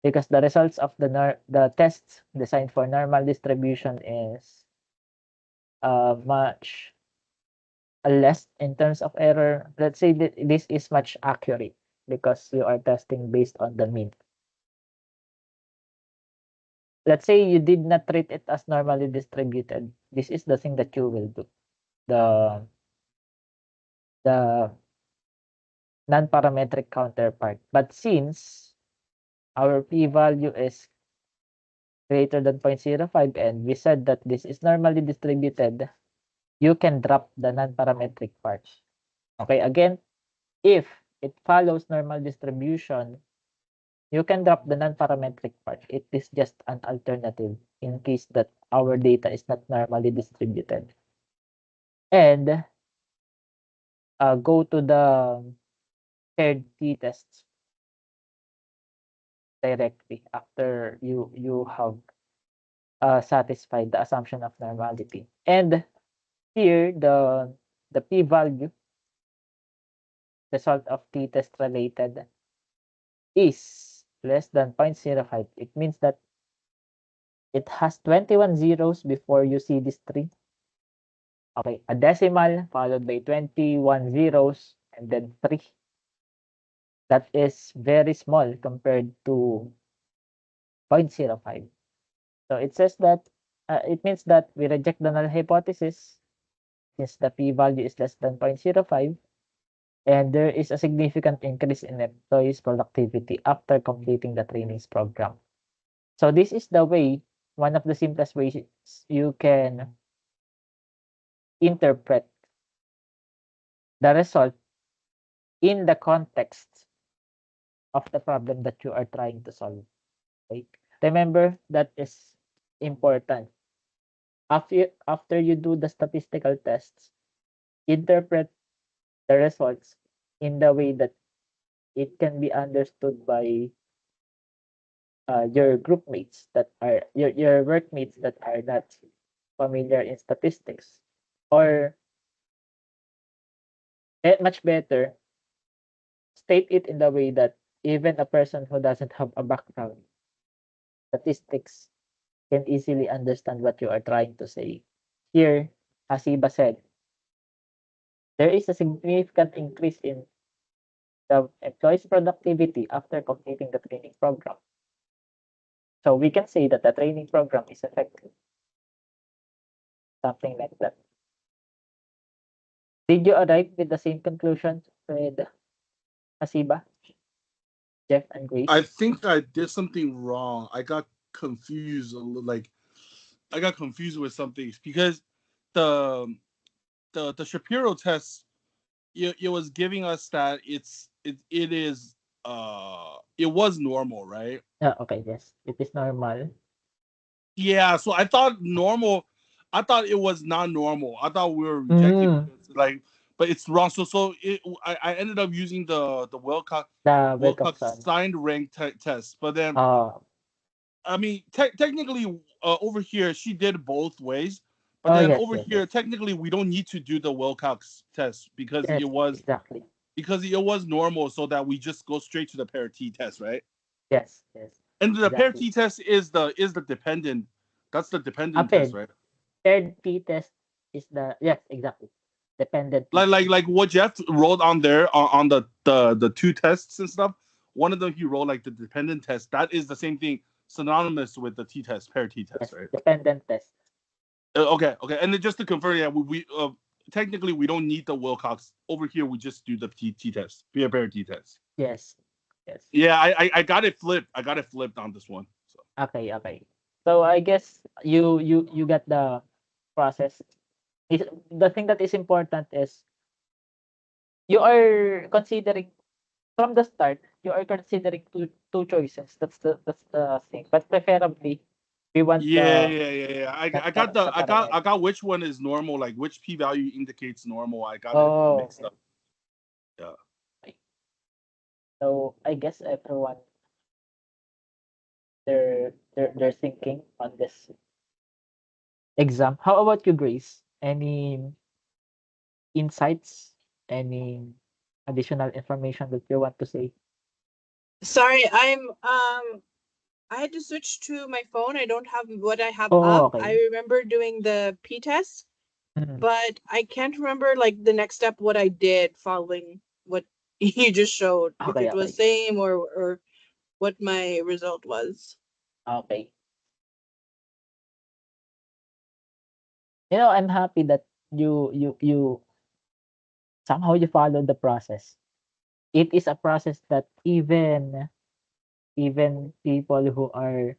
because the results of the tests designed for normal distribution is much less in terms of error. Let's say that this is much accurate because you are testing based on the mean. Let's say you did not treat it as normally distributed. This is the thing that you will do. The non-parametric counterpart. But since our p-value is greater than 0.05 and we said that this is normally distributed, you can drop the non-parametric part. Okay, again, if it follows normal distribution, you can drop the non-parametric part. It is just an alternative in case that our data is not normally distributed. And go to the paired t-tests. directly after you have satisfied the assumption of normality. And here the p-value result of t-test related is less than 0.05. It means that it has 21 zeros before you see this 3. Okay, a decimal followed by 21 zeros and then 3. That is very small compared to 0.05. So it says that it means that we reject the null hypothesis since the p-value is less than 0.05 and there is a significant increase in employees' productivity after completing the trainings program. So this is the way, one of the simplest ways you can interpret the result in the context of the problem that you are trying to solve. Okay? Remember, that is important. After you do the statistical tests, interpret the results in the way that it can be understood by your group mates that are your workmates that are not familiar in statistics, or much better, state it in the way that even a person who doesn't have a background statistics can easily understand what you are trying to say. Here, as Iba said, there is a significant increase in the employee's productivity after completing the training program. So we can say that the training program is effective. Something like that. Did you arrive with the same conclusion with Hasiba, Jeff, and Grace? I think I did something wrong. I got confused. Like I got confused with something because the the Shapiro test, it was giving us that it is it was normal, right? Okay, yes. It is normal. Yeah, so I thought normal. I thought it was not normal. I thought we were rejecting like, but it's wrong. I ended up using the Wilcox The Wilcoxon. signed rank test, but then I mean technically over here she did both ways, but then yes, over yes, here yes. technically we don't need to do the Wilcox test because Yes, it was exactly. normal, so that we just go straight to the pair T test, right? Yes, yes. And the pair Exactly. T test is the dependent. That's the dependent Paired. test, right? Paired t-test is the, yes, exactly. Dependent Like t-test. what Jeff wrote on there on the two tests and stuff. One of them he wrote like the dependent test. That is the same thing, synonymous with the T test, pair T test, Yes, right? dependent test. Okay. And then just to confirm, yeah, we technically we don't need the Wilcox over here. We just do the T test, pair T test. Yes. Yes. Yeah, I got it flipped. I got it flipped on this one. So Okay, okay. So I guess you get the process. The thing that is important is you are considering from the start, you are considering two choices. That's the thing. But preferably we want yeah. I the got which one is normal, like which p value indicates normal. I got it mixed okay. up. Yeah. So I guess everyone they're thinking on this exam. How about you, Grace? Any insights? Any additional information that you want to say? Sorry, I had to switch to my phone. I don't have what I have Oh, up. I okay. remember doing the P test, Mhm. but I can't remember like the next step what I did following what you just showed. If Okay, it was okay. same or what my result was. Okay. You know, I'm happy that you somehow you followed the process. It is a process that even people who are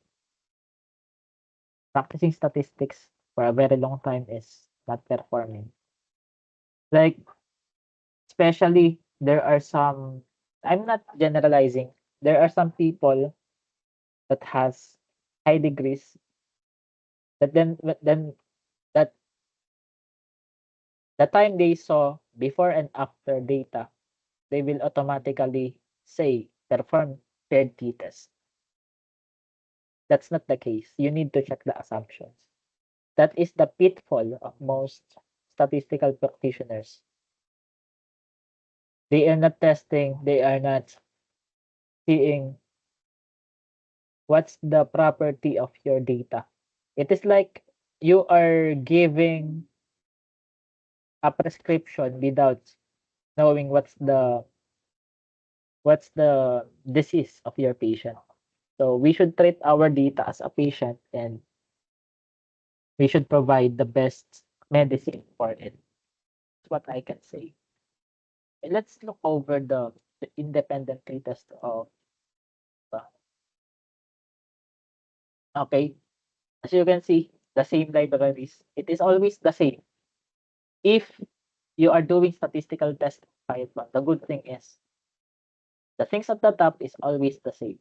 practicing statistics for a very long time is not performing. Like, especially there are some, I'm not generalizing. There are some people that has high degrees that then that the time they saw before and after data, they will automatically say perform paired t-test. That's not the case. You need to check the assumptions. That is the pitfall of most statistical practitioners. They are not testing, they are not seeing what's the property of your data. It is like you are giving a prescription without knowing what's the disease of your patient. So we should treat our data as a patient and we should provide the best medicine for it. That's what I can say. Let's look over the independent test of okay. As you can see, the same libraries. It is always the same. If you are doing statistical test Python, the good thing is the things at the top is always the same.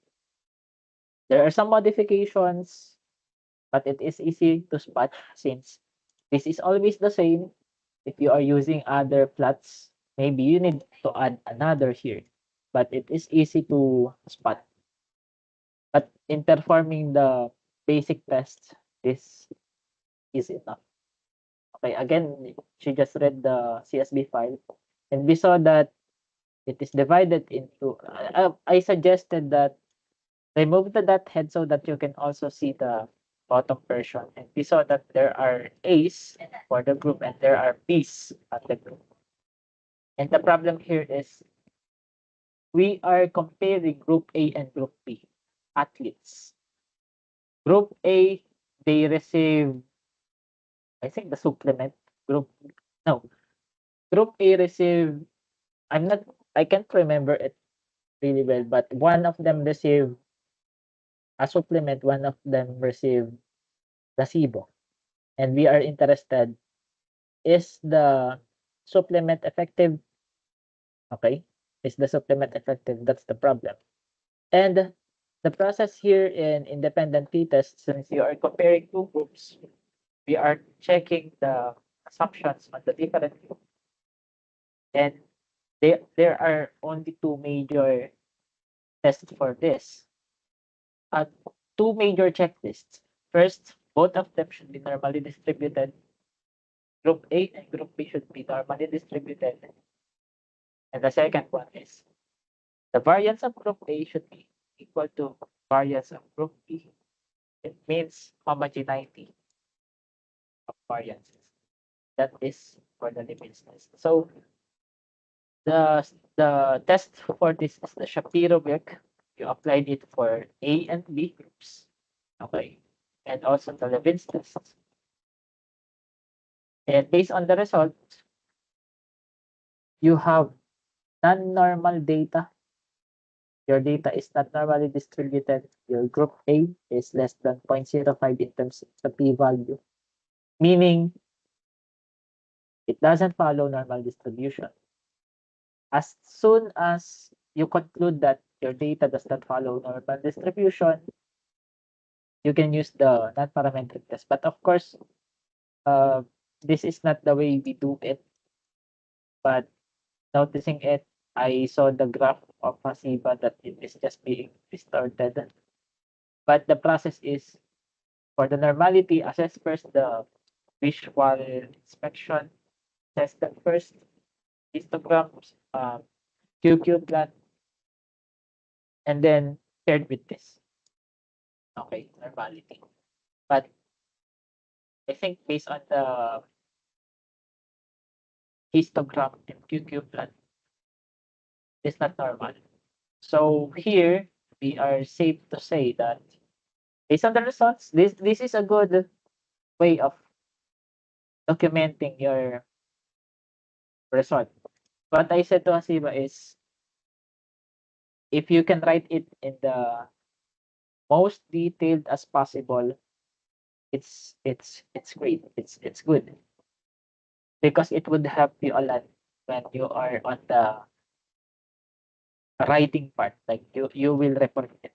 There are some modifications, but it is easy to spot since this is always the same. If you are using other plots, maybe you need to add another here, but it is easy to spot. But in performing the basic tests, this is enough. Okay, again, she just read the CSV file, and we saw that it is divided into. I suggested that remove the dot head so that you can also see the bottom version. And we saw that there are A's for the group and there are B's at the group. And the problem here is we are comparing group A and group B athletes. Group A, they receive, I think the supplement. Group, no, group A receive, I'm not, I can't remember it really well, but one of them receive a supplement, one of them receive placebo. And we are interested, is the supplement effective? Okay, is the supplement effective? That's the problem. And the process here in independent t-test, since you are comparing two groups, we are checking the assumptions on the different groups. And there are only two major tests for this. Two major checklists. First, both of them should be normally distributed. Group A and Group B should be normally distributed. And the second one is the variance of Group A should be equal to variance of Group B. It means homogeneity of variances. That is for the limits test. So the test for this is the Shapiro-Wilk. You applied it for A and B groups. Okay. And also the Levin's test. And based on the result, you have non-normal data. Your data is not normally distributed. Your group A is less than 0.05 in terms of the p-value, meaning it doesn't follow normal distribution. As soon as you conclude that your data does not follow normal distribution, you can use the non-parametric test. But of course, this is not the way we do it. But noticing it, I saw the graph of Hasiba that it is just being distorted. But the process is for the normality, assess first the visual inspection, test the first histograms, QQ plot, and then paired with this. Okay, normality. But I think based on the histogram and QQ plot, it's not normal. So here we are safe to say that based on the results, this is a good way of documenting your result. What I said to Hasiba is if you can write it in the most detailed as possible, it's great. It's good because it would help you a lot when you are on the writing part. Like you will report it.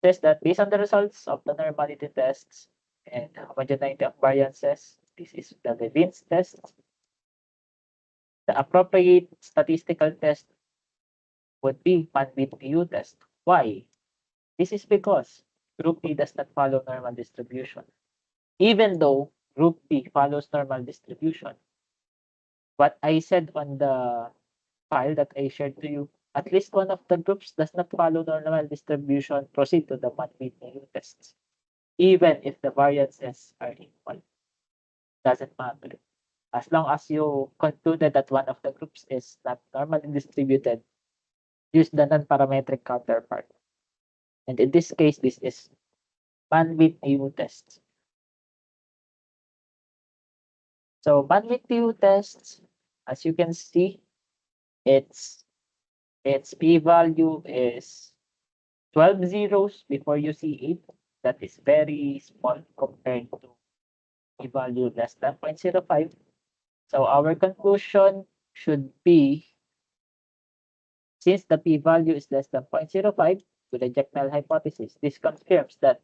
Says that based on the results of the normality tests and homogeneity of variances, this is the Levin's test. The appropriate statistical test would be Mann-Whitney test. Why? This is because group B does not follow normal distribution. Even though group B follows normal distribution, what I said on the file that I shared to you, at least one of the groups does not follow normal distribution, proceed to the Mann-Whitney test. Even if the variances are equal, doesn't matter. As long as you concluded that one of the groups is not normally distributed, use the non-parametric counterpart. And in this case, this is Mann-Whitney test. So Mann-Whitney test, as you can see, its p-value is 12 zeros before you see 8. That is very small compared to p-value less than 0.05. So our conclusion should be, since the p-value is less than 0.05, to reject null hypothesis, this confirms that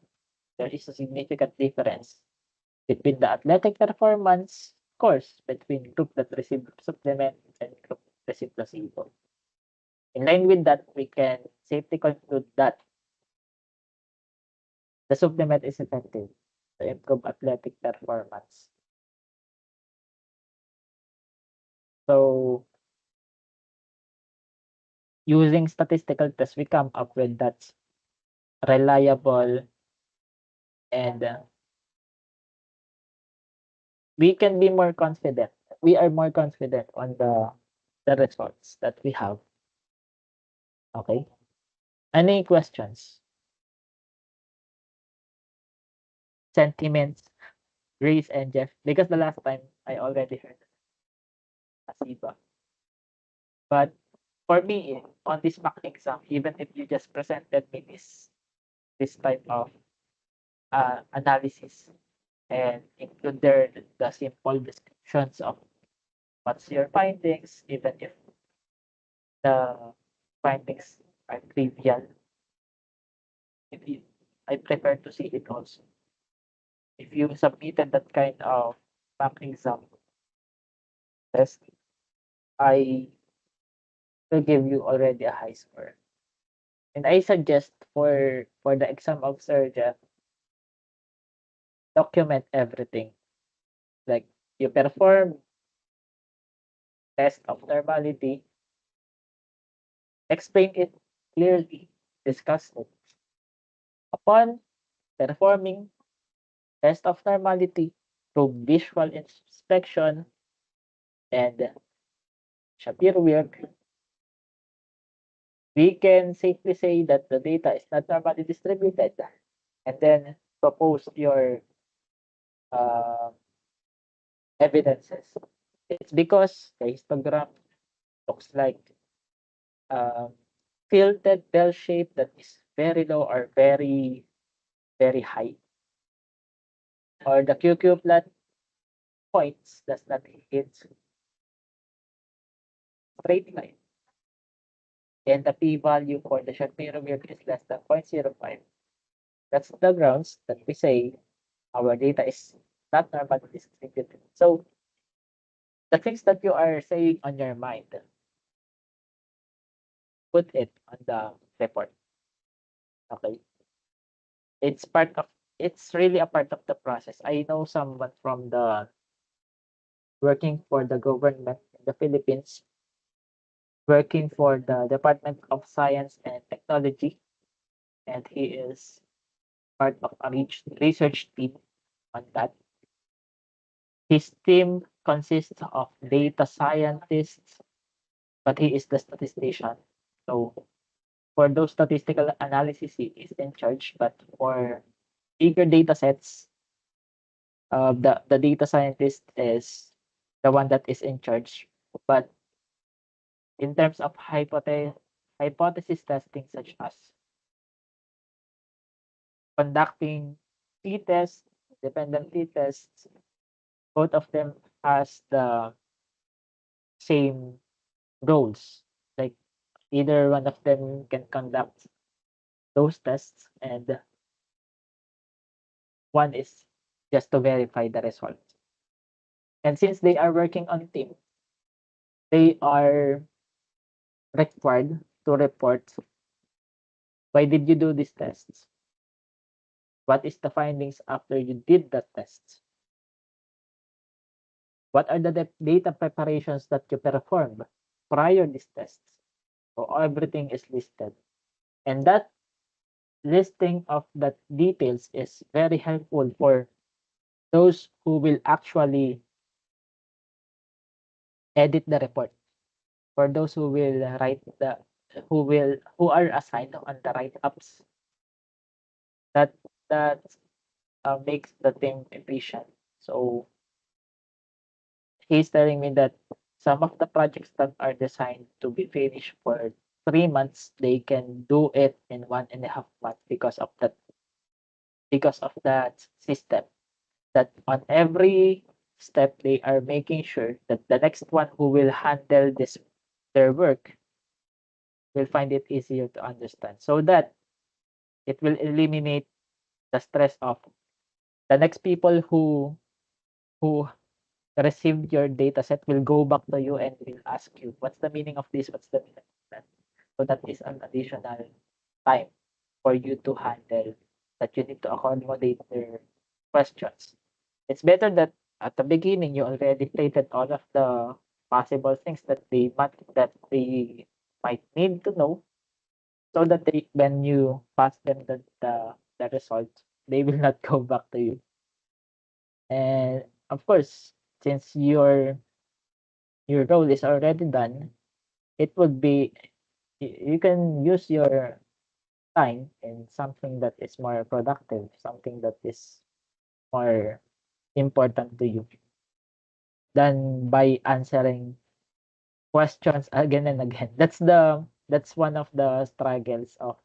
there is a significant difference between the athletic performance scores between group that received supplement and group that received placebo. In line with that, we can safely conclude that the supplement is effective to improve athletic performance. So, using statistical tests, we come up with that reliable, and we can be more confident. We are more confident on the results that we have. Okay. Any questions? Sentiments, Grace and Jeff? Because the last time I already heard Asiba. But for me, on this mock exam, even if you just presented me this type of analysis and include there the simple descriptions of what's your findings, even if the findings are trivial, if you, I prefer to see it also. If you submitted that kind of mock exam test, I will give you already a high score. And I suggest for the exam of Serja, document everything. Like you perform test of normality, explain it clearly, discuss it. Upon performing test of normality through visual inspection and Shapiro work, we can safely say that the data is not normally distributed, and then propose your evidences. It's because the histogram looks like tilted bell shape that is very low or very, very high. Or the QQ plot points does not hit straight line. And the p-value for the Shapiro curve is less than 0.05. That's the grounds that we say our data is not normally distributed. So the things that you are saying on your mind, put it on the report. Okay. It's really a part of the process. I know someone from the working for the government in the Philippines, working for the Department of Science and Technology, and he is part of a research team on that. His team consists of data scientists, but he is the statistician. So for those statistical analysis, he is in charge, but for bigger data sets, the data scientist is the one that is in charge. But in terms of hypothesis testing, such as conducting t-tests, dependent t-tests, both of them has the same goals. Like either one of them can conduct those tests, and one is just to verify the result. And since they are working on team, they are required to report Why did you do these tests? What is the findings after you did that test? What are the data preparations that you performed prior these tests? So everything is listed. And that listing of the details is very helpful for those who will actually edit the report. For those who will write the who are assigned on the write-ups. That makes the team efficient. So he's telling me that some of the projects that are designed to be finished for 3 months, they can do it in 1.5 months because of that system. That on every step they are making sure that the next one who will handle their work will find it easier to understand, so that it will eliminate the stress of the next people who received your data set will go back to you and will ask you, what's the meaning of this? What's the meaning of that? So that is an additional time for you to handle, that you need to accommodate their questions. It's better that at the beginning you already stated all of the possible things that they might need to know, so that when you pass them the results, they will not go back to you. And of course, since your role is already done, it would be you can use your time in something that is more productive, something that is more important to you, than by answering questions again and again. That's one of the struggles of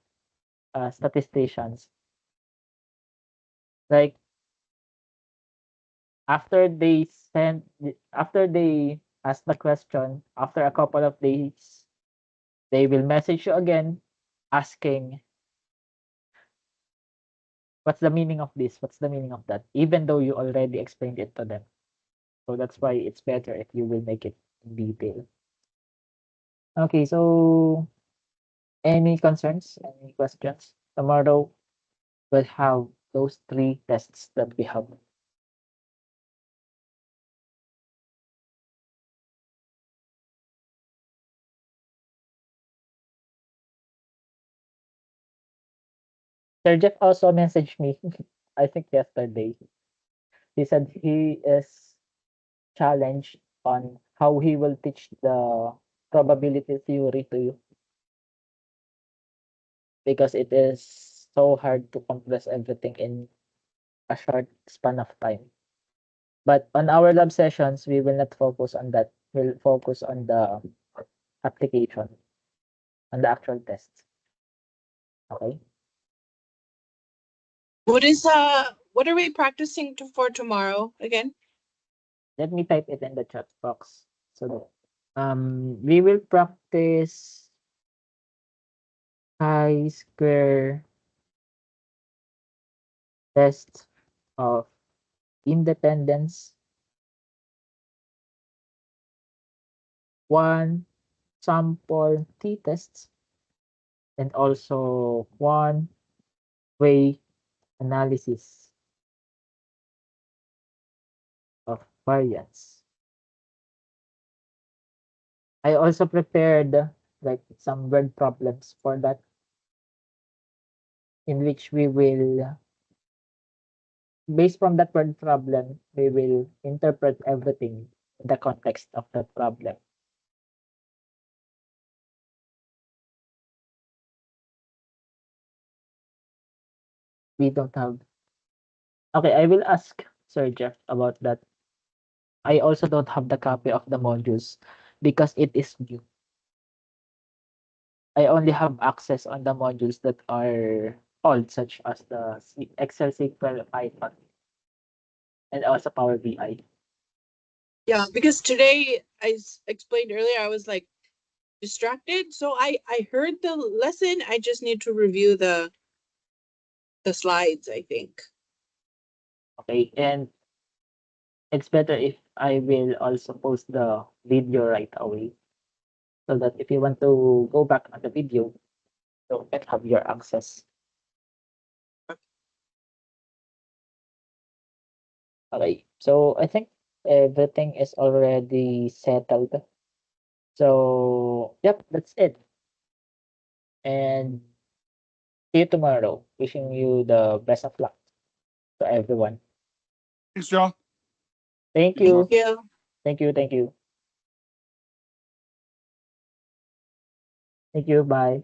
statisticians. Like after they ask the question, after a couple of days, they will message you again asking, what's the meaning of this? What's the meaning of that? Even though you already explained it to them. So that's why it's better if you will make it in detail. Okay, so any concerns, any questions? Tomorrow we'll have those 3 tests that we have. Sir Jeff also messaged me, I think yesterday. He said he is challenged on how he will teach the probability theory to you, because it is so hard to compress everything in a short span of time. But on our lab sessions, we will not focus on that. We'll focus on the application, on the actual tests. Okay. What are we practicing for tomorrow again? Let me type it in the chat box. So that we will practice chi-square test of independence, one sample t-tests, and also one way analysis of variance. I also prepared like some word problems for that, in which we will, based from that word problem, we will interpret everything in the context of that problem. We don't have. Okay, I will ask Sir Jeff about that. I also don't have the copy of the modules because it is new. I only have access on the modules that are old, such as the Excel, SQL, Python, and also Power BI. Yeah, because today explained earlier, I was like distracted. So I heard the lesson. I just need to review the slides, I think. Okay, and it's better if I will also post the video right away, so that if you want to go back on the video, so you can have your access. Okay, so I think everything is already settled. So, yep, that's it. And see you tomorrow. Wishing you the best of luck to everyone. Thanks, John. Thank Good luck. you. Yeah. Thank you. Thank you. Thank you. Bye.